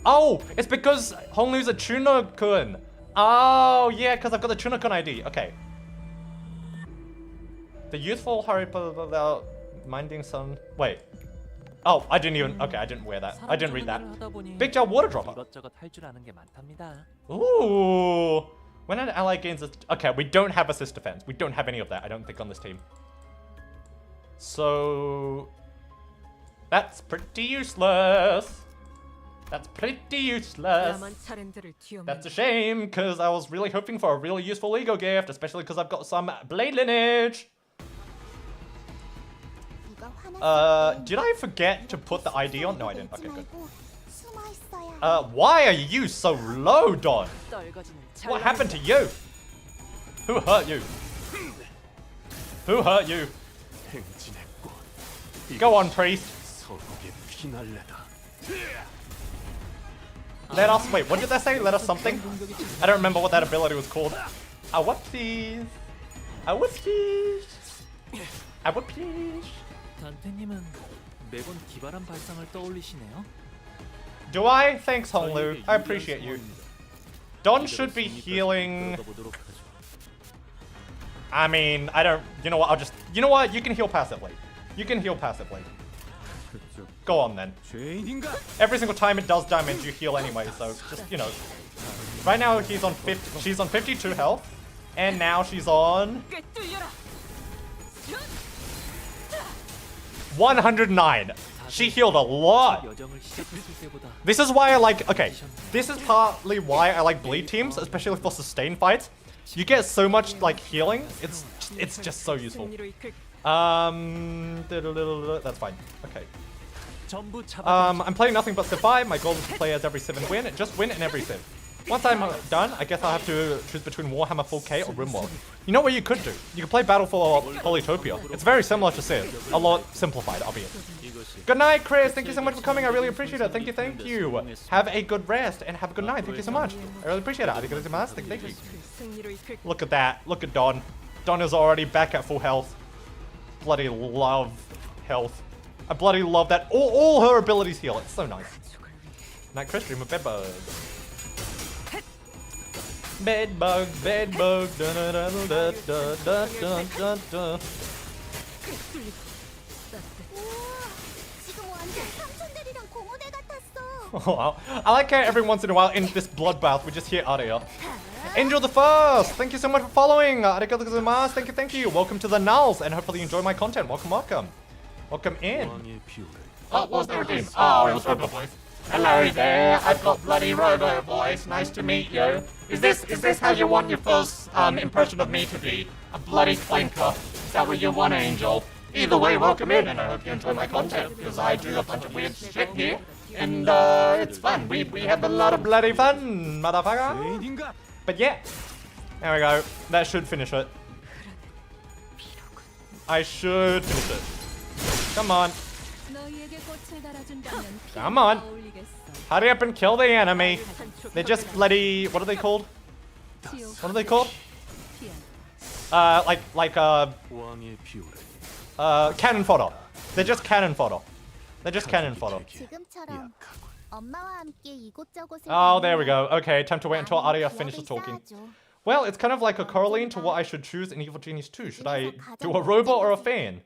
Oh, it's because Hong Lu's a Tuna-kun. Oh, yeah, because I've got the Tuna-kun ID. Okay. The youthful hurry without minding some... Wait. Oh, I didn't even... Okay, I didn't wear that. I didn't read that. Big Jar Water Dropper. Ooh. When an ally gains a... Okay, we don't have assist defense. We don't have any of that, I don't think, on this team. So... That's pretty useless. That's pretty useless. That's a shame, because I was really hoping for a really useful ego gift, especially because I've got some blade lineage. Did I forget to put the ID on? No, I didn't. Okay, good. Why are you so low, Don? What happened to you? Who hurt you? Who hurt you? Go on, priest. Let us, wait, what did that say? Let us something? I don't remember what that ability was called. Whoopsies. Whoopsies. Whoopsies. Do I? Thanks, Honglu. I appreciate you. Don should be healing. I mean, I don't, you know what, I'll just, you know what, you can heal passively. You can heal passively. Go on then. Every single time it does damage, you heal anyway, so just, you know. Right now she's on 52 health, and now she's on 109. She healed a lot. This is why I like, okay, this is partly why I like bleed teams, especially for sustained fights. You get so much like healing, it's just so useful. That's fine. Okay. I'm playing nothing but survive. My goal is to play as every Civ and win. Just win in every Civ. Once I'm done, I guess I'll have to choose between Warhammer 4K or RimWorld. You know what you could do? You could play Battle for Polytopia. It's very similar to Civ. A lot simplified, albeit. Good night, Chris. Thank you so much for coming. I really appreciate it. Thank you, thank you. Have a good rest and have a good night. Thank you so much. I really appreciate it. Thank you. Look at that. Look at Don. Don is already back at full health. Bloody love health. I bloody love that. All her abilities heal. It's so nice. Night, Chris. Dream of bedbug. Bedbug, bedbug. Dun dun dun dun dun dun dun dun. Oh, I like how every once in a while in this bloodbath we just hear audio. Angel the First, thank you so much for following. Arigatou gozaimasu. Thank you. Welcome to the Nulls, and hopefully you enjoy my content. Welcome. Welcome in. Oh, was there a game? Oh, it was Robo Voice. Hello there, I've got bloody Robo Voice. Nice to meet you. Is this how you want your first impression of me to be? A bloody clinker? Is that what you want, Angel? Either way, welcome in, and I hope you enjoy my content, because I do a bunch of weird shit here, and it's fun. We have a lot of Bloody fun, motherfucker. But yeah, there we go. That should finish it. I should finish it. Come on. Come on. Hurry up and kill the enemy. They're just bloody, what are they called? What are they called? Cannon fodder. They're just cannon fodder. They're just cannon fodder. Oh, there we go. Okay, time to wait until Aria finishes talking. Well, it's kind of like a Coraline to what I should choose in Evil Genius 2. Should I do a robot or a fan?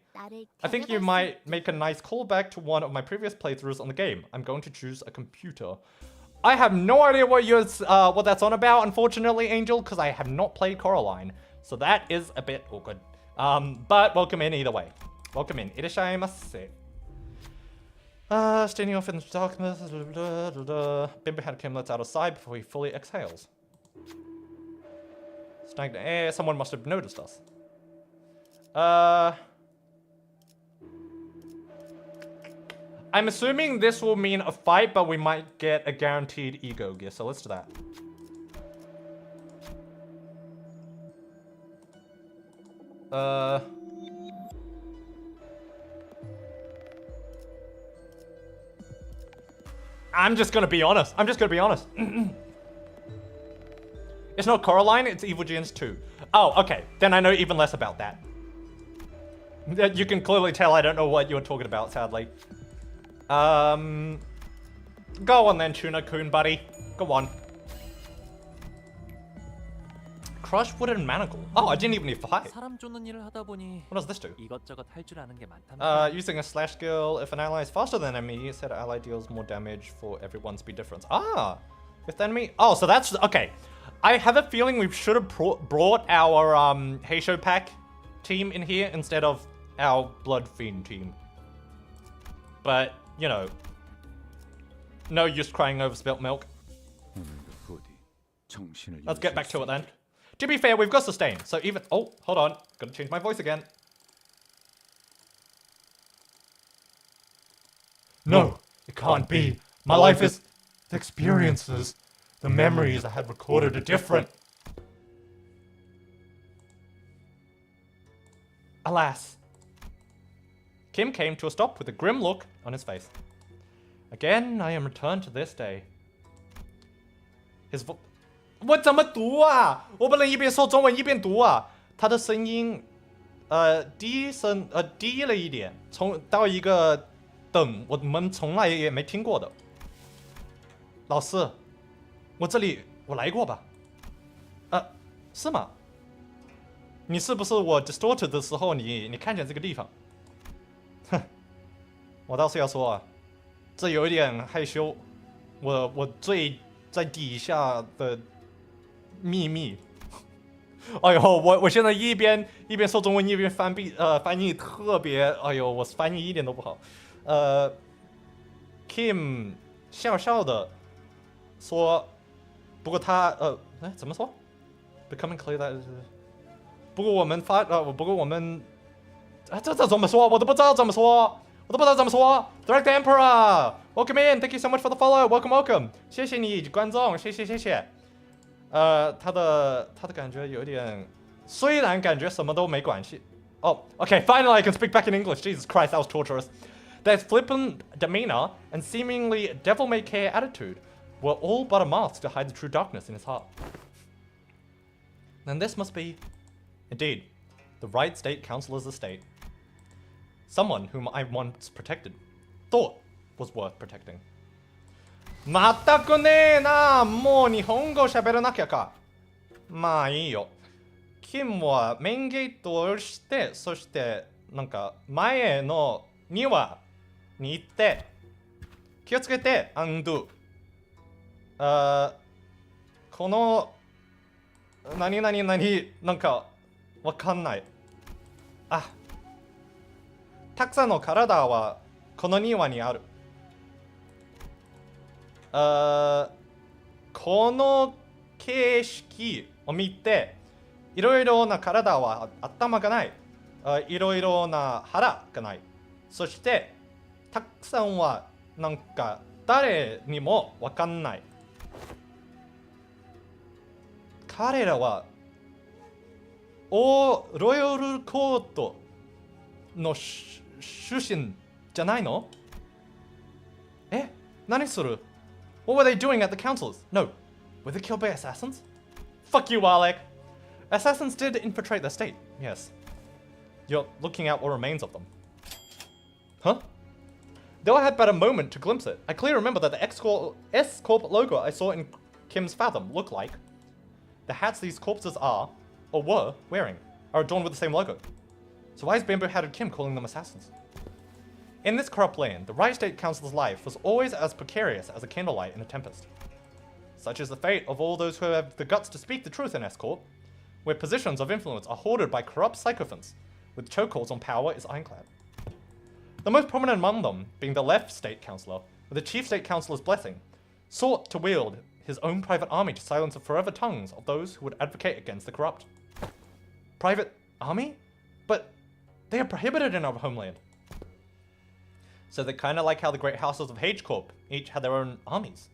I think you might make a nice callback to one of my previous playthroughs on the game. I'm going to choose a computer. I have no idea what that's on about, unfortunately, Angel, because I have not played Coraline. So that is a bit awkward. But welcome in either way. Welcome in. Irashaimase. Standing off in the darkness. Bimbo had Kimlets out of sight before he fully exhales. Stagnant air. Someone must have noticed us. I'm assuming this will mean a fight, but we might get a guaranteed ego gear. So let's do that. I'm just gonna be honest. It's not Coraline, it's Evil Genius 2. Oh, okay. Then I know even less about that. You can clearly tell I don't know what you're talking about, sadly. Go on then, Tuna-kun, buddy. Go on. Crushed wooden manacle. Oh, I didn't even need to fight. What does this do? Using a slash skill, if an ally is faster than enemy, said ally deals more damage for every 1 speed difference. Ah! With enemy? Oh, so that's... Okay. I have a feeling we should have brought our Heisho pack team in here instead of our Blood Fiend team. But, you know. No use crying over spilt milk. Let's get back to it then. To be fair, we've got sustain, so even... Oh, hold on. Gotta change my voice again. No, it can't be. My life is... The experiences, the memories I had recorded are different. Alas. Kim came to a stop with a grim look on his face. Again, I am returned to this day. His voice... 我怎么读啊？我不能一边说中文一边读啊！他的声音，低了一点，到一个等我们从来也没听过的。老师，我这里我来过吧？是吗？你是不是我 distorted 的时候你看见这个地方？哼，我倒是要说啊，这有一点害羞，我最在底下的。秘密，哎呦，我现在一边说中文一边翻译特别，哎呦，我翻译一点都不好。Kim 笑笑的说，不过他怎么说 ？Becoming clear that， 不过我们这怎么说？我都不知道怎么说。Direct Emperor, welcome in. Thank you so much for the follow. Welcome. 谢谢你观众，谢谢。他的感觉有点，虽然感觉什么都没关系。Oh, okay, finally I can speak back in English. Jesus Christ, that was torturous. Their flippant demeanor and seemingly devil-may-care attitude were all but a mask to hide the true darkness in his heart. Then this must be, indeed, the right state councilor's estate. Someone whom I once protected, thought was worth protecting. まったくねえな、もう日本語喋らなきゃか。まあいいよ。キムはメインゲートを押して、そしてなんか前の庭に行って、気をつけて、アンドゥ。この何なんかわかんない。あ、たくさんの体はこの庭にある。この景色を見て、いろいろな体は頭がない。いろいろな腹がない。そして、たくさんはなんか誰にもわかんない。彼らはロイヤルコートの出身じゃないの？え？何する？ What were they doing at the councils? No. Were they killed by assassins? Fuck you, Alec. Assassins did infiltrate the state, yes. You're looking at what remains of them. Huh? Though I had but a moment to glimpse it, I clearly remember that the S-Corp logo I saw in Kim's Fathom looked like. The hats these corpses are, or were, wearing, are adorned with the same logo. So why is bamboo-hatted Kim calling them assassins? In this corrupt land, the right state council's life was always as precarious as a candlelight in a tempest. Such is the fate of all those who have the guts to speak the truth in S-Corp, where positions of influence are hoarded by corrupt sycophants, with chokeholds on power is ironclad. The most prominent among them being the left state councilor, with the chief state councilor's blessing, sought to wield his own private army to silence the forever tongues of those who would advocate against the corrupt. Private army? But they are prohibited in our homeland. So they're kind of like how the great houses of H Corp each had their own armies.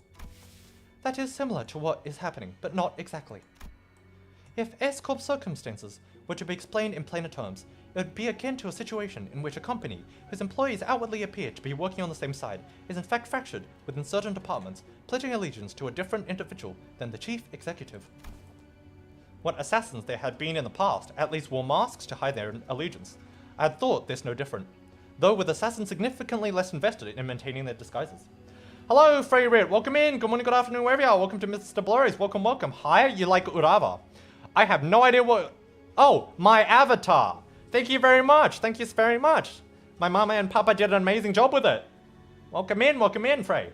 That is similar to what is happening, but not exactly. If S Corp's circumstances were to be explained in plainer terms, it would be akin to a situation in which a company whose employees outwardly appear to be working on the same side is in fact fractured within certain departments, pledging allegiance to a different individual than the chief executive. What assassins there had been in the past at least wore masks to hide their allegiance. I had thought this no different, though with assassins significantly less invested in maintaining their disguises. Hello, Frey Red, welcome in, good morning, good afternoon, wherever you are, welcome to MrBlurry's, welcome. Hi, you like Urava? I have no idea what... Oh, my avatar! Thank you very much. My mama and papa did an amazing job with it. Welcome in, Frey.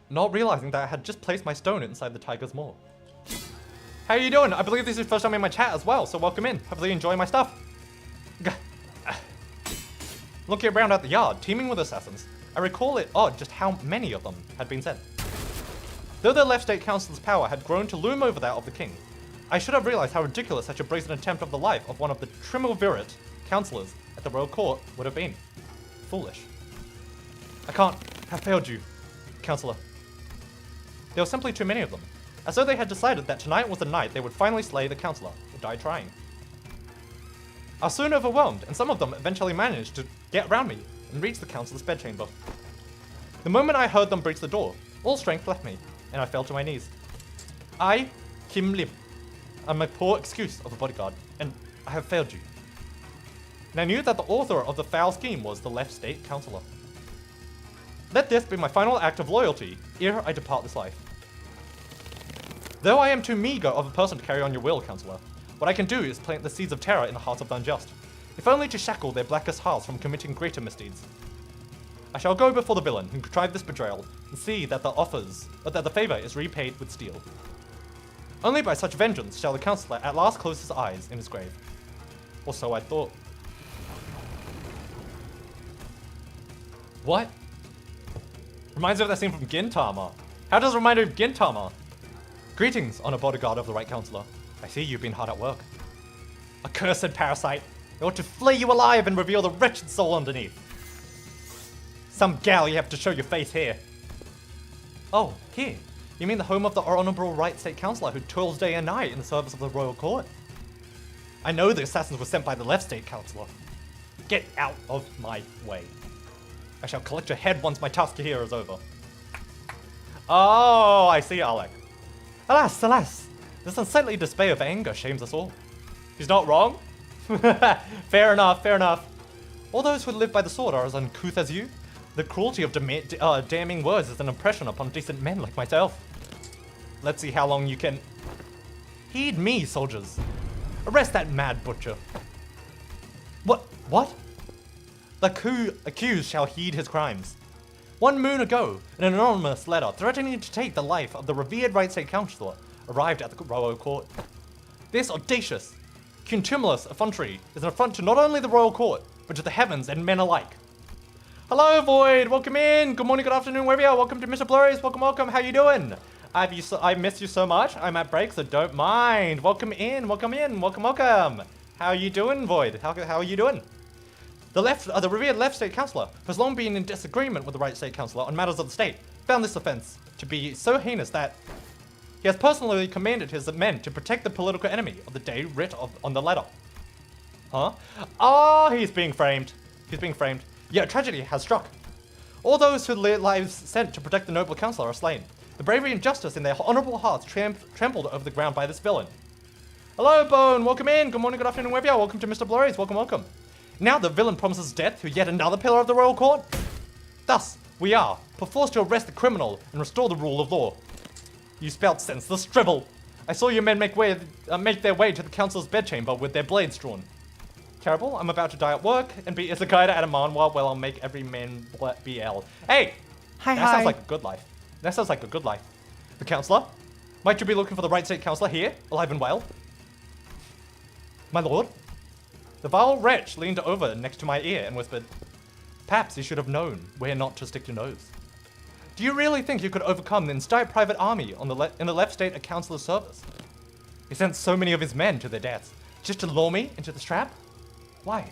Not realizing that I had just placed my stone inside the tiger's maw. How are you doing? I believe this is your first time in my chat as well, so welcome in. Hopefully you enjoy my stuff. Looking around at the yard, teeming with assassins, I recall it odd just how many of them had been sent. Though the left state council's power had grown to loom over that of the king, I should have realized how ridiculous such a brazen attempt of the life of one of the triumvirate councillors at the royal court would have been. Foolish. I can't have failed you, councillor. There were simply too many of them, as though they had decided that tonight was the night they would finally slay the councillor, or die trying. I was soon overwhelmed, and some of them eventually managed to get around me and reach the councillor's bedchamber. The moment I heard them breach the door, all strength left me, and I fell to my knees. I, Kim Lim, am my poor excuse of a bodyguard, and I have failed you. And I knew that the author of the foul scheme was the left state councillor. Let this be my final act of loyalty ere I depart this life. Though I am too meager of a person to carry on your will, councillor, what I can do is plant the seeds of terror in the hearts of the unjust, if only to shackle their blackest hearts from committing greater misdeeds. I shall go before the villain who contrived this betrayal and see that the favor is repaid with steel. Only by such vengeance shall the councillor at last close his eyes in his grave. Or so I thought. What? Reminds me of that scene from Gintama. How does it remind me of Gintama? Greetings, honor bodyguard of the right councillor. I see you've been hard at work. Accursed parasite! I ought to flay you alive and reveal the wretched soul underneath. Some gal you have to show your face here. Oh, here. You mean the home of the honorable right state councillor who toils day and night in the service of the royal court? I know the assassins were sent by the left state councillor. Get out of my way. I shall collect your head once my task here is over. Oh, I see, Alec. Alas, alas. This unsightly display of anger shames us all. He's not wrong. Fair enough, fair enough. All those who live by the sword are as uncouth as you. The cruelty of damning words is an impression upon decent men like myself. Let's see how long you can... Heed me, soldiers. Arrest that mad butcher. What? The accused shall heed his crimes. 1 moon ago, an anonymous letter threatening to take the life of the revered Right State Councillor arrived at the royal court. This audacious, contumelious effrontery is an affront to not only the royal court, but to the heavens and men alike. Hello, Void. Welcome in. Good morning, good afternoon, wherever you are. Welcome to MrBlurry's. Welcome, welcome. How you doing? I missed you so much. I'm at break, so don't mind. Welcome in. Welcome in. Welcome, welcome. How you doing, Void? How are you doing? The revered left state councillor, who has long been in disagreement with the right state councillor on matters of the state, found this offence to be so heinous that he has personally commanded his men to protect the political enemy of the day writ on the letter. Huh? Oh, he's being framed. He's being framed. Yet a tragedy has struck. All those whose lives sent to protect the noble councillor are slain. The bravery and justice in their honourable hearts trampled over the ground by this villain. Hello, Bone. Welcome in. Good morning, good afternoon, wherever you are. Welcome to MrBlurry's. Welcome, welcome. Now the villain promises death to yet another pillar of the royal court. Thus, we are perforced to arrest the criminal and restore the rule of law. You spelt senseless drivel. I saw your men make their way to the council's bedchamber with their blades drawn. Terrible. I'm about to die at work and be as a guide at a manwa. Well, I'll make every man BL. Hey! Hi, that sounds like a good life. That sounds like a good life. The councillor? Might you be looking for the right state councillor here, alive and well? My lord? The vile wretch leaned over next to my ear and whispered, perhaps you should have known where not to stick your nose. Do you really think you could overcome the entire private army in the left state councillor's service? He sent so many of his men to their deaths, just to lure me into this trap? Why?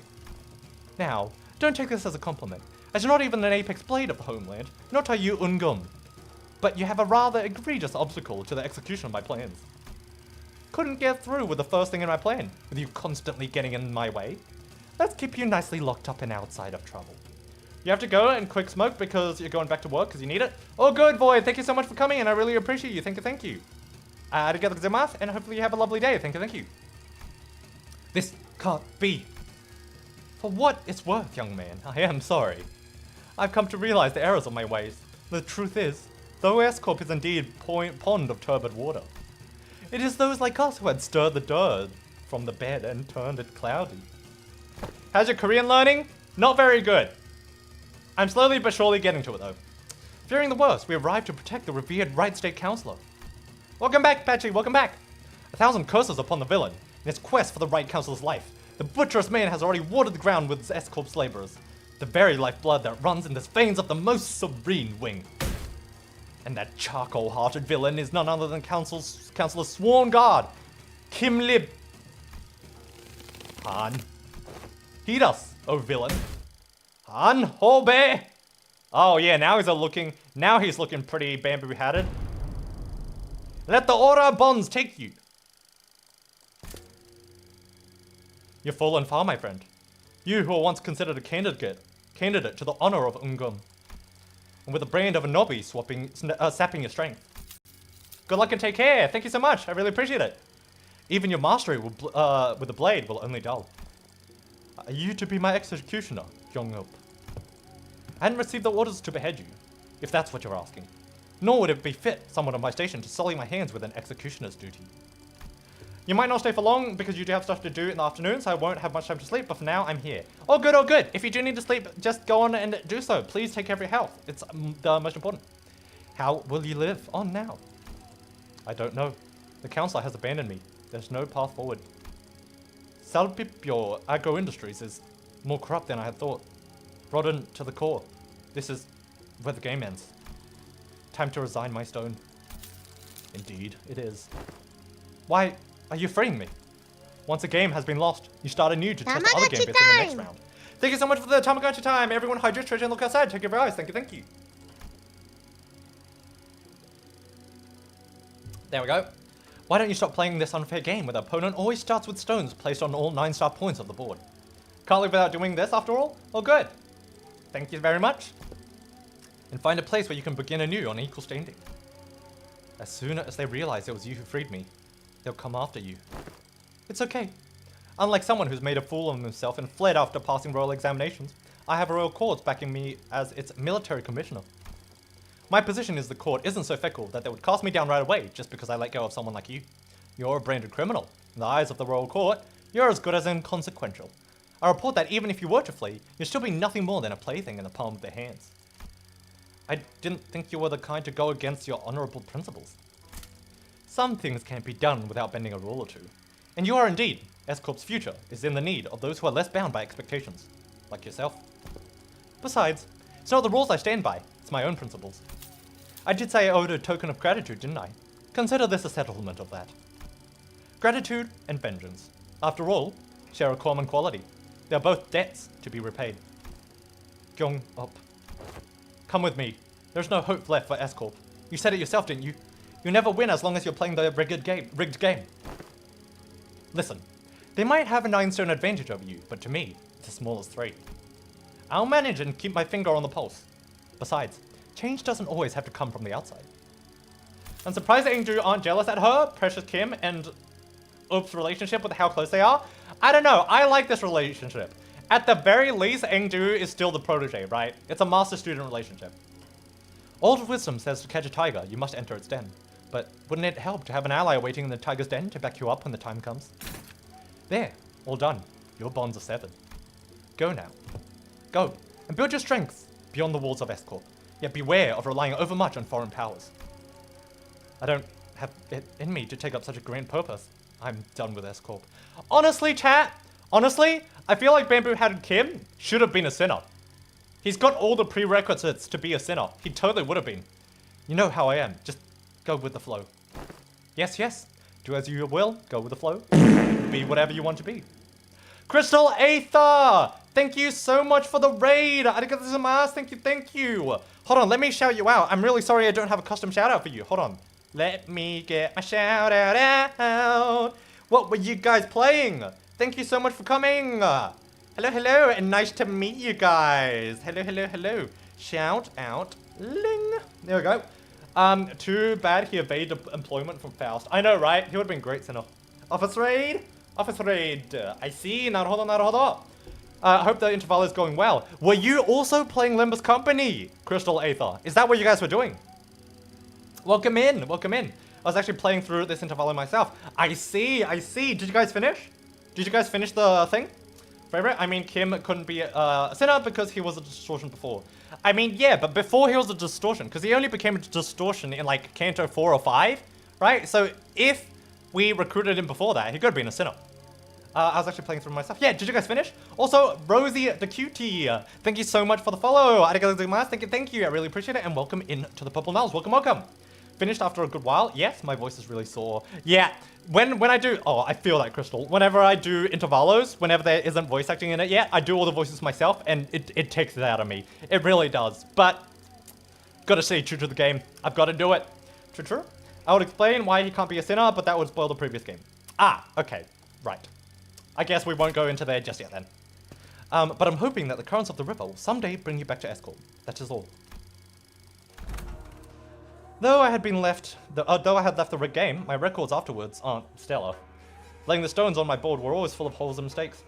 Now, don't take this as a compliment, as you're not even an apex blade of the homeland, not are you Ungum. But you have a rather egregious obstacle to the execution of my plans. Couldn't get through with the first thing in my plan, with you constantly getting in my way. Let's keep you nicely locked up and outside of trouble. You have to go and quick smoke because you're going back to work because you need it. Oh, good, Void. Thank you so much for coming, and I really appreciate you. Thank you, thank you. Arigato gozaimasu, and hopefully you have a lovely day. Thank you, thank you. This can't be. For what it's worth, young man, I am sorry. I've come to realize the errors of my ways. The truth is, though S-Corp is indeed pond of turbid water, it is those like us who had stirred the dirt from the bed and turned it cloudy. How's your Korean learning? Not very good. I'm slowly but surely getting to it though. Fearing the worst, we arrived to protect the revered Right State Councillor. Welcome back, Patchy, welcome back. 1,000 curses upon the villain in his quest for the Right Councillor's life. The butcherous man has already watered the ground with his S-Corp's laborers. The very lifeblood that runs in the veins of the most serene wing. And that charcoal-hearted villain is none other than Councillor's sworn guard, Kim Lib. Han. Heed us, oh villain. Han Hobe. Oh yeah, now he's looking pretty bamboo-hatted. Let the Aura bonds take you. You've fallen far, my friend. You who were once considered a candidate to the honor of Ungum. And with the brand of a Nobby sapping your strength. Good luck and take care. Thank you so much. I really appreciate it. Even your mastery with the blade will only dull. Are you to be my executioner, Young-up? I hadn't received the orders to behead you, if that's what you're asking. Nor would it be fit, someone on my station, to sully my hands with an executioner's duty. You might not stay for long because you do have stuff to do in the afternoon, so I won't have much time to sleep, but for now, I'm here. Oh good, oh good. If you do need to sleep, just go on and do so. Please take care of your health. It's the most important. How will you live on now? I don't know. The councillor has abandoned me. There's no path forward. Salpipio Agro Industries is more corrupt than I had thought. Rotten to the core. This is where the game ends. Time to resign my stone. Indeed, it is. Why are you freeing me? Once a game has been lost, you start anew to test other game bits in the next round. Thank you so much for the Tamagotchi time. Everyone hydrate, treasure, and look outside. Take care of your eyes. Thank you, thank you. There we go. Why don't you stop playing this unfair game where the opponent always starts with stones placed on all 9-star points of the board? Can't live without doing this after all? Oh good. Thank you very much. And find a place where you can begin anew on equal standing. As soon as they realize it was you who freed me, they'll come after you. It's okay. Unlike someone who's made a fool of himself and fled after passing royal examinations, I have a royal court backing me as its military commissioner. My position is the court isn't so fickle that they would cast me down right away just because I let go of someone like you. You're a branded criminal. In the eyes of the royal court, you're as good as inconsequential. I report that even if you were to flee, you'd still be nothing more than a plaything in the palm of their hands. I didn't think you were the kind to go against your honorable principles. Some things can't be done without bending a rule or two. And you are indeed. S-Corp's future is in the need of those who are less bound by expectations, like yourself. Besides, it's not the rules I stand by, it's my own principles. I did say I owed a token of gratitude, didn't I? Consider this a settlement of that. Gratitude and vengeance. After all, share a common quality. They're both debts to be repaid. Gyung up. Come with me. There's no hope left for S-Corp. You said it yourself, didn't you? You never win as long as you're playing the rigged game. Listen, they might have a 9-stone advantage over you, but to me, it's as small as 3. I'll manage and keep my finger on the pulse. Besides, change doesn't always have to come from the outside. I'm surprised that Ingdu aren't jealous at her, Precious Kim, and Oop's relationship with how close they are. I don't know, I like this relationship. At the very least, Ingdu is still the protege, right? It's a master-student relationship. Old wisdom says to catch a tiger, you must enter its den. But wouldn't it help to have an ally waiting in the tiger's den to back you up when the time comes? There, all done. Your bonds are severed. Go now. Go, and build your strength beyond the walls of S-Corp. Yet beware of relying overmuch on foreign powers. I don't have it in me to take up such a grand purpose. I'm done with S-Corp. Honestly, chat, I feel like Bamboo-Headed Kim should have been a sinner. He's got all the prerequisites to be a sinner. He totally would have been. You know how I am. Just go with the flow. Yes, yes. Do as you will. Go with the flow. Be whatever you want to be. Crystal Aether! Thank you so much for the raid! Arigatou gozaimasu. Thank you! Hold on, let me shout you out. I'm really sorry I don't have a custom shout out for you. Hold on. Let me get my shout out. What were you guys playing? Thank you so much for coming. Hello, hello, and nice to meet you guys. Hello, hello, hello. Shout out, Ling. There we go. Too bad he evaded employment from Faust. I know, right? He would have been great, Sinner. Office raid. Office raid. I see. Naruhodo, naruhodo. Hope the interval is going well. Were you also playing Limbus Company, Crystal Aether? Is that what you guys were doing? Welcome in, welcome in. I was actually playing through this interval myself. I see, I see. Did you guys finish? Did you guys finish the thing? Favorite? I mean, Kim couldn't be a sinner because he was a distortion before. I mean, yeah, but before he was a distortion, because he only became a distortion in like Canto 4 or 5, right? So if we recruited him before that, he could have been a sinner. I was actually playing through myself. Yeah, did you guys finish? Also, Rosie the Cutie, thank you so much for the follow. Arigatou gozaimasu. Thank you. I really appreciate it. And welcome in to the Purple Nulls. Welcome, welcome. Finished after a good while. Yes, my voice is really sore. Yeah, when I do, oh, I feel that, Crystal. Whenever I do intervalos, whenever there isn't voice acting in it yet, I do all the voices myself, and it takes it out of me. It really does. But, gotta stay true to the game. I've got to do it. True, true. I would explain why he can't be a sinner, but that would spoil the previous game. Ah, okay. Right. I guess we won't go into there just yet then. But I'm hoping that the currents of the river will someday bring you back to S-Corp. That is all. Though I had left the rigged game, my records afterwards aren't stellar. Laying the stones on my board were always full of holes and mistakes.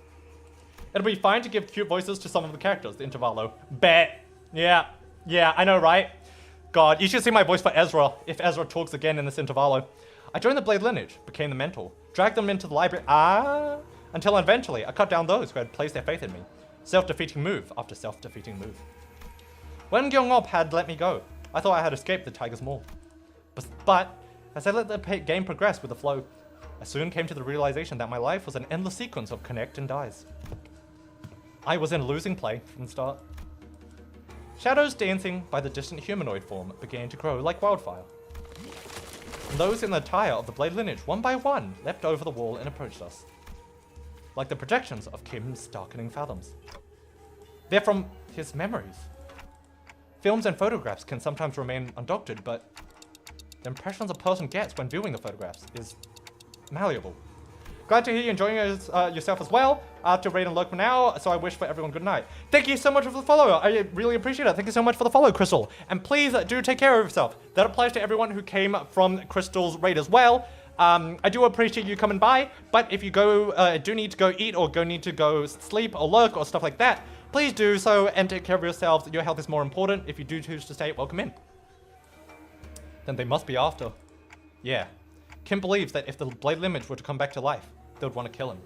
It'll be fine to give cute voices to some of the characters, the intervalo. Bet. Yeah, I know, right? God, you should see my voice for Ezra, if Ezra talks again in this intervalo. I joined the Blade lineage, became the mentor, dragged them into the library, until eventually I cut down those who had placed their faith in me. Self-defeating move after self-defeating move. When Gyeongop had let me go, I thought I had escaped the Tiger's Maw. But as I let the game progress with the flow, I soon came to the realization that my life was an endless sequence of connect and dies. I was in losing play from the start. Shadows dancing by the distant humanoid form began to grow like wildfire. And those in the attire of the Blade lineage, one by one, leapt over the wall and approached us. Like the projections of Kim's darkening fathoms. They're from his memories. Films and photographs can sometimes remain undoctored, but the impressions a person gets when viewing the photographs is malleable. Glad to hear you enjoying yourself as well after raid and lurk now, so I wish for everyone good night. Thank you so much for the follow. I really appreciate it. Thank you so much for the follow, Crystal. And please do take care of yourself. That applies to everyone who came from Crystal's raid as well. I do appreciate you coming by, but if you do need to go eat or need to go sleep or lurk or stuff like that, please do so and take care of yourselves. Your health is more important. If you do choose to stay, welcome in. Then they must be after. Yeah. Kim believes that if the Blade Limbus were to come back to life, they would want to kill him.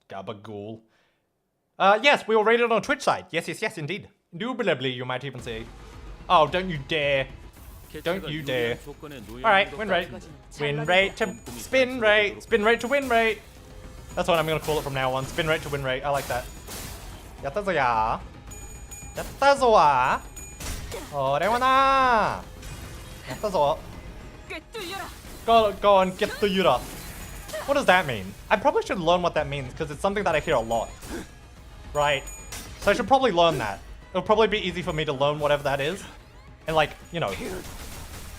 Gabagool. Yes, we were rated on Twitch side. Yes, indeed. Indubitably, you might even say. Oh, don't you dare. Don't you dare. Alright, win rate. Win rate to spin rate. Spin rate to win rate. That's what I'm going to call it from now on. Spin rate to win rate. I like that. Yattazoya. Yattazoa. Orewa Yattazo. Go on, get the Yura. What does that mean? I probably should learn what that means because it's something that I hear a lot. Right. So I should probably learn that. It'll probably be easy for me to learn whatever that is. And like, you know,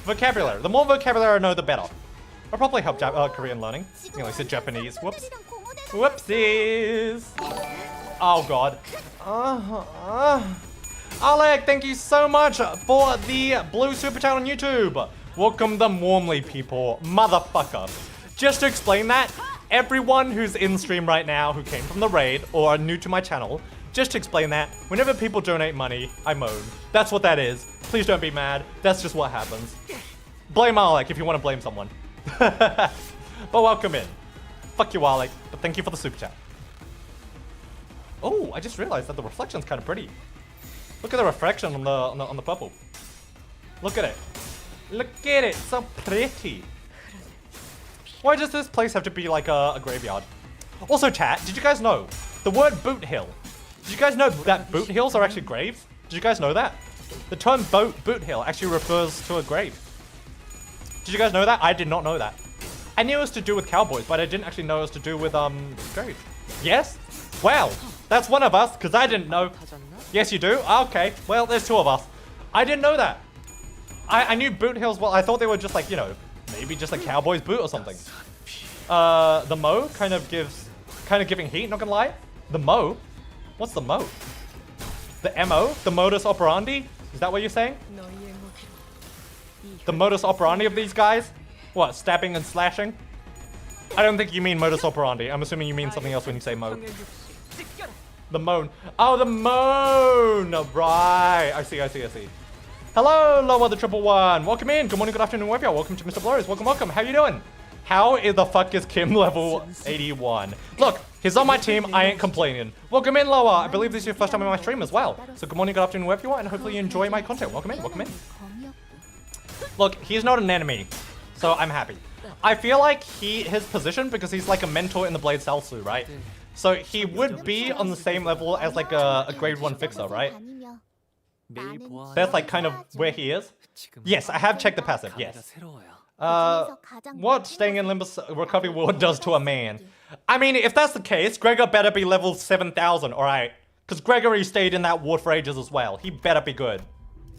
vocabulary. The more vocabulary I know, the better. I'll probably help Korean learning. You know, I said Japanese. Whoops. Whoopsies. Oh god. Alec, thank you so much for the blue super chat on YouTube. Welcome them warmly, people. Motherfucker. Just to explain that, everyone who's in stream right now who came from the raid or are new to my channel, just to explain that, whenever people donate money, I moan. That's what that is. Please don't be mad. That's just what happens. Blame Alec if you want to blame someone. But welcome in. Fuck you, Alec. But thank you for the super chat. Oh, I just realized that the reflection's kind of pretty. Look at the reflection on the purple. Look at it. Look at it. So pretty. Why does this place have to be like a graveyard? Also, chat, did you guys know the word boot hill? Did you guys know that boot hills are actually graves? Did you guys know that? The term boot hill actually refers to a grave. Did you guys know that? I did not know that. I knew it was to do with cowboys, but I didn't actually know it was to do with graves. Yes? Well, that's one of us, because I didn't know. Yes, you do? Okay. Well, there's two of us. I didn't know that. I knew boot hills, well, I thought they were just like, you know, maybe just a cowboy's boot or something. The Mo kind of giving heat, not gonna lie. The Mo? What's the Mo? The MO? The modus operandi? Is that what you're saying? The modus operandi of these guys? What, stabbing and slashing? I don't think you mean modus operandi. I'm assuming you mean something else when you say Mo. The moan. Oh, the moan! Right. I see. Hello, Lower the 111. Welcome in. Good morning, good afternoon, wherever you are. Welcome to MrBlurry. Welcome. How you doing? How the fuck is Kim level 81? Look, he's on my team. I ain't complaining. Welcome in, Lower. I believe this is your first time in my stream as well. So good morning, good afternoon, wherever you are, and hopefully you enjoy my content. Welcome in. Look, he's not an enemy, so I'm happy. I feel like his position, because he's like a mentor in the Blade Salsu, right? So he would be on the same level as like a grade 1 fixer, right? That's like kind of where he is. Yes, I have checked the passive, yes. What staying in Limbus Recovery Ward does to a man. I mean, if that's the case, Gregor better be level 7,000, alright? Because Gregory stayed in that ward for ages as well. He better be good.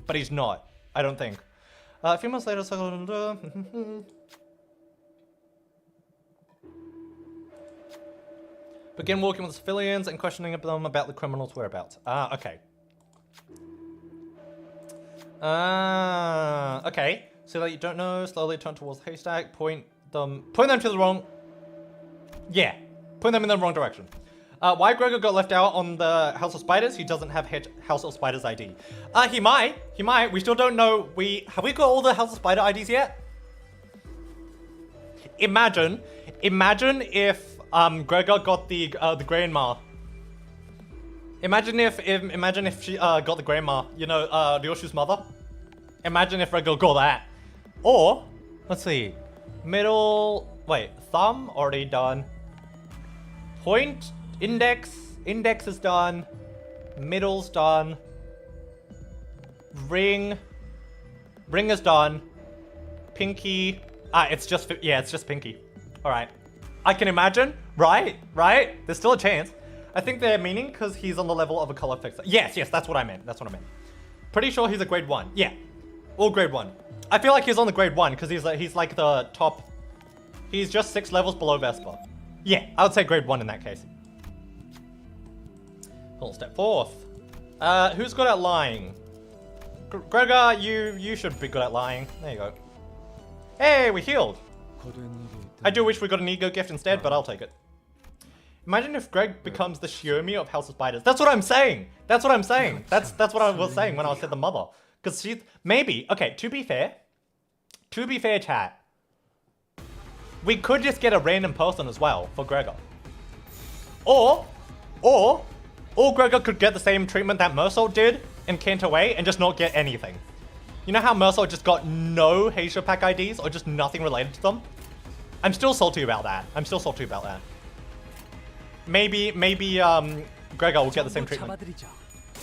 But he's not, I don't think. A few months later, begin walking with civilians and questioning them about the criminals' whereabouts. Okay. Okay. So that you don't know, slowly turn towards the haystack, point them to the wrong... Yeah. Point them in the wrong direction. Why Gregor got left out on the House of Spiders? He doesn't have House of Spiders ID. He might. We still don't know. Have we got all the House of Spider IDs yet? Imagine if Gregor got the grandma. Imagine if she got the grandma. You know, Ryoshu's mother. Imagine if Gregor got that. Or let's see, thumb already done. Point, index is done. Middle's done. Ring is done. Pinky. It's just pinky. All right. I can imagine, right? There's still a chance. I think they're meaning because he's on the level of a color fixer. Yes, that's what I meant. Pretty sure he's a grade 1. Yeah, all grade 1. I feel like he's on the grade 1 because he's like the top. He's just 6 levels below Vespa. Yeah, I would say grade 1 in that case. We'll step forth. Who's good at lying? Gregor, you should be good at lying. There you go. Hey, we healed. I do wish we got an ego gift instead, but I'll take it. Imagine if Greg becomes the Xiaomi of House of Spiders. That's what I'm saying. That's what I'm saying. That's what I was saying when I said the mother. Because she, maybe, okay, to be fair, chat, we could just get a random person as well for Gregor. Or Gregor could get the same treatment that Mersault did in Canto Way and just not get anything. You know how Mersault just got no Heisha Pack IDs or just nothing related to them? I'm still salty about that. Maybe Gregor will get the same treatment.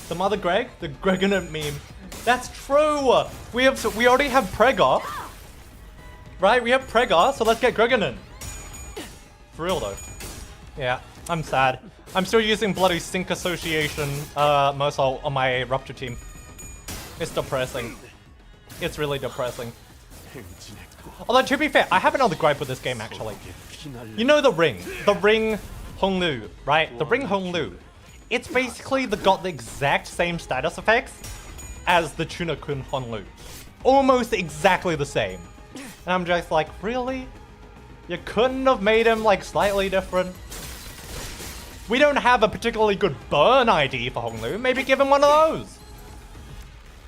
The mother Greg? The Gregonin meme. That's true! We already have Pregor. Right? We have Pregor, so let's get Gregonin. For real though. Yeah, I'm sad. I'm still using bloody Sync Association Mersault on my Rupture team. It's depressing. It's really depressing. Although to be fair, I have another gripe with this game actually. You know the ring Honglu, right? The ring Honglu. It's basically got the exact same status effects as the Tuna-kun Honglu. Almost exactly the same. And I'm just like, really? You couldn't have made him like slightly different? We don't have a particularly good burn ID for Honglu. Maybe give him one of those.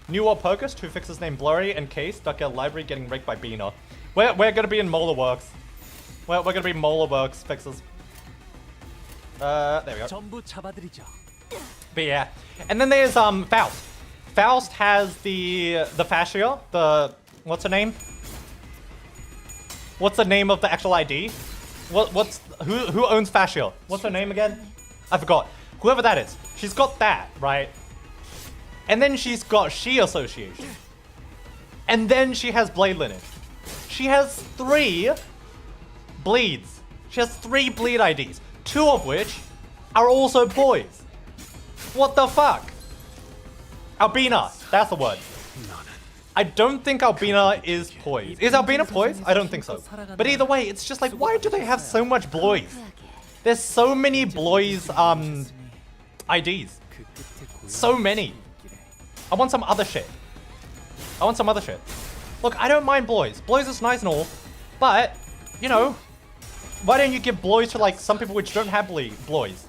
New Pocus, who fixes name Blurry and Case, stuck at library getting raked by Bina. We're gonna be in Molar Works. We're gonna be Molar Works fixes. There we go. But yeah. And then there's Faust. Faust has the fascia, what's her name? What's the name of the actual ID? Who owns fascia? What's her name again? I forgot. Whoever that is. She's got that, right? And then she's got She Association. And then she has Blade Lineage. She has 3 bleeds. She has 3 bleed IDs. 2 of which are also boys. What the fuck? Albina, that's the word. I don't think Albina is poised. Is Albina poised? I don't think so. But either way, it's just like, why do they have so much Blois? There's so many Blois IDs. So many. I want some other shit. Look, I don't mind Blois. Blois is nice and all, but, you know, why don't you give Blois to like some people which don't have Blois?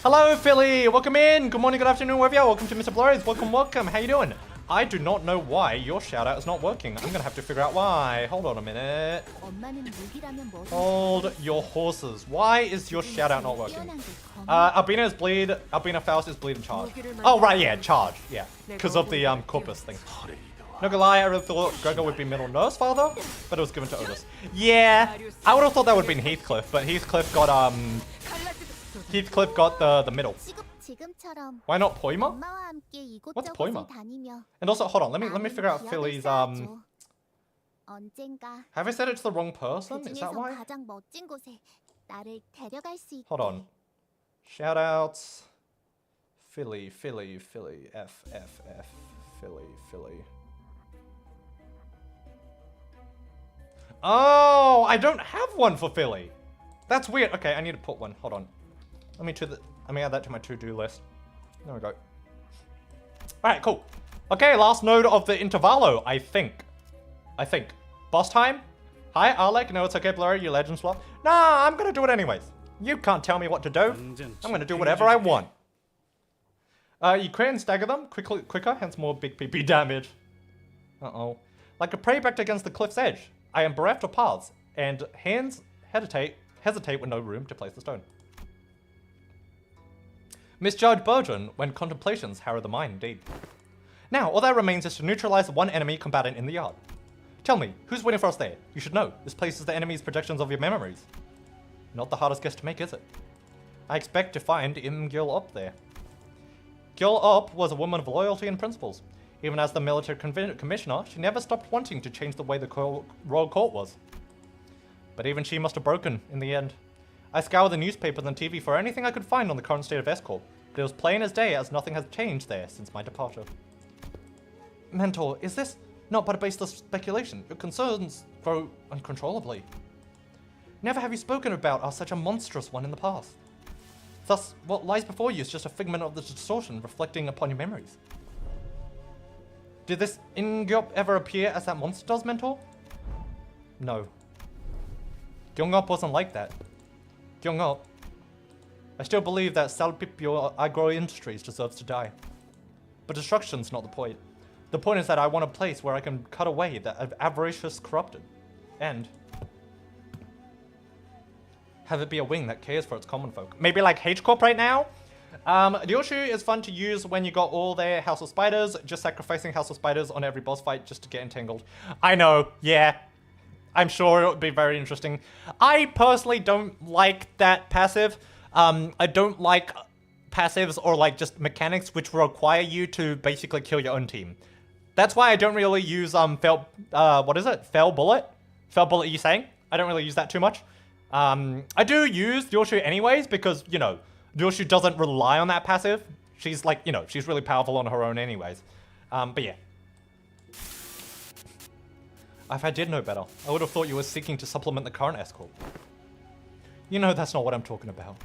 Hello, Philly. Welcome in. Good morning, good afternoon, wherever you are. Welcome to MrBlurry's. Welcome. How you doing? I do not know why your shoutout is not working. I'm gonna have to figure out why. Hold on a minute. Hold your horses. Why is your shoutout not working? Albina Faust is bleed and charge. Oh, right, yeah, charge. Yeah, because of the corpus thing. Not gonna lie, I really thought Gregor would be middle nurse father, but it was given to Otis. Yeah, I would have thought that would have been Heathcliff, but Heathcliff got the middle. Why not Poima? What's Poima? And also, hold on, let me figure out Philly's Have I said it to the wrong person? Is that why? Hold on. Shoutouts. Philly, Philly, F, Philly. Oh, I don't have one for Philly. That's weird. Okay, I need to put one. Hold on. Let me add that to my to-do list. There we go. Alright, cool. Okay, last node of the intervallo, I think. Boss time? Hi, Alec. No, it's okay, Blurry. You legend swap. Nah, I'm gonna do it anyways. You can't tell me what to do. I'm gonna do whatever I want. You crit and stagger them quicker, hence more big PP damage. Uh-oh. Like a prey backed against the cliff's edge. I am bereft of paths, and hands hesitate with no room to place the stone. Misjudge Burgeon when contemplations harrow the mind, indeed. Now, all that remains is to neutralize the one enemy combatant in the yard. Tell me, who's waiting for us there? You should know. This place is the enemy's projections of your memories. Not the hardest guess to make, is it? I expect to find Gil Op there. Gil Op was a woman of loyalty and principles. Even as the military commissioner, she never stopped wanting to change the way the royal court was. But even she must have broken in the end. I scoured the newspapers and TV for anything I could find on the current state of S-Corp, but it was plain as day as nothing has changed there since my departure. Mentor, is this not but a baseless speculation? Your concerns grow uncontrollably. Never have you spoken about us such a monstrous one in the past. Thus, what lies before you is just a figment of the distortion reflecting upon your memories. Did this Ingyop ever appear as that monster does, Mentor? No. Gyeongop wasn't like that. Gyeongop. I still believe that Salpipyo Agro Industries deserves to die. But destruction's not the point. The point is that I want a place where I can cut away the avaricious corrupted. And have it be a wing that cares for its common folk. Maybe like H-Corp right now? Ryoshu is fun to use when you got all their House of Spiders, just sacrificing House of Spiders on every boss fight just to get entangled. I know, yeah. I'm sure it would be very interesting. I personally don't like that passive. I don't like passives or like just mechanics which require you to basically kill your own team. That's why I don't really use Fell Bullet? Fell Bullet you saying? I don't really use that too much. I do use Ryoshu anyways because, you know, Ryoshu doesn't rely on that passive. She's like, you know, she's really powerful on her own anyways. But yeah. If I did know better, I would have thought you were seeking to supplement the current S-Corp. You know that's not what I'm talking about.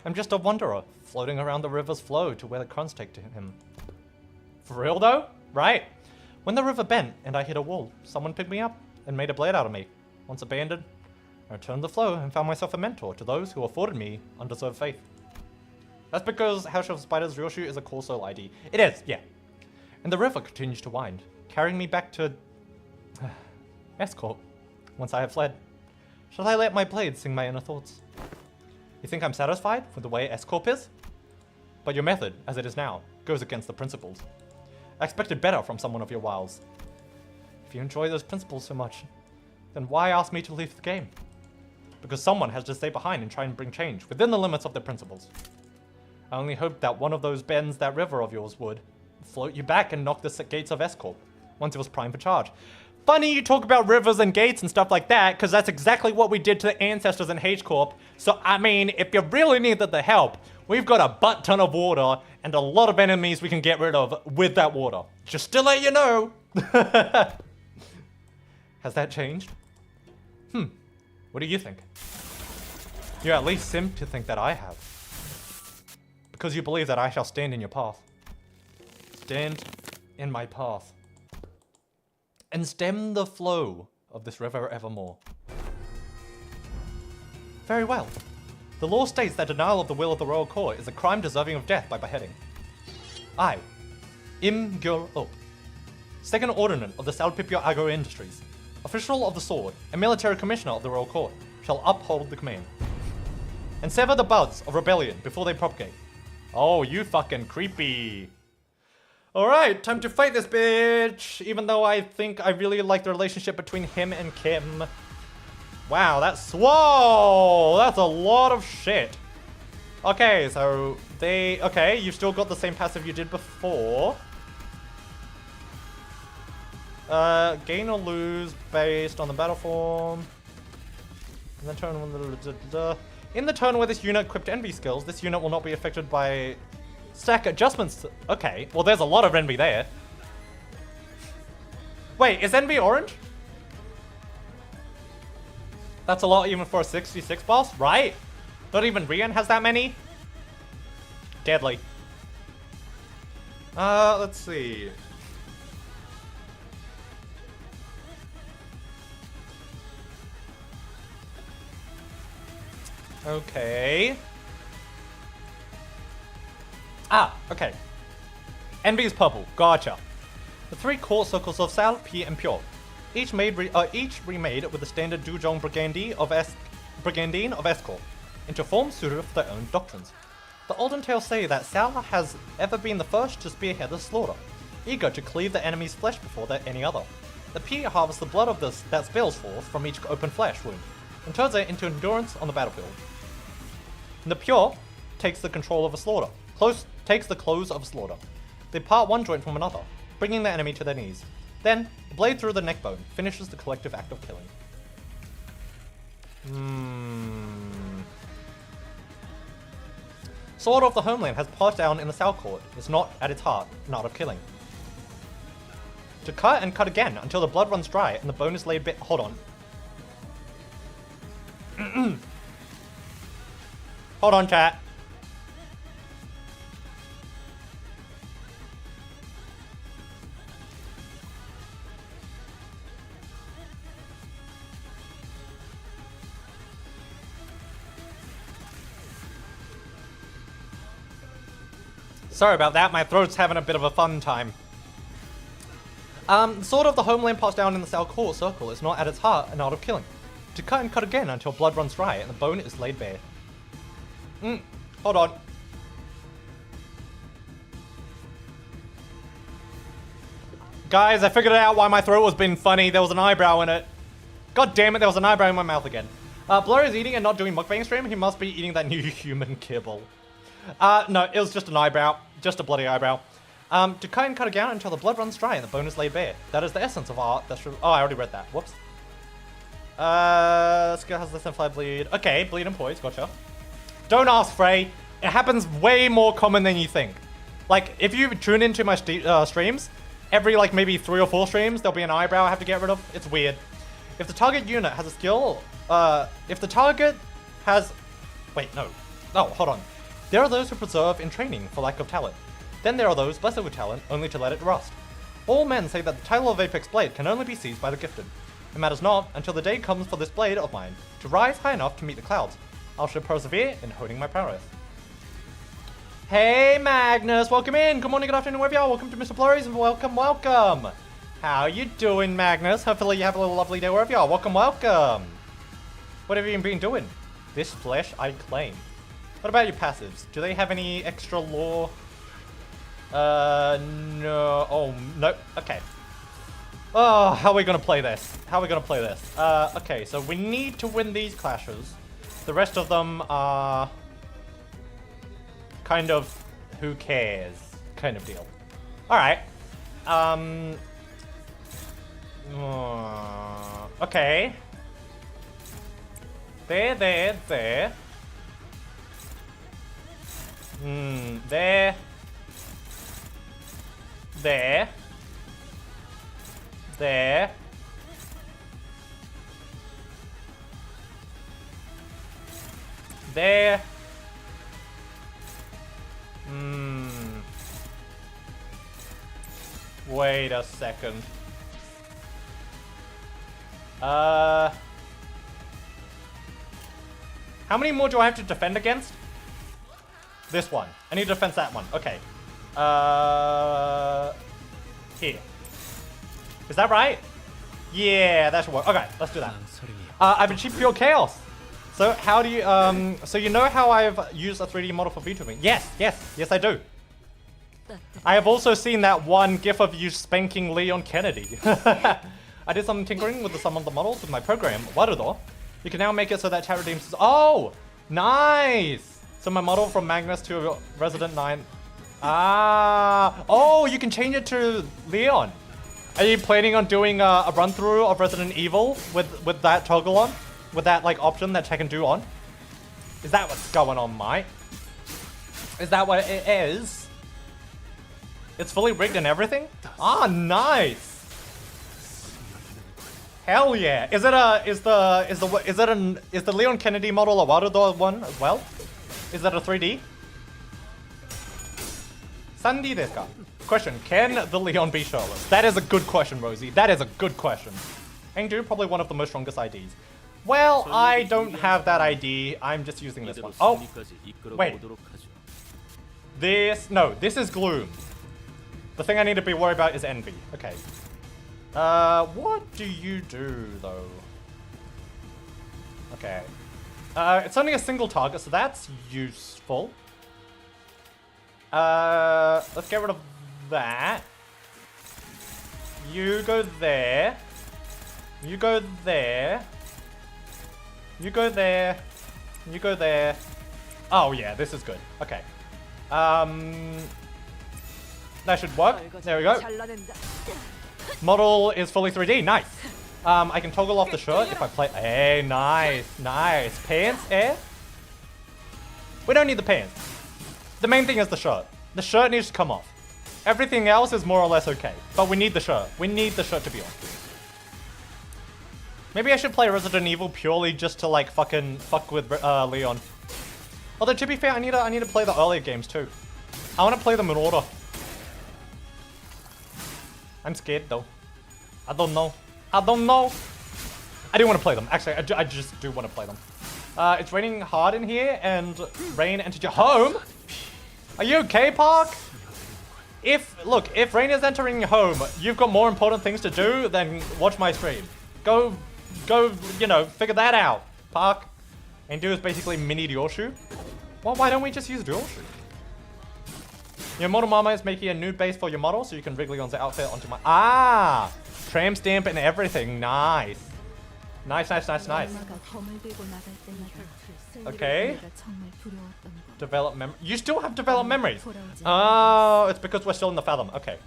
I'm just a wanderer, floating around the river's flow to where the currents take to him. For real though? Right. When the river bent and I hit a wall, someone picked me up and made a blade out of me. Once abandoned, I returned the flow and found myself a mentor to those who afforded me undeserved faith. That's because House of Spiders Ryoshu is a core soul ID. It is, yeah. And the river continues to wind, carrying me back to S-Corp. Once I have fled, shall I let my blade sing my inner thoughts? You think I'm satisfied with the way S-Corp is? But your method, as it is now, goes against the principles. I expected better from someone of your wiles. If you enjoy those principles so much, then why ask me to leave the game? Because someone has to stay behind and try and bring change within the limits of their principles. I only hoped that one of those bends that river of yours would float you back and knock the gates of S-Corp once it was primed for charge. Funny you talk about rivers and gates and stuff like that, because that's exactly what we did to the ancestors in H-Corp. So, I mean, if you really needed the help, we've got a butt ton of water and a lot of enemies we can get rid of with that water. Just to let you know. Has that changed? What do you think? You at least seem to think that I have. Because you believe that I shall stand in your path. Stand in my path. And stem the flow of this river evermore. Very well. The law states that denial of the will of the royal court is a crime deserving of death by beheading. I, Im Gyul-up, second ordinance of the Salpipyo Agro Industries, official of the sword, and military commissioner of the royal court, shall uphold the command. And sever the buds of rebellion before they propagate. Oh, you fucking creepy. Alright, time to fight this bitch! Even though I think I really like the relationship between him and Kim. Wow, that's... Whoa! That's a lot of shit. Okay, so they... Okay, you've still got the same passive you did before. Gain or lose based on the battle form. In the turn in the turn where this unit equipped envy skills, this unit will not be affected by stack adjustments. Okay, well there's a lot of envy there. Wait, is envy orange? That's a lot even for a 66 boss, right? Not even Rian has that many? Deadly. Let's see. Okay. Okay. Envy is purple. Gotcha. The three core circles of Sal, P, and Pure. Each remade with the standard Dujong Brigandine of S-Corp into forms suited for their own doctrines. The olden tales say that Sal has ever been the first to spearhead the slaughter, eager to cleave the enemy's flesh before any other. The P harvests the blood of this that spills forth from each open flesh wound and turns it into endurance on the battlefield. And the Pure takes the control of a slaughter. Takes the close of a slaughter. They part one joint from another, bringing the enemy to their knees. Then, the blade through the neck bone finishes the collective act of killing. Sword of the Homeland has passed down in the South Court. It's not, at its heart, an art of killing. To cut and cut again until the blood runs dry and the bone is laid hold on. Hold on, chat. Sorry about that, my throat's having a bit of a fun time. Sword of the Homeland passed down in the Cell Core Circle is not at its heart an art of killing. To cut and cut again until blood runs dry and the bone is laid bare. Hold on. Guys, I figured out why my throat was being funny. There was an eyebrow in it. God damn it, there was an eyebrow in my mouth again. Blur is eating and not doing mukbang stream. He must be eating that new human kibble. No, it was just an eyebrow. Just a bloody eyebrow. To cut and cut again until the blood runs dry and the bone is laid bare. That is the essence of art. That's true. Oh, I already read that. Whoops. Skill has less than 5 bleed. Okay, bleed and poise. Gotcha. Don't ask, Frey. It happens way more common than you think. Like, if you tune into my streams, every, like, maybe 3 or 4 streams, there'll be an eyebrow I have to get rid of. It's weird. If the target unit has a skill, if the target has... Wait, no. Oh, hold on. There are those who preserve in training for lack of talent. Then there are those blessed with talent, only to let it rust. All men say that the title of Apex Blade can only be seized by the gifted. It matters not until the day comes for this blade of mine to rise high enough to meet the clouds. I shall persevere in honing my prowess. Hey Magnus, welcome in. Good morning, good afternoon, wherever you are. Welcome to MrBlurry's and welcome, welcome. How you doing, Magnus? Hopefully you have a little lovely day wherever you are. Welcome, welcome. What have you been doing? This flesh I claim. What about your passives? Do they have any extra lore? No. Oh, no. Okay. Oh, how are we gonna play this? How are we gonna play this? Okay, so we need to win these clashes. The rest of them are kind of who cares kind of deal. Alright. Okay. There. There. There. There. There. Wait a second. How many more do I have to defend against? This one. I need to defend that one. Okay. Here. Is that right? Yeah, that should work. Okay, let's do that. I've achieved pure chaos. So how do you, so you know how I've used a 3D model for VTubing? Yes, I do. I have also seen that one gif of you spanking Leon Kennedy. I did some tinkering with some of the models with my program, Warudo. You can now make it so that chat redeems. Oh, nice! So my model from Magnus to Resident 9. Oh, you can change it to Leon. Are you planning on doing a run through of Resident Evil with that toggle on? With that like option that I can do on? Is that what's going on, mate? Is that what it is? It's fully rigged and everything? Ah, nice. Hell yeah! Is the Leon Kennedy model a Warudo one as well? Is that a 3D? Sandy desu ka? Question: can the Leon be shirtless? That is a good question, Rosie. That is a good question. Engdu, probably one of the most strongest IDs. Well, I don't have that ID. I'm just using this one. Oh, wait. This is Gloom. The thing I need to be worried about is Envy. Okay. What do you do, though? Okay. It's only a single target, so that's useful. Let's get rid of that. You go there. You go there. You go there. You go there. Oh yeah, this is good. Okay. That should work. There we go. Model is fully 3D. Nice. I can toggle off the shirt if I play. Hey, nice, nice. Pants, eh? We don't need the pants. The main thing is the shirt. The shirt needs to come off. Everything else is more or less okay, but we need the shirt. We need the shirt to be on. Maybe I should play Resident Evil purely just to like fucking fuck with Leon. Although to be fair, I need to play the earlier games too. I want to play them in order. I'm scared though. I don't know. I don't know. I do want to play them. Actually, I just do want to play them. It's raining hard in here, and rain entered your home. Are you okay, Park? If rain is entering your home, you've got more important things to do than watch my stream. Go, you know, figure that out, Park. And do is basically mini Dioshu. Well, why don't we just use Dioshu? Your model mama is making a new base for your model, so you can wriggle Leon's outfit onto my... Ah! Tram stamp and everything. Nice. Nice. Okay. Develop memory. You still have developed memories. Oh, it's because we're still in the Fathom. Okay.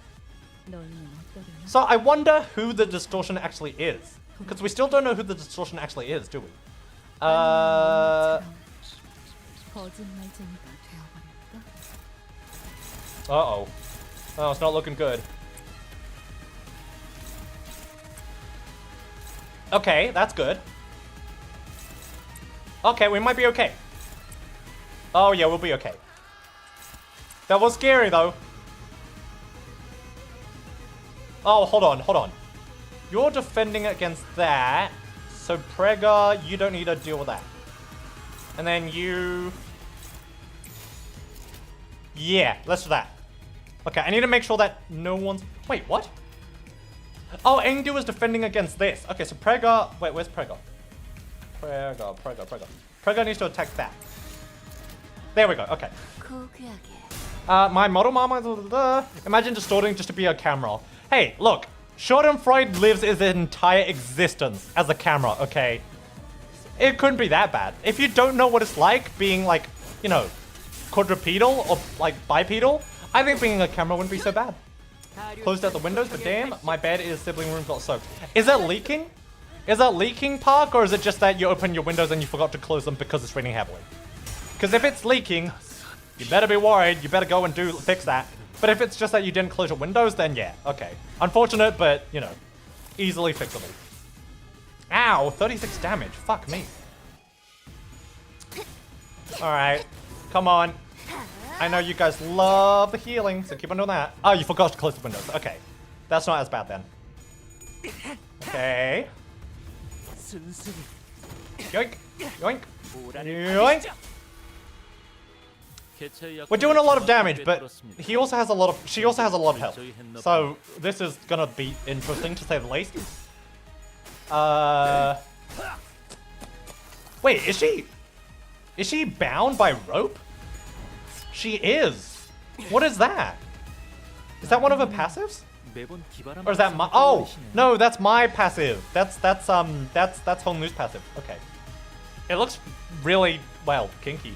So I wonder who the distortion actually is. Because we still don't know who the distortion actually is, do we? Uh-oh. Oh, it's not looking good. Okay, that's good. Okay, we might be okay. Oh yeah, we'll be okay. That was scary though. Oh, hold on. You're defending against that. So Prega, you don't need to deal with that. And then you... Yeah, let's do that. Okay, I need to make sure that no one's... Wait, what? Oh, Engdu is defending against this. Okay, so Prega... Wait, where's Prega? Prega. Prega needs to attack that. There we go, okay. My model mama... Imagine distorting just to be a camera. Hey, look. Schadenfreude lives his entire existence as a camera, okay? It couldn't be that bad. If you don't know what it's like being like, you know, quadrupedal or like bipedal, I think being a camera wouldn't be so bad. Closed out the windows, but damn, my bed is sibling room got soaked. Is that leaking? Is that leaking, Park, or is it just that you open your windows and you forgot to close them because it's raining heavily? Because if it's leaking, you better be worried. You better go and fix that. But if it's just that you didn't close your windows, then yeah, okay. Unfortunate, but, you know, easily fixable. Ow, 36 damage. Fuck me. Alright, come on. I know you guys love the healing, so keep on doing that. Oh, you forgot to close the windows. Okay. That's not as bad then. Okay. Yoink. Yoink. Yoink. We're doing a lot of damage, but she also has a lot of health. So this is gonna be interesting to say the least. Wait, is she bound by rope? She is. What is that? Is that one of her passives? Or is that my... Oh! No, that's my passive. That's Hongnu's passive. Okay. It looks really, well, kinky.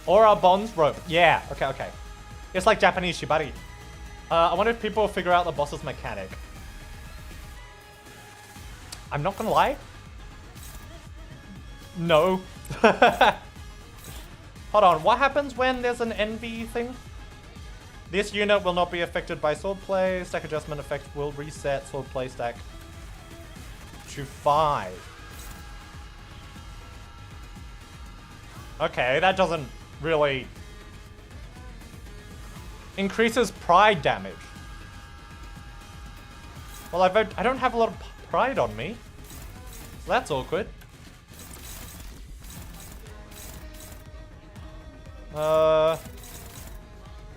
Aura bonds rope. Yeah, okay. It's like Japanese shibari. I wonder if people will figure out the boss's mechanic. I'm not gonna lie. No. Hold on, what happens when there's an envy thing? This unit will not be affected by swordplay. Stack adjustment effect will reset swordplay stack to 5. Okay, that doesn't really... Increases pride damage. Well, I don't have a lot of pride on me. So that's awkward.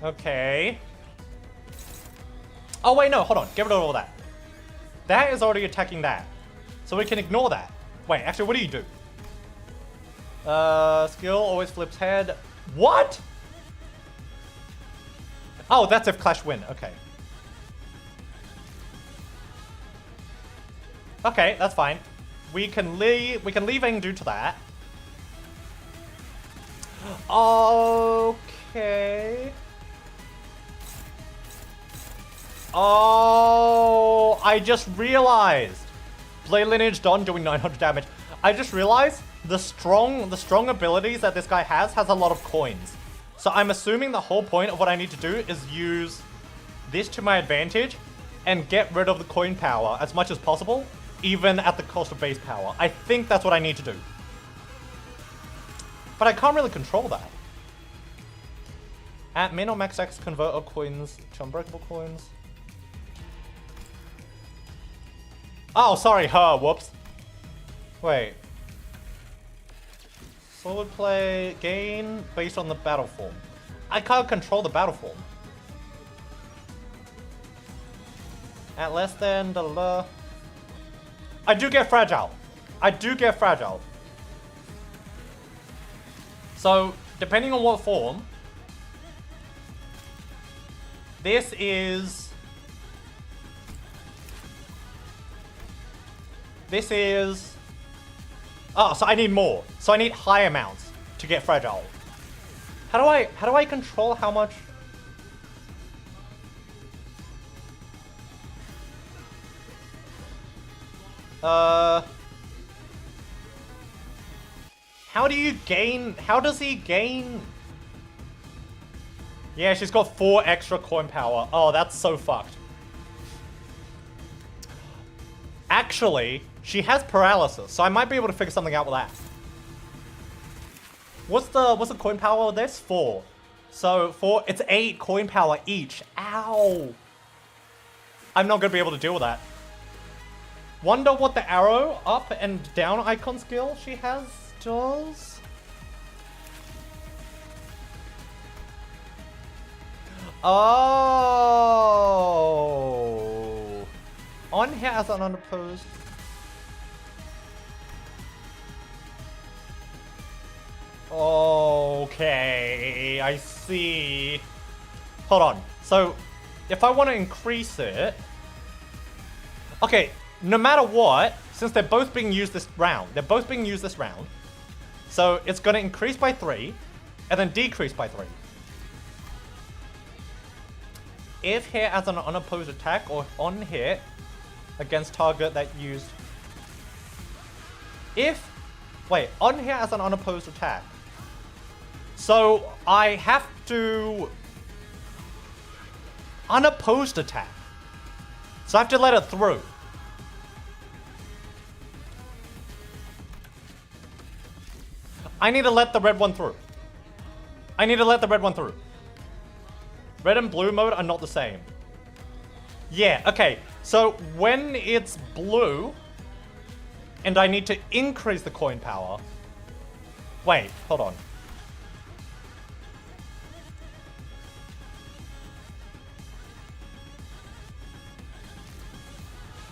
Okay. Oh wait, no, hold on. Get rid of all that. That is already attacking that. So we can ignore that. Wait, actually, what do you do? Skill always flips head. What? Oh, that's if Clash win. Okay. Okay, that's fine. We can leave Engdu to that. Okay. Oh, I just realized. Blade Lineage Don doing 900 damage. I just realized the strong abilities that this guy has a lot of coins. So I'm assuming the whole point of what I need to do is use this to my advantage and get rid of the coin power as much as possible, even at the cost of base power. I think that's what I need to do. But I can't really control that. At min or max X, convert all coins to unbreakable coins. Oh, sorry, whoops. Wait. Sword play gain based on the battle form. I can't control the battle form. At less than the I do get fragile. I do get fragile. So, depending on what form, this is... Oh, so I need more. So I need high amounts to get fragile. How do I control how much? How do you gain? How does he gain? Yeah, she's got 4 extra coin power. Oh, that's so fucked. Actually, she has paralysis, so I might be able to figure something out with that. What's the coin power of this? 4. So it's 8 coin power each. Ow. I'm not gonna be able to deal with that. Wonder what the arrow up and down icon skill she has does. Oh. On here as an unopposed. Okay, I see. Hold on. So, if I want to increase it... Okay, no matter what, since they're both being used this round, so it's going to increase by 3, and then decrease by 3. If hit as an unopposed attack, or on hit against target that used... on hit as an unopposed attack. So, I have to... Unopposed attack. So I have to let it through. I need to let the red one through. Red and blue mode are not the same. Yeah, okay. So when it's blue, and I need to increase the coin power... Wait, hold on.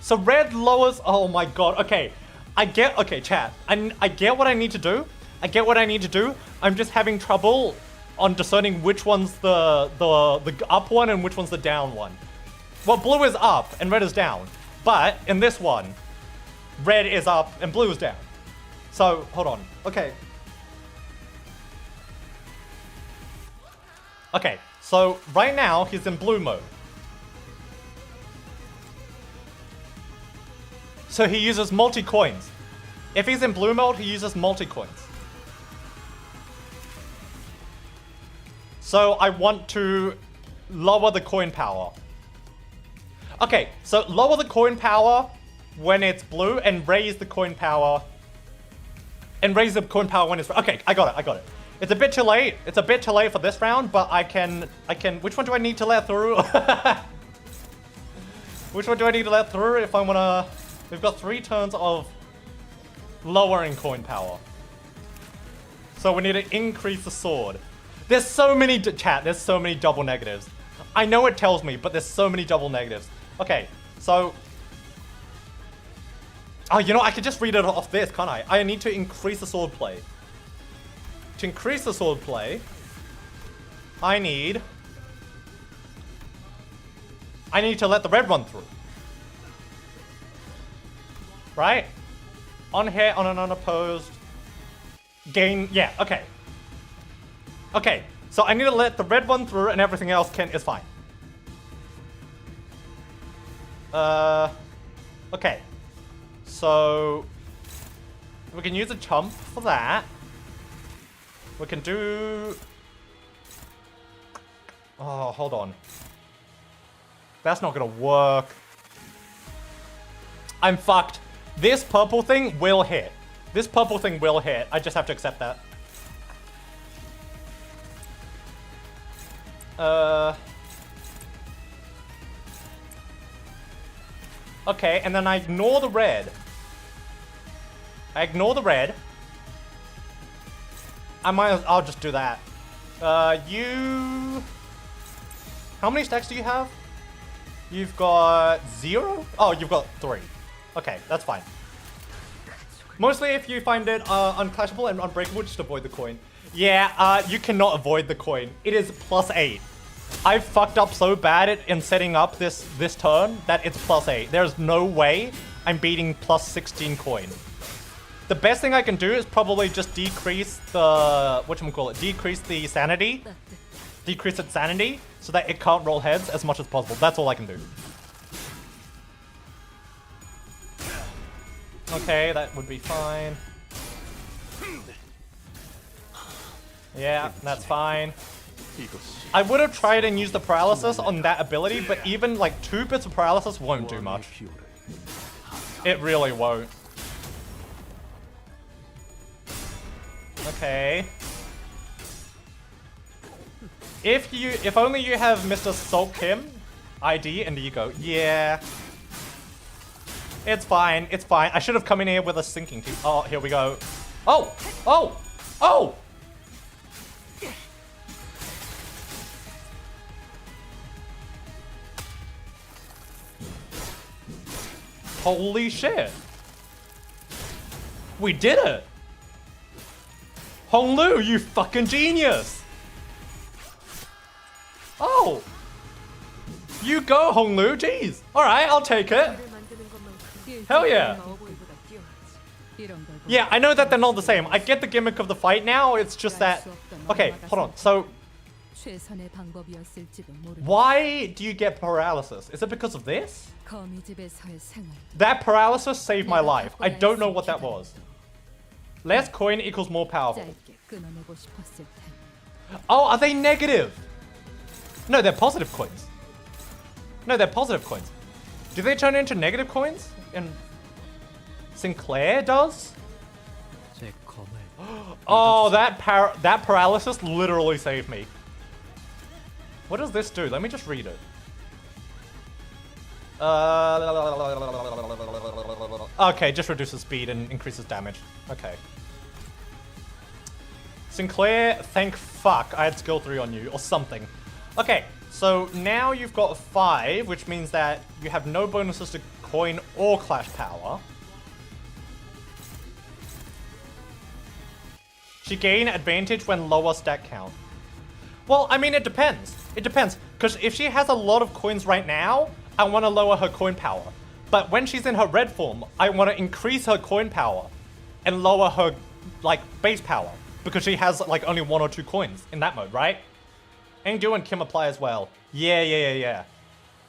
So red lowers... Oh my god, okay. Okay, chat. I get what I need to do. I'm just having trouble on discerning which one's the up one and which one's the down one. Well, blue is up and red is down. But in this one, red is up and blue is down. So, hold on. Okay. Okay, so right now he's in blue mode. So he uses multi-coins. If he's in blue mode, he uses multi-coins. So I want to lower the coin power. Okay, so lower the coin power when it's blue and raise the coin power. And raise the coin power when it's... Okay, I got it. It's a bit too late. For this round, but I can... Which one do I need to let through? Which one do I need to let through if I want to... We've got 3 turns of lowering coin power. So we need to increase the sword. There's so many, there's so many double negatives. I know it tells me, but there's so many double negatives. Okay, so... Oh, you know, I could just read it off this, can't I? I need to increase the sword play. To increase the sword play, I need to let the red one through. Right? On hit, on an unopposed. Gain, yeah, okay. Okay, so I need to let the red one through and everything else is fine. Okay. So, we can use a chump for that. We can do... Oh, hold on. That's not gonna work. I'm fucked. This purple thing will hit. This purple thing will hit. I just have to accept that. Okay, and then I ignore the red. I ignore the red. I'll just do that. You... How many stacks do you have? You've got 0? Oh, you've got 3. Okay, that's fine. Mostly if you find it unclashable and unbreakable, just avoid the coin. Yeah, you cannot avoid the coin. It is +8. I fucked up so bad in setting up this turn that it's +8. There's no way I'm beating +16 coin. The best thing I can do is probably just decrease the decrease the sanity. Decrease its sanity so that it can't roll heads as much as possible. That's all I can do. Okay, that would be fine. Yeah, that's fine. I would have tried and used the paralysis on that ability, but even like 2 bits of paralysis won't do much. It really won't. Okay. If only you have Mr. Salt Kim ID and ego. Yeah. It's fine. It's fine. I should have come in here with a sinking team. Oh, here we go. Oh! Oh! Oh! Holy shit. We did it! Honglu, you fucking genius! Oh! You go, Honglu, jeez! Alright, I'll take it. Hell yeah! Yeah, I know that they're not the same. I get the gimmick of the fight now, it's just that... Okay, hold on, so... Why do you get paralysis? Is it because of this? That paralysis saved my life. I don't know what that was. Less coin equals more powerful. Oh, are they negative? No, they're positive coins. No, they're positive coins. Do they turn into negative coins? And Sinclair does? Oh, that paralysis literally saved me. What does this do? Let me just read it. Okay, just reduces speed and increases damage. Okay. Sinclair, thank fuck I had skill 3 on you, or something. Okay, so now you've got 5, which means that you have no bonuses to coin or clash power. She gain advantage when lower stack count. Well, I mean, it depends. It depends, because if she has a lot of coins right now, I want to lower her coin power. But when she's in her red form, I want to increase her coin power and lower her, like, base power. Because she has, like, only 1 or 2 coins in that mode, right? Engdu and Kim apply as well. Yeah.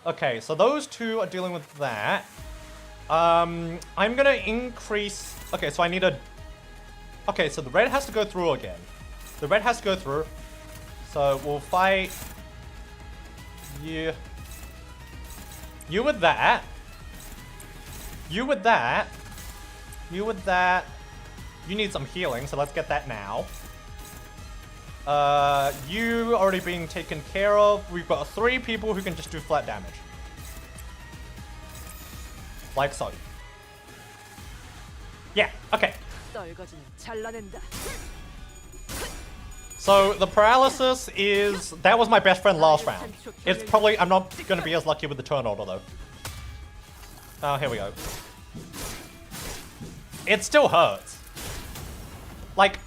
Okay, so those two are dealing with that. I'm gonna increase... Okay, so I need a... Okay, so the red has to go through again. The red has to go through. So we'll fight... You. You with that. You with that. You with that. You need some healing, so let's get that now. You already being taken care of. We've got 3 people who can just do flat damage. Like so. Yeah, okay. So the paralysis is... That was my best friend last round. It's probably... I'm not going to be as lucky with the turn order though. Oh, here we go. It still hurts. Like,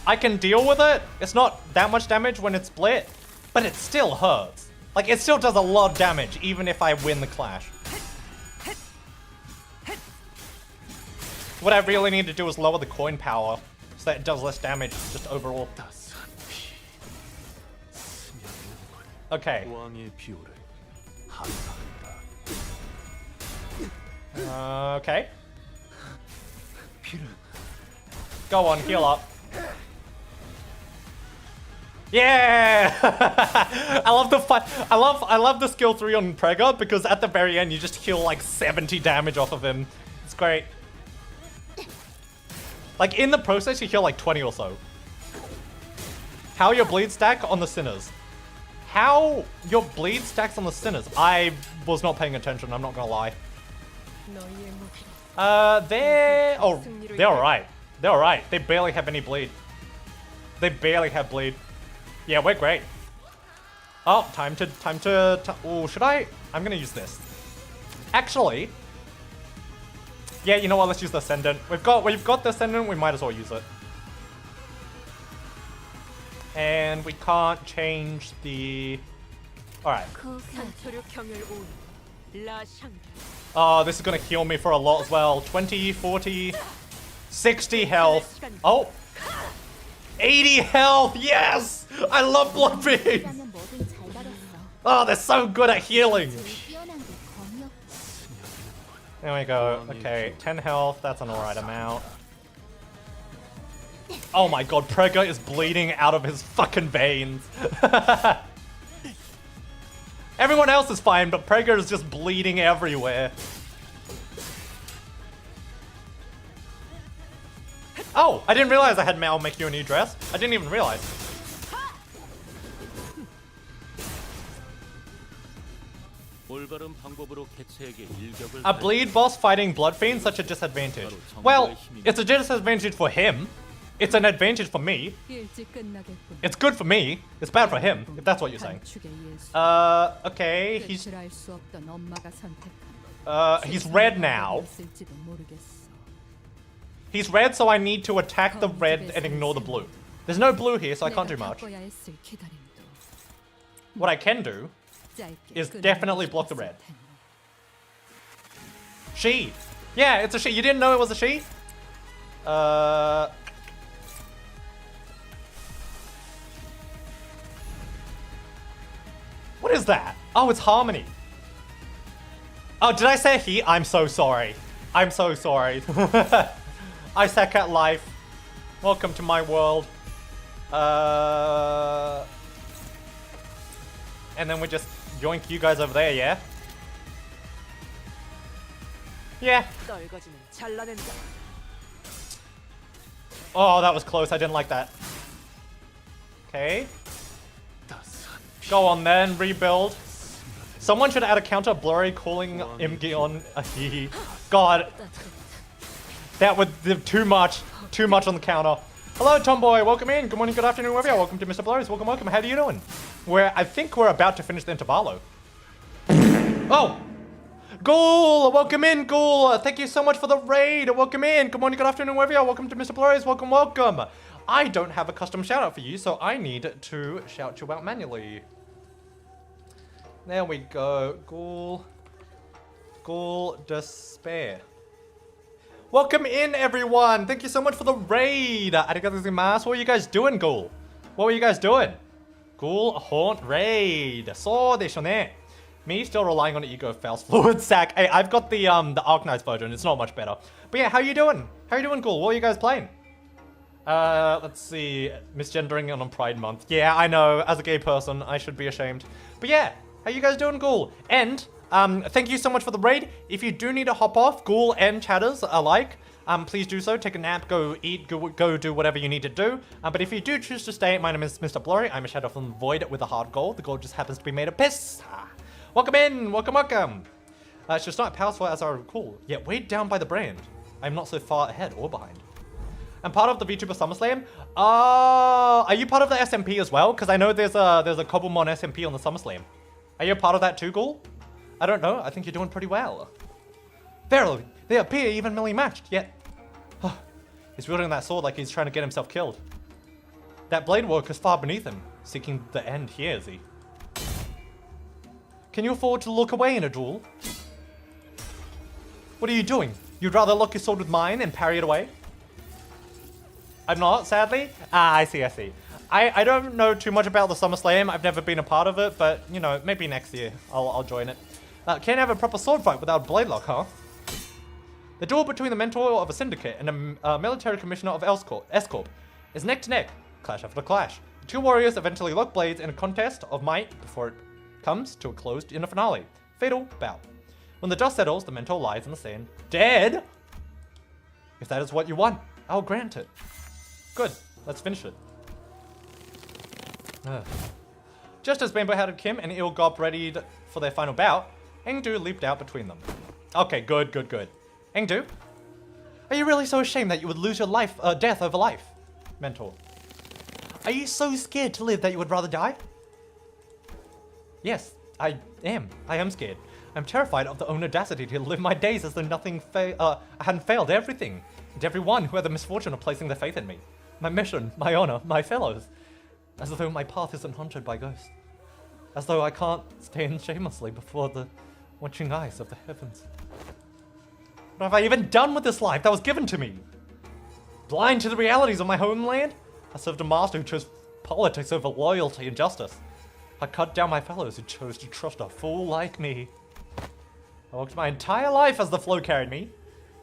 I can deal with it. It's not that much damage when it's split, but it still hurts. Like, it still does a lot of damage, even if I win the clash. What I really need to do is lower the coin power, so that it does less damage, just overall. Okay. Okay. Go on, heal up. Yeah! I love the fight. I love the skill 3 on Prega because at the very end you just heal like 70 damage off of him. It's great. Like, in the process, you heal like 20 or so. How your bleed stack on the sinners? How your bleed stacks on the sinners? I was not paying attention, I'm not gonna lie. They're alright. They're alright. They barely have any bleed. They barely have bleed. Yeah, we're great. Oh, time to oh, should I? I'm gonna use this. Actually, yeah, you know what? Let's use the Ascendant. We've got the Ascendant. We might as well use it. And we can't change the. All right. Oh, this is gonna heal me for a lot as well. 20, 40, 60 health. Oh, 80 health. Yes, I love blood beings. Oh, they're so good at healing. There we go. Okay, 10 health. That's an alright amount. Oh my god, Prega is bleeding out of his fucking veins. Everyone else is fine, but Prega is just bleeding everywhere. Oh, I didn't realize I had Mal make you a new dress. I didn't even realize. A bleed boss fighting blood fiends such a disadvantage. Well, it's a disadvantage for him. It's an advantage for me. It's good for me. It's bad for him, if that's what you're saying. Okay, he's red now. He's red, so I need to attack the red and ignore the blue. There's no blue here, so I can't do much. What I can do is definitely block the red. She. Yeah, it's a she. You didn't know it was a she? What is that? Oh, it's Harmony. Oh, did I say he? I'm so sorry. I'm so sorry. I suck at life. Welcome to my world. And then we just yoink you guys over there, yeah? Yeah. Oh, that was close. I didn't like that. Okay. Go on then, rebuild. Someone should add a counter blurry calling Imgi on a hee. God. That would too much on the counter. Hello, Tomboy. Welcome in. Good morning, good afternoon, wherever you are. Welcome to MrBlurry's. Welcome, welcome. How are you doing? I think we're about to finish the intervallo. Oh! Ghoul! Welcome in, Ghoul! Thank you so much for the raid. Welcome in. Good morning, good afternoon, wherever you are. Welcome to MrBlurry's. Welcome, welcome. I don't have a custom shout out for you, so I need to shout you out manually. There we go. Ghoul. Ghoul Despair. Welcome in, everyone. Thank you so much for the raid. Arigatou gozaimasu. What are you guys doing, Ghoul? What were you guys doing? Ghoul Haunt raid. So desho ne. Me still relying on Ego Faust Fluid Sack. Hey, I've got the Arknights version. It's not much better. But yeah, how you doing? How you doing, Ghoul? What are you guys playing? Let's see. Misgendering on Pride Month. Yeah, I know. As a gay person, I should be ashamed. But yeah, how you guys doing, Ghoul? And thank you so much for the raid. If you do need to hop off, Ghoul and Chatters alike, please do so. Take a nap, go eat, go do whatever you need to do. But if you do choose to stay, my name is MrBlurry. I'm a shadow from the void with a hard gold. The gold just happens to be made of piss. Welcome in, welcome, welcome. It's just not powerful as I recall, yet weighed down by the brand. I'm not so far ahead or behind. I'm part of the VTuber SummerSlam. Are you part of the SMP as well? Because I know there's a Cobblemon SMP on the SummerSlam. Are you a part of that too, Ghoul? I don't know. I think you're doing pretty well. Verily, they appear evenly matched, yet... he's wielding that sword like he's trying to get himself killed. That blade work is far beneath him, seeking the end here, is he? Can you afford to look away in a duel? What are you doing? You'd rather lock your sword with mine and parry it away? I'm not, sadly. I see, I see. I don't know too much about the SummerSlam. I've never been a part of it, but, you know, maybe next year I'll join it. Can't have a proper sword fight without blade lock, huh? The duel between the mentor of a syndicate and a military commissioner of S-Corp is neck to neck, clash after clash. The two warriors eventually lock blades in a contest of might before it comes to a closed in a finale. Fatal bout. When the dust settles, the mentor lies in the sand, dead! If that is what you want, I'll grant it. Good, let's finish it. Just as Bamboo had Kim and Il got readied for their final bout, Engdu leaped out between them. Okay, good. Engdu, are you really so ashamed that you would lose your life, death over life? Mentor. Are you so scared to live that you would rather die? Yes, I am. I am scared. I'm terrified of the own audacity to live my days as though nothing I hadn't failed everything and everyone who had the misfortune of placing their faith in me. My mission, my honor, my fellows. As though my path isn't haunted by ghosts. As though I can't stand shamelessly before the watching eyes of the heavens. What have I even done with this life that was given to me? Blind to the realities of my homeland? I served a master who chose politics over loyalty and justice. I cut down my fellows who chose to trust a fool like me. I walked my entire life as the flow carried me.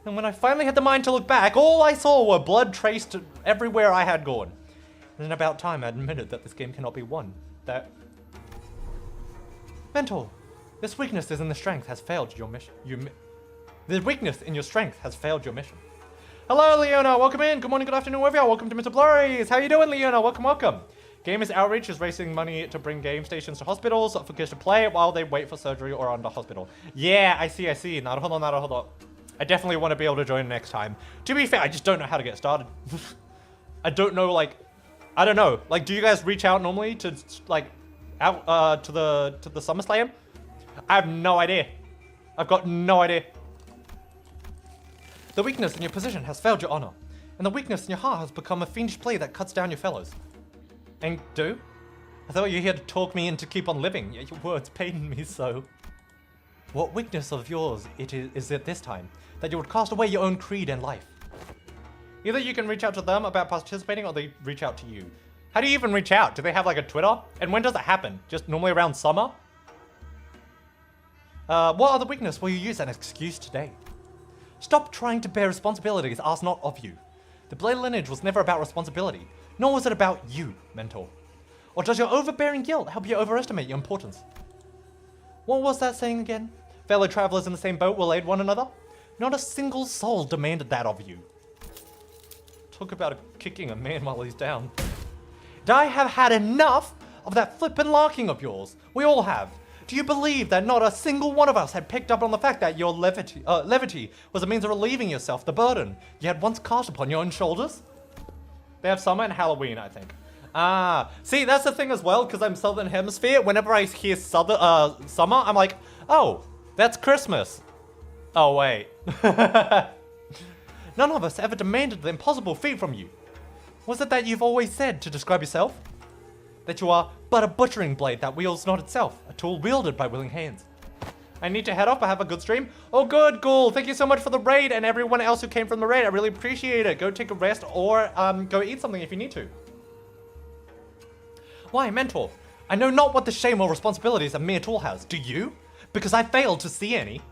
And when I finally had the mind to look back, all I saw were blood traced everywhere I had gone. And in about time, I admitted that this game cannot be won. That... Mentor, this weakness is in the strength has failed your mission. The weakness in your strength has failed your mission. Hello, Leona. Welcome in. Good morning, good afternoon, wherever you are. Welcome to MrBlurry. How you doing, Leona? Welcome. Gamers Outreach is raising money to bring game stations to hospitals for kids to play while they wait for surgery or under hospital. Yeah, I see. Naruhodo. I definitely want to be able to join next time. To be fair, I just don't know how to get started. I don't know, like... I don't know. Like, do you guys reach out normally to, like, out to the SummerSlam? I have no idea. I've got no idea. The weakness in your position has failed your honor, and the weakness in your heart has become a fiendish play that cuts down your fellows. And do? I thought you were here to talk me into keep on living, yet your words pain me so. What weakness of yours is it this time, that you would cast away your own creed and life? Either you can reach out to them about participating, or they reach out to you. How do you even reach out? Do they have like a Twitter? And when does it happen? Just normally around summer? What other weakness will you use as an excuse today? Stop trying to bear responsibilities asked not of you. The Blade lineage was never about responsibility, nor was it about you, Mentor. Or does your overbearing guilt help you overestimate your importance? What was that saying again? Fellow travelers in the same boat will aid one another? Not a single soul demanded that of you. Talk about kicking a man while he's down. I have had enough of that flippin' larking of yours. We all have. Do you believe that not a single one of us had picked up on the fact that your levity was a means of relieving yourself the burden you had once cast upon your own shoulders? They have summer and Halloween, I think. See, that's the thing as well, because I'm Southern Hemisphere. Whenever I hear summer, I'm like, oh, that's Christmas. Oh, wait. None of us ever demanded the impossible feat from you. Was it that you've always said to describe yourself? That you are but a butchering blade that wields not itself, a tool wielded by willing hands. I need to head off. I have a good stream. Oh, good, Ghoul. Thank you so much for the raid and everyone else who came from the raid. I really appreciate it. Go take a rest or go eat something if you need to. Why, Mentor? I know not what the shame or responsibilities a mere tool has. Do you? Because I failed to see any.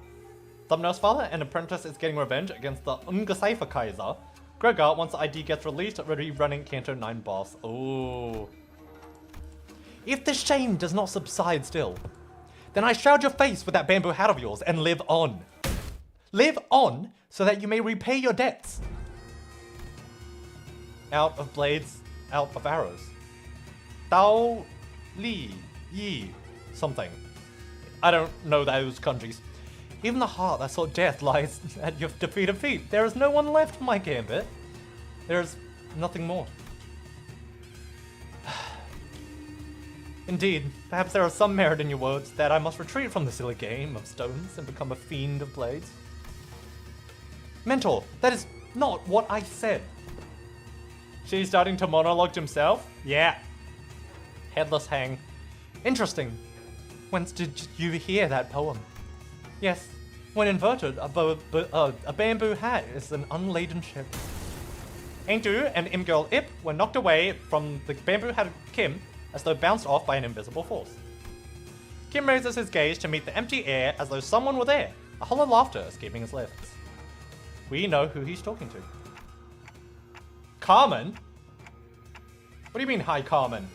Thumbnail's father, an apprentice, is getting revenge against the Ungezeifer Kaiser. Gregor, once the ID gets released, running Canto 9 boss. Oh. If the shame does not subside still, then I shroud your face with that bamboo hat of yours and live on. Live on so that you may repay your debts. Out of blades, out of arrows. Dao Li Yi something. I don't know those countries. Even the heart that saw death lies at your defeated feet. There is no one left for my gambit. There is nothing more. Indeed, perhaps there is some merit in your words that I must retreat from the silly game of stones and become a fiend of blades. Mentor, that is not what I said. She's starting to monologue to himself? Yeah. Headless hang. Interesting. Whence did you hear that poem? Yes, when inverted, a bamboo hat is an unladen ship. Engdu and Imgirl Ip were knocked away from the bamboo hat of Kim as though bounced off by an invisible force. Kim raises his gaze to meet the empty air as though someone were there, a hollow laughter escaping his lips. We know who he's talking to. Carmen? What do you mean, hi, Carmen?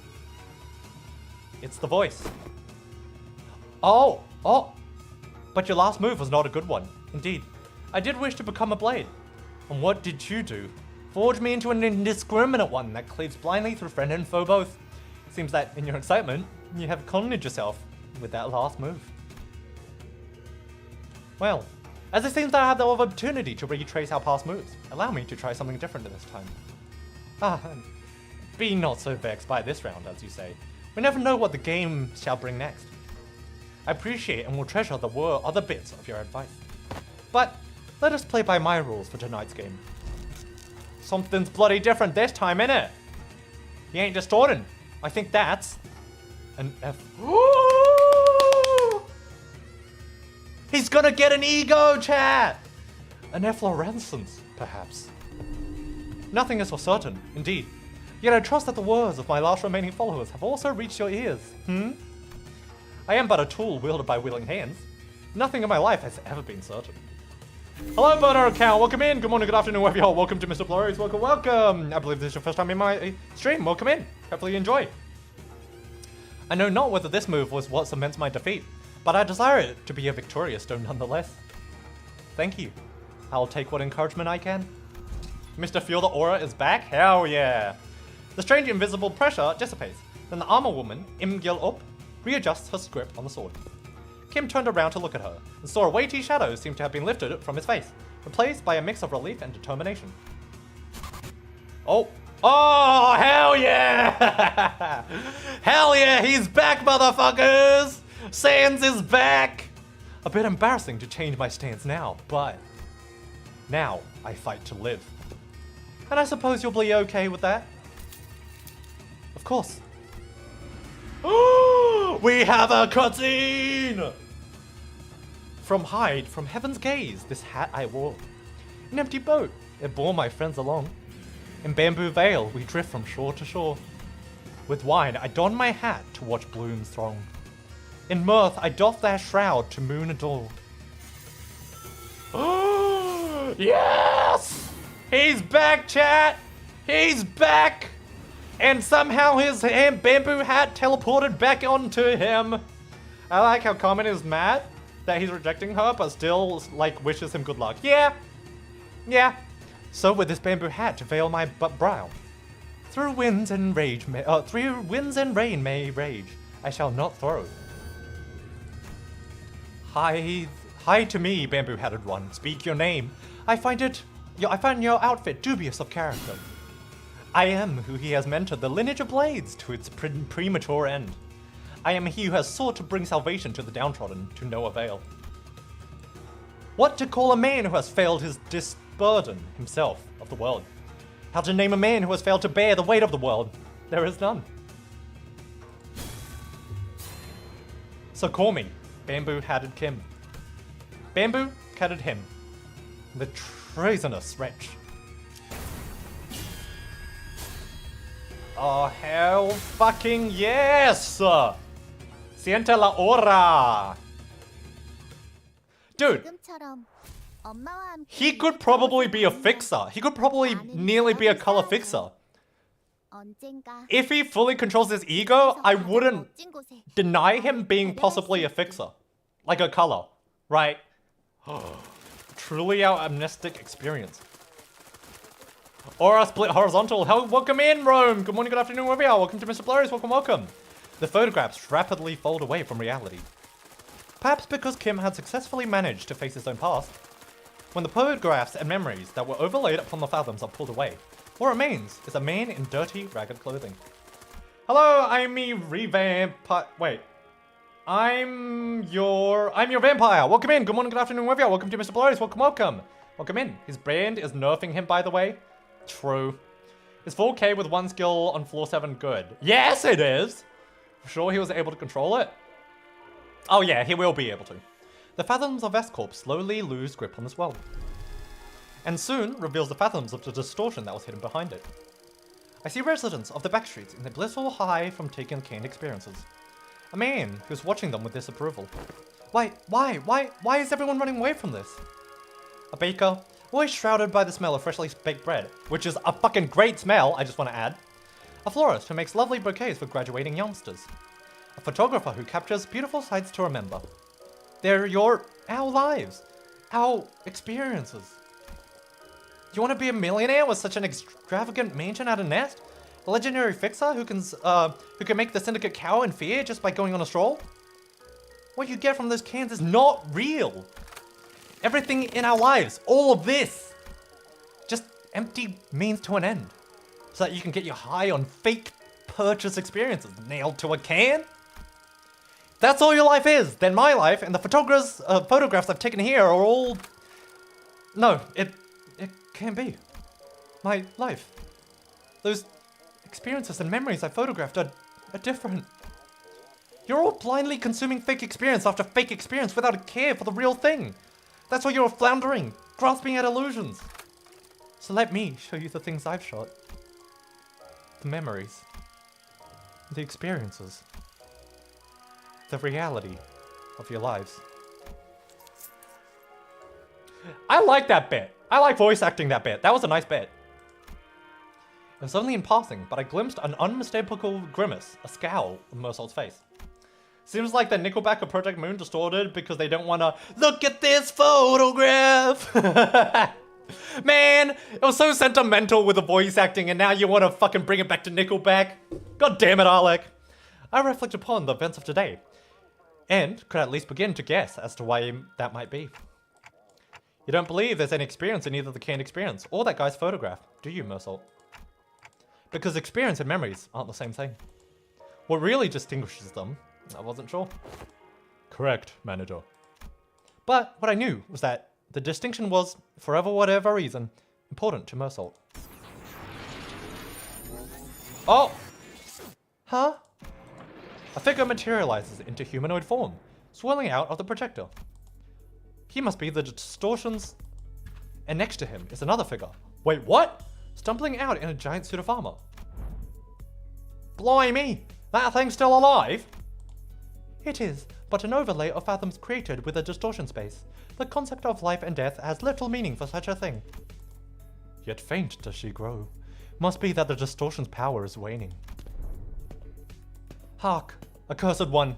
It's the voice. Oh! But your last move was not a good one. Indeed, I did wish to become a blade. And what did you do? Forge me into an indiscriminate one that cleaves blindly through friend and foe both. Seems that in your excitement, you have cornered yourself with that last move. Well, as it seems that I have the opportunity to retrace our past moves, allow me to try something different this time. Be not so vexed by this round, as you say. We never know what the game shall bring next. I appreciate and will treasure the other bits of your advice. But let us play by my rules for tonight's game. Something's bloody different this time, innit? He ain't distorting. I think that's an F. He's gonna get an ego, chat! An efflorescence, perhaps. Nothing is for certain, indeed. Yet I trust that the words of my last remaining followers have also reached your ears. I am but a tool wielded by willing hands. Nothing in my life has ever been certain. Hello, Banter account. Welcome in. Good morning, good afternoon, wherever you are. Welcome to MrBlurry's. Welcome, welcome. I believe this is your first time in my stream. Welcome in. Hopefully you enjoy. I know not whether this move was what cements my defeat, but I desire it to be a victorious stone nonetheless. Thank you. I'll take what encouragement I can. Mr. Feel the Aura is back? Hell yeah. The strange invisible pressure dissipates. Then the armor woman, Imgil Up, readjusts her grip on the sword. Kim turned around to look at her, and saw a weighty shadow seem to have been lifted from his face, replaced by a mix of relief and determination. Oh, hell yeah! Hell yeah, he's back, motherfuckers! Sans is back! A bit embarrassing to change my stance now, but now I fight to live. And I suppose you'll be okay with that? Of course. We have a cutscene! From heaven's gaze, this hat I wore. An empty boat, it bore my friends along. In Bamboo Vale, we drift from shore to shore. With wine, I don my hat to watch blooms throng. In mirth, I doff their shroud to moon adore. Yes! He's back, chat! He's back! And somehow his bamboo hat teleported back onto him. I like how Carmen is mad that he's rejecting her, but still, like, wishes him good luck. Yeah. So with this bamboo hat to veil my brow, through winds and rain may rage, I shall not throw. Hi to me, bamboo-hatted one. Speak your name. I find your outfit dubious of character. I am who he has mentored the lineage of blades to its premature end. I am he who has sought to bring salvation to the downtrodden to no avail. What to call a man who has failed his burden himself of the world? How to name a man who has failed to bear the weight of the world? There is none. So call me Bamboo-Hatted Kim. Bamboo-Hatted him. The treasonous wretch. Oh, hell fucking yes! Siente la hora! Dude, he could probably be a fixer. He could probably nearly be a color fixer. If he fully controls his ego, I wouldn't deny him being possibly a fixer. Like a color, right? Truly our amnestic experience. Aura split horizontal. Welcome in, Rome. Good morning, good afternoon, wherever you are. Welcome to MrBlurry's. Welcome. The photographs rapidly fold away from reality. Perhaps because Kim had successfully managed to face his own past. When the photographs and memories that were overlaid upon the fathoms are pulled away, what remains is a man in dirty, ragged clothing. Hello, I'm your vampire. Welcome in. Good morning, good afternoon, wherever you are. Welcome to MrBlurry's. Welcome. Welcome in. His brand is nerfing him, by the way. True. Is 4K with one skill on floor 7 good? Yes, it is! Sure he was able to control it? Oh yeah, he will be able to. The fathoms of S-Corp slowly lose grip on this world. And soon reveals the fathoms of the distortion that was hidden behind it. I see residents of the backstreets in the blissful high from taking canned experiences. A man who's watching them with disapproval. Why is everyone running away from this? A baker, always shrouded by the smell of freshly baked bread, which is a fucking great smell, I just want to add. A florist who makes lovely bouquets for graduating youngsters. A photographer who captures beautiful sights to remember. They're our lives, our experiences. You want to be a millionaire with such an extravagant mansion out of nest? A legendary fixer who can make the syndicate cower in fear just by going on a stroll? What you get from those cans is not real. Everything in our lives, all of this, just empty means to an end. So that you can get your high on fake purchase experiences nailed to a can? That's all your life is, then my life and the photographs I've taken here are all... No, it can't be. My life. Those experiences and memories I photographed are different. You're all blindly consuming fake experience after fake experience without a care for the real thing. That's why you're floundering, grasping at illusions. So let me show you the things I've shot. The memories. The experiences. The reality of your lives. I like that bit. I like voice acting that bit. That was a nice bit. It was only in passing, but I glimpsed an unmistakable grimace, a scowl on Mersault's face. Seems like the Nickelback or Project Moon distorted because they don't want to look at this photograph. Man, it was so sentimental with the voice acting and now you want to fucking bring it back to Nickelback? God damn it, Alec. I reflect upon the events of today and could at least begin to guess as to why that might be. You don't believe there's any experience in either the canned experience or that guy's photograph, do you, Mersault? Because experience and memories aren't the same thing. What really distinguishes them, I wasn't sure. Correct, manager. But what I knew was that the distinction was, for whatever reason, important to Mersault. Oh! Huh? A figure materializes into humanoid form, swirling out of the projector. He must be the distortions. And next to him is another figure. Wait, what? Stumbling out in a giant suit of armor. Blimey! That thing's still alive? It is, but an overlay of fathoms created with a distortion space. The concept of life and death has little meaning for such a thing. Yet faint does she grow. Must be that the distortion's power is waning. Hark, accursed one,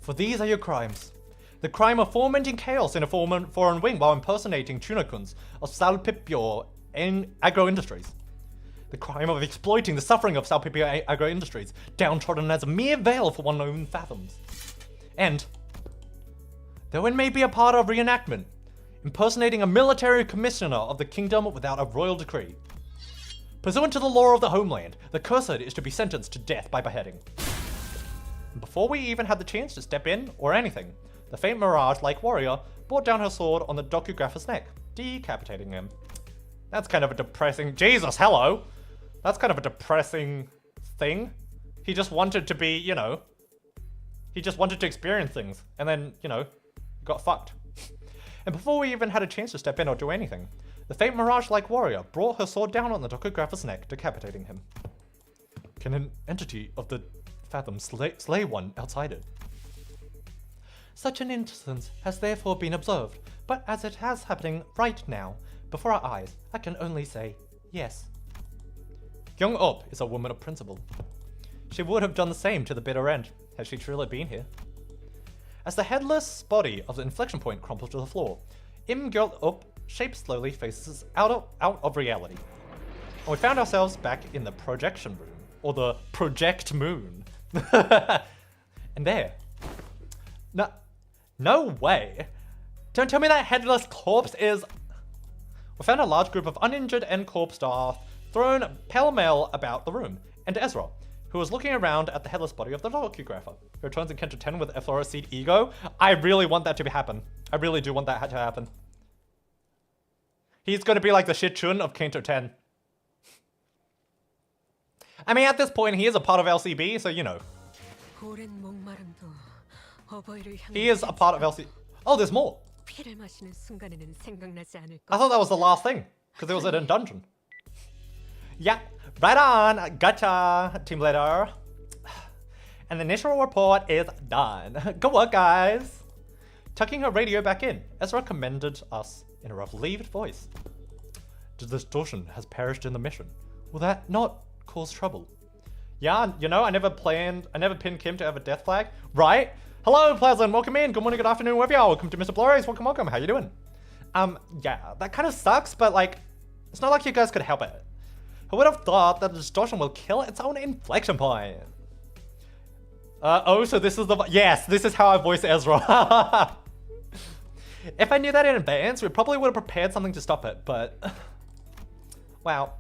for these are your crimes. The crime of fomenting chaos in a foreign wing while impersonating Tunakuns of Salpipio in agro-industries. The crime of exploiting the suffering of Salpipio agro-industries, downtrodden as a mere veil for one's own fathoms. And, though it may be a part of reenactment, impersonating a military commissioner of the kingdom without a royal decree. Pursuant to the law of the homeland, the cursed is to be sentenced to death by beheading. And before we even had the chance to step in or anything, the faint mirage-like warrior brought down her sword on the docugrapher's neck, decapitating him. That's kind of a depressing... Jesus, hello! That's kind of a depressing thing. He just wanted to be, you know... He just wanted to experience things, and then, you know, got fucked. And before we even had a chance to step in or do anything, the faint mirage-like warrior brought her sword down on the docugrapher's neck, decapitating him. Can an entity of the fathom slay one outside it? Such an instance has therefore been observed, but as it has happening right now, before our eyes, I can only say yes. Young Up is a woman of principle. She would have done the same to the bitter end, had she truly been here. As the headless body of the inflection point crumples to the floor, Girl Up shapes slowly faces out of reality. And we found ourselves back in the projection room, or the project moon. And there. No way. Don't tell me that headless corpse is... We found a large group of uninjured and corpse staff thrown pell-mell about the room, and Ezra, who was looking around at the headless body of the docugrapher, who returns in Kento 10 with a fluorescent ego. I really want that to happen. I really do want that to happen. He's going to be like the Shichun of Kento 10. I mean, at this point, he is a part of LCB, so you know. He is a part of LCB. Oh, there's more. I thought that was the last thing, because it was in a dungeon. Yeah, right on. Gotcha, team leader. And the initial report is done. Good work, guys. Tucking her radio back in, Ezra commended us in a relieved voice. The distortion has perished in the mission. Will that not cause trouble? Yeah, you know, I never pinned Kim to have a death flag, right? Hello, Pleasant, welcome in. Good morning, good afternoon, wherever you are. Welcome to MrBlurry. Welcome. How you doing? Yeah, that kind of sucks, but like, It's not like you guys could help it. Who would have thought that the distortion will kill its own inflection point? Oh, so this is the... Yes, this is how I voice Ezra. If I knew that in advance, we probably would have prepared something to stop it, but... Wow.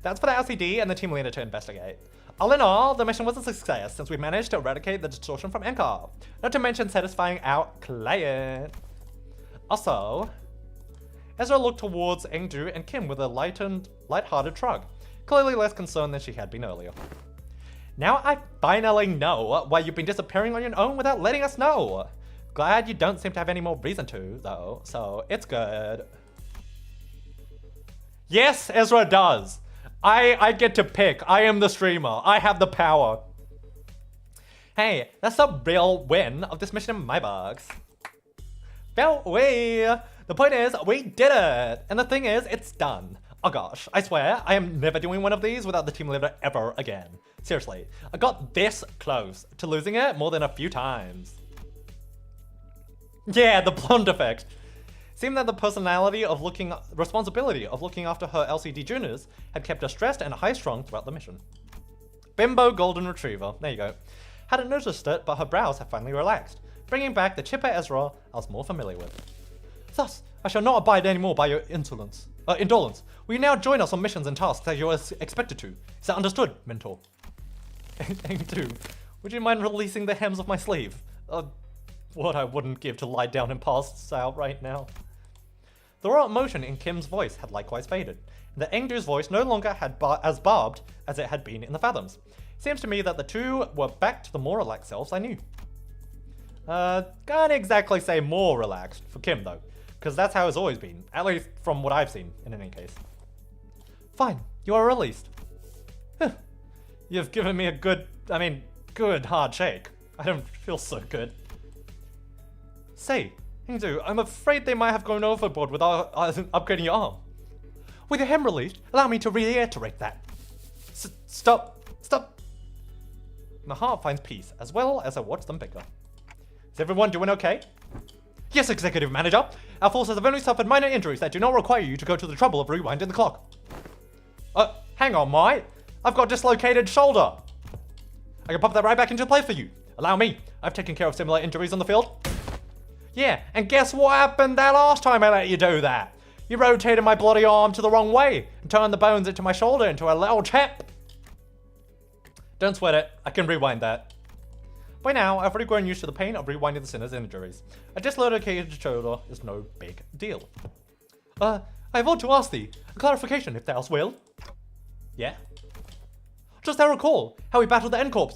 That's for the LCD and the team leader to investigate. All in all, the mission was a success since we managed to eradicate the distortion from Encore. Not to mention satisfying our client. Also, Ezra looked towards Engdu and Kim with a light-hearted shrug, clearly less concerned than she had been earlier. Now I finally know why you've been disappearing on your own without letting us know. Glad you don't seem to have any more reason to, though, so it's good. Yes, Ezra does. I get to pick. I am the streamer. I have the power. Hey, that's the real win of this mission in my box. Well, the point is, we did it! And the thing is, it's done. Oh gosh, I swear, I am never doing one of these without the team leader ever again. Seriously, I got this close to losing it more than a few times. Yeah, the blonde effect. Seemed that the responsibility of looking after her LCD juniors had kept her stressed and high-strung throughout the mission. Bimbo Golden Retriever, there you go. Hadn't noticed it, but her brows had finally relaxed, bringing back the chipper Ezra I was more familiar with. Thus, I shall not abide any more by your indolence. Will you now join us on missions and tasks as you are expected to? Is that understood, mentor? Engdu, would you mind releasing the hems of my sleeve? What I wouldn't give to lie down and pass out right now. The raw emotion in Kim's voice had likewise faded, and the Engdu's voice no longer had as barbed as it had been in the Fathoms. Seems to me that the two were back to the more relaxed selves I knew. Can't exactly say more relaxed for Kim though, because that's how it's always been, at least from what I've seen in any case. Fine, you are released. You've given me a good hard shake. I don't feel so good. Say, Engdu, I'm afraid they might have gone overboard with our upgrading your arm. With your hem released, allow me to reiterate that. Stop. My heart finds peace, as well as I watch them bicker. Is everyone doing okay? Yes, Executive Manager. Our forces have only suffered minor injuries that do not require you to go to the trouble of rewinding the clock. Hang on, mate. I've got a dislocated shoulder. I can pop that right back into play for you. Allow me. I've taken care of similar injuries on the field. Yeah, and guess what happened that last time I let you do that? You rotated my bloody arm to the wrong way and turned the bones into my shoulder into a little chip. Don't sweat it. I can rewind that. By now, I've already grown used to the pain of rewinding the sinner's injuries. A dislocated shoulder is no big deal. I want to ask thee a clarification, if thou wilt. Yeah? Just I recall how we battled the N-Corps,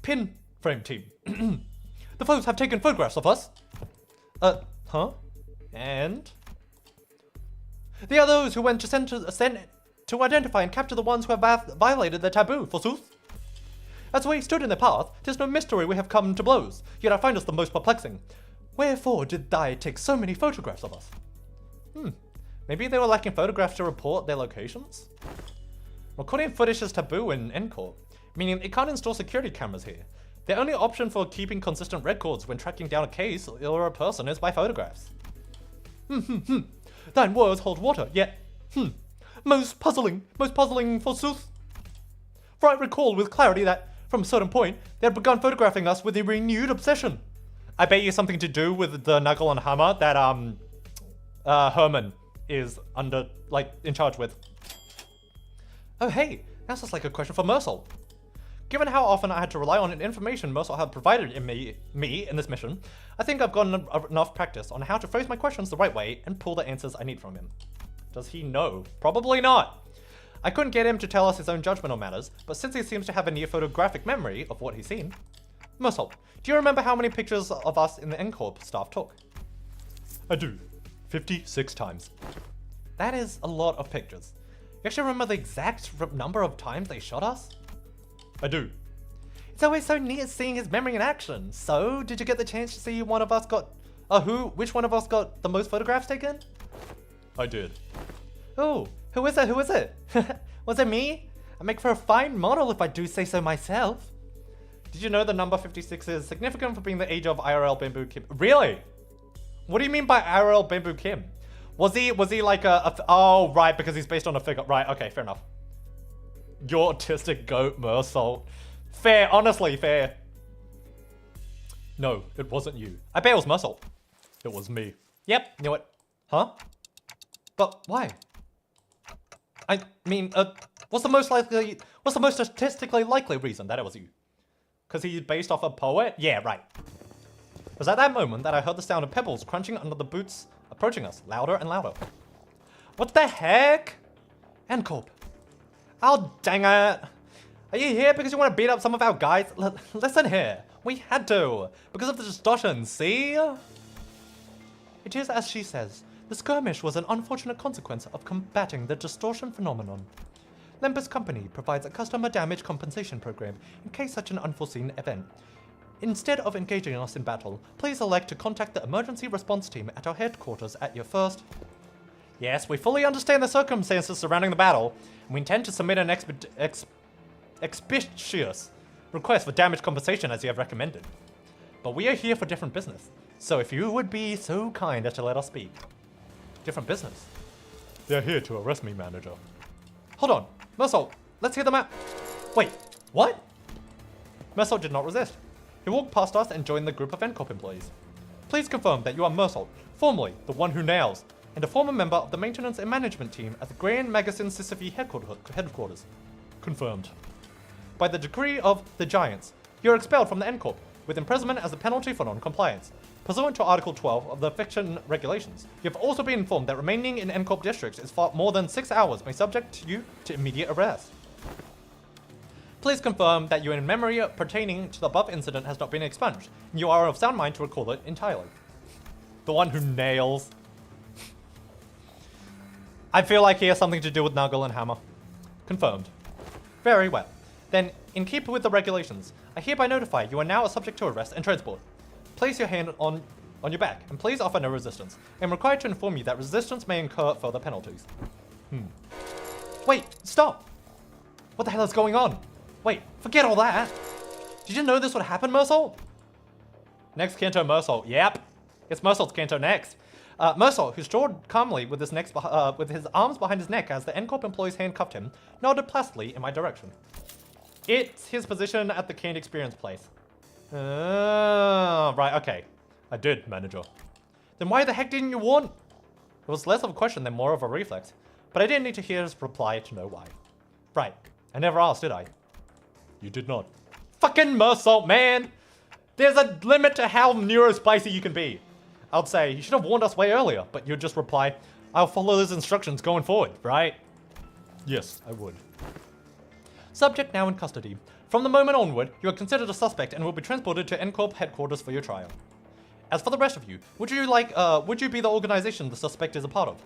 pin frame team. The foes have taken photographs of us. Huh? And? They are those who went to send to identify and capture the ones who have violated the taboo, forsooth. As we stood in their path, 'tis no mystery we have come to blows, yet I find us the most perplexing. Wherefore did they take so many photographs of us? Maybe they were lacking photographs to report their locations? Recording footage is taboo in Encore, meaning they can't install security cameras here. The only option for keeping consistent records when tracking down a case or a person is by photographs. Thine words hold water, yet, most puzzling forsooth. For I recall with clarity that, from a certain point, they had begun photographing us with a renewed obsession. I bet you something to do with the knuckle and hammer that, Herman is in charge with. Oh hey, that's just like a question for Mercel. Given how often I had to rely on information Mercel had provided me in this mission, I think I've gotten enough practice on how to phrase my questions the right way and pull the answers I need from him. Does he know? Probably not. I couldn't get him to tell us his own judgment on matters, but since he seems to have a near photographic memory of what he's seen. Mercel, do you remember how many pictures of us in the NCorp staff took? I do. 56 times. That is a lot of pictures. You actually remember the exact number of times they shot us? I do. It's always so neat seeing his memory in action. So, did you get the chance to see which one of us got the most photographs taken? I did. Oh, who is it? Was it me? I make for a fine model if I do say so myself. Did you know the number 56 is significant for being the age of IRL Bamboo Kim? Really? What do you mean by IRL Bamboo Kim? Was he like oh, right, because he's based on a figure. Right, okay, fair enough. Your autistic goat, Mersault. Fair, honestly, fair. No, it wasn't you. I bet it was Mersault. It was me. Yep, knew it. Huh? But why? I mean, what's the most statistically likely reason that it was you? Because he's based off a poet? Yeah, right. It was at that moment that I heard the sound of pebbles crunching under the boots approaching us, louder and louder. What the heck? Encorp. Oh, dang it. Are you here because you want to beat up some of our guys? Listen here. We had to. Because of the distortion, see? It is as she says. The skirmish was an unfortunate consequence of combating the distortion phenomenon. Limbus Company provides a customer damage compensation program in case such an unforeseen event. Instead of engaging us in battle, please elect to contact the emergency response team at our headquarters at your first. Yes, we fully understand the circumstances surrounding the battle, and we intend to submit an expeditious request for damage compensation as you have recommended. But we are here for different business, so if you would be so kind as to let us speak. Different business? They're here to arrest me, manager. Hold on, Mersault, let's hear the map. Wait, what? Mersault did not resist. He walked past us and joined the group of Encorp employees. Please confirm that you are Mersault, formerly the one who nails, and a former member of the maintenance and management team at the Grand Magazine Sisyphe headquarters. Confirmed. By the decree of the Giants, you are expelled from the Encorp, with imprisonment as a penalty for non-compliance. Pursuant to Article 12 of the Fiction Regulations, you have also been informed that remaining in Encorp districts is for more than 6 hours may subject you to immediate arrest. Please confirm that your memory pertaining to the above incident has not been expunged, and you are of sound mind to recall it entirely. The one who nails. I feel like he has something to do with Nuggle and Hammer. Confirmed. Very well. Then, in keeping with the regulations, I hereby notify you are now a subject to arrest and transport. Place your hand on your back, and please offer no resistance. I am required to inform you that resistance may incur further penalties. Wait, stop! What the hell is going on? Wait, forget all that! Did you know this would happen, Mersault? Next Canto Mersault, yep. It's Mersault's Canto next. Mersault, who strode calmly with his arms behind his neck as the Encorp employee's handcuffed him, nodded placidly in my direction. It's his position at the canned experience place. Right, okay. I did, manager. Then why the heck didn't you warn? It was less of a question than more of a reflex, but I didn't need to hear his reply to know why. Right, I never asked, did I? You did not. Fucking Mersault, man! There's a limit to how neurospicy you can be. I'd say, you should have warned us way earlier, but you'd just reply, I'll follow those instructions going forward, right? Yes, I would. Subject now in custody. From the moment onward, you are considered a suspect and will be transported to Encorp headquarters for your trial. As for the rest of you, would you be the organization the suspect is a part of?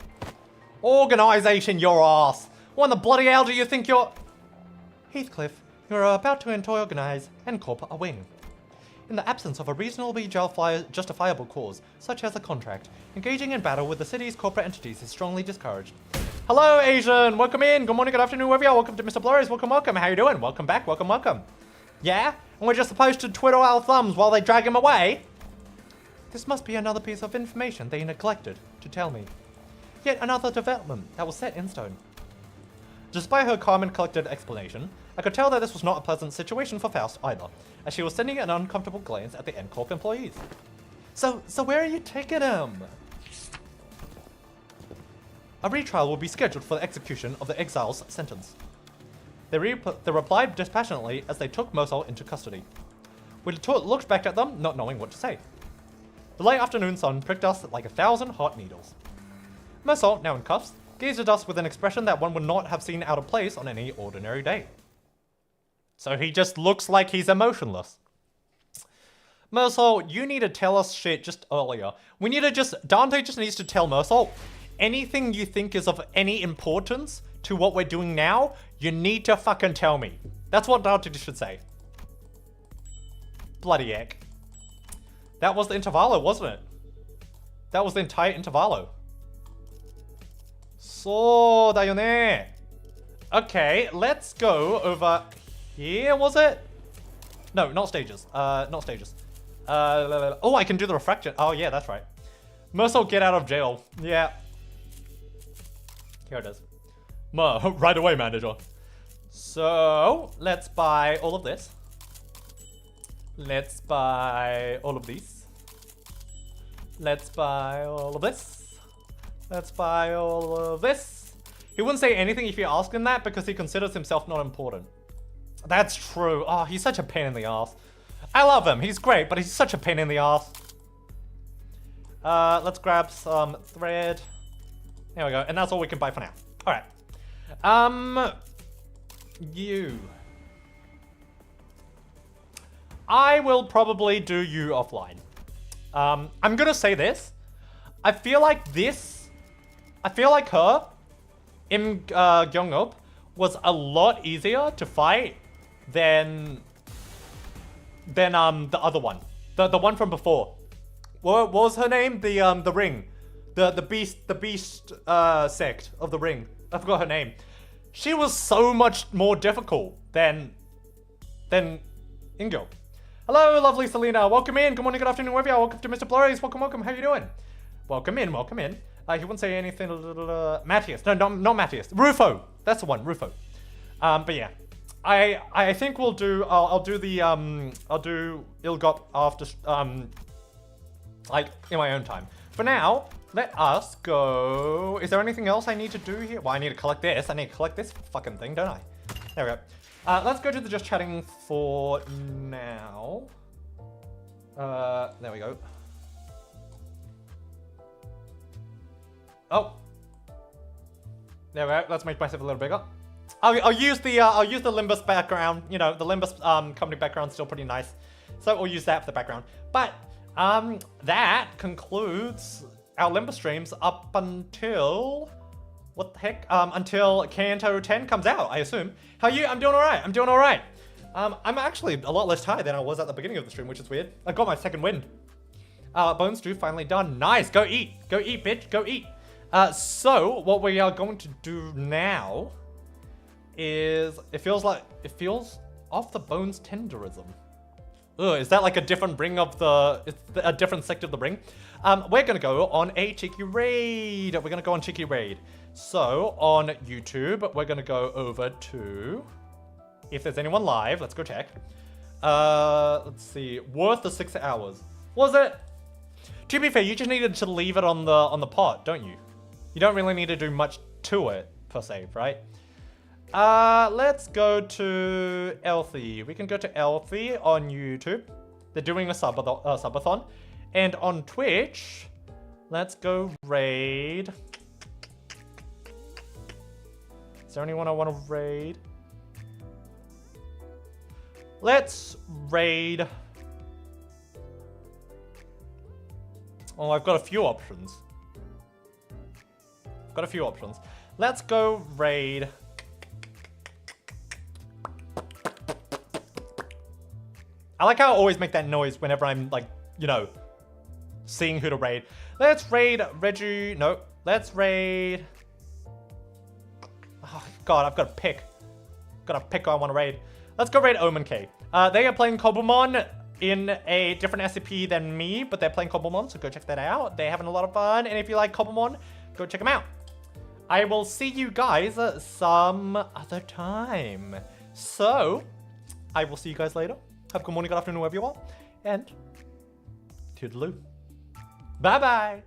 Organization, your ass! What in the bloody hell do you think you're... Heathcliff, you are about to organize Encorp a wing. In the absence of a reasonably justifiable cause, such as a contract, engaging in battle with the city's corporate entities is strongly discouraged. Hello, Asian! Welcome in! Good morning, good afternoon, wherever you are. Welcome to MrBlurry's. Welcome, welcome. How you doing? Welcome back. Welcome, welcome. Yeah? And we're just supposed to twiddle our thumbs while they drag him away? This must be another piece of information they neglected to tell me. Yet another development that was set in stone. Despite her calm and collected explanation, I could tell that this was not a pleasant situation for Faust either, as she was sending an uncomfortable glance at the Encorp employees. So where are you taking him? A retrial will be scheduled for the execution of the exile's sentence. They replied dispassionately as they took Mersault into custody. We looked back at them, not knowing what to say. The late afternoon sun pricked us like 1,000 hot needles. Mersault, now in cuffs, gazed at us with an expression that one would not have seen out of place on any ordinary day. So he just looks like he's emotionless. Mersault, you need to tell us shit just earlier. Dante just needs to tell Mersault, anything you think is of any importance to what we're doing now, you need to fucking tell me. That's what Dante should say. Bloody heck. That was the intervallo, wasn't it? That was the entire intervallo. So, da yo ne. Okay, let's go over here, was it? No, not stages. Not stages. Oh, I can do the refraction. Oh, yeah, that's right. Mersault, get out of jail. Yeah. Here it is. Right away, manager. So, let's buy all of this. Let's buy all of these. Let's buy all of this. Let's buy all of this. He wouldn't say anything if you ask him that because he considers himself not important. That's true. Oh, he's such a pain in the ass. I love him. He's great, but he's such a pain in the ass. Let's grab some thread. There we go. And that's all we can buy for now. All right. You. I will probably do you offline. I'm gonna say this. I feel like her, Im Gyeong-up, was a lot easier to fight than the other one. The one from before. What was her name? The ring. The beast sect of the ring. I forgot her name. She was so much more difficult than Ingo. Hello, lovely Selena. Welcome in. Good morning, good afternoon, wherever you are. Welcome to MrBlurry. Welcome. How you doing? Welcome in. He wouldn't say anything. Matthias. No, not Matthias. Rufo. That's the one. Rufo. But yeah, I think we'll do. I'll do Ilgop after like in my own time. For now, let us go. Is there anything else I need to do here? Well, I need to collect this. I need to collect this fucking thing, don't I? There we go. Let's go to the just chatting for now. There we go. Oh. There we go. Let's make myself a little bigger. I'll use the Limbus background. You know, the Limbus company background's still pretty nice, so we'll use that for the background. But that concludes our Limbus streams up until what the heck? Until Kanto 10 comes out, I assume. How are you? I'm doing all right. I'm actually a lot less tired than I was at the beginning of the stream, which is weird. I got my second win. Bone stew finally done. Nice. Go eat, bitch. Go eat. So what we are going to do now is it feels off the bones tenderism. Ugh, is that like a different ring of a different sect of the ring? We're gonna go on a cheeky raid. So on YouTube, we're gonna go over to, if there's anyone live, let's go check. Let's see, worth the 6 hours. Was it? To be fair, you just needed to leave it on the pot, don't you? You don't really need to do much to it per se, right? Let's go to Elthie. We can go to Elthie on YouTube. They're doing a subathon. And on Twitch, let's go raid. Is there anyone I want to raid? Let's raid. Oh, I've got a few options. Let's go raid. I like how I always make that noise whenever I'm like, you know, seeing who to raid. Let's raid Reggie. No, let's raid. Oh, God, I've got to pick. Got to pick who I want to raid. Let's go raid Omen K. They are playing Cobblemon in a different SCP than me, but they're playing Cobblemon, so go check that out. They're having a lot of fun, and if you like Cobblemon, go check them out. I will see you guys some other time. So, I will see you guys later. Have a good morning, good afternoon, wherever you are, and toodaloo. Bye-bye.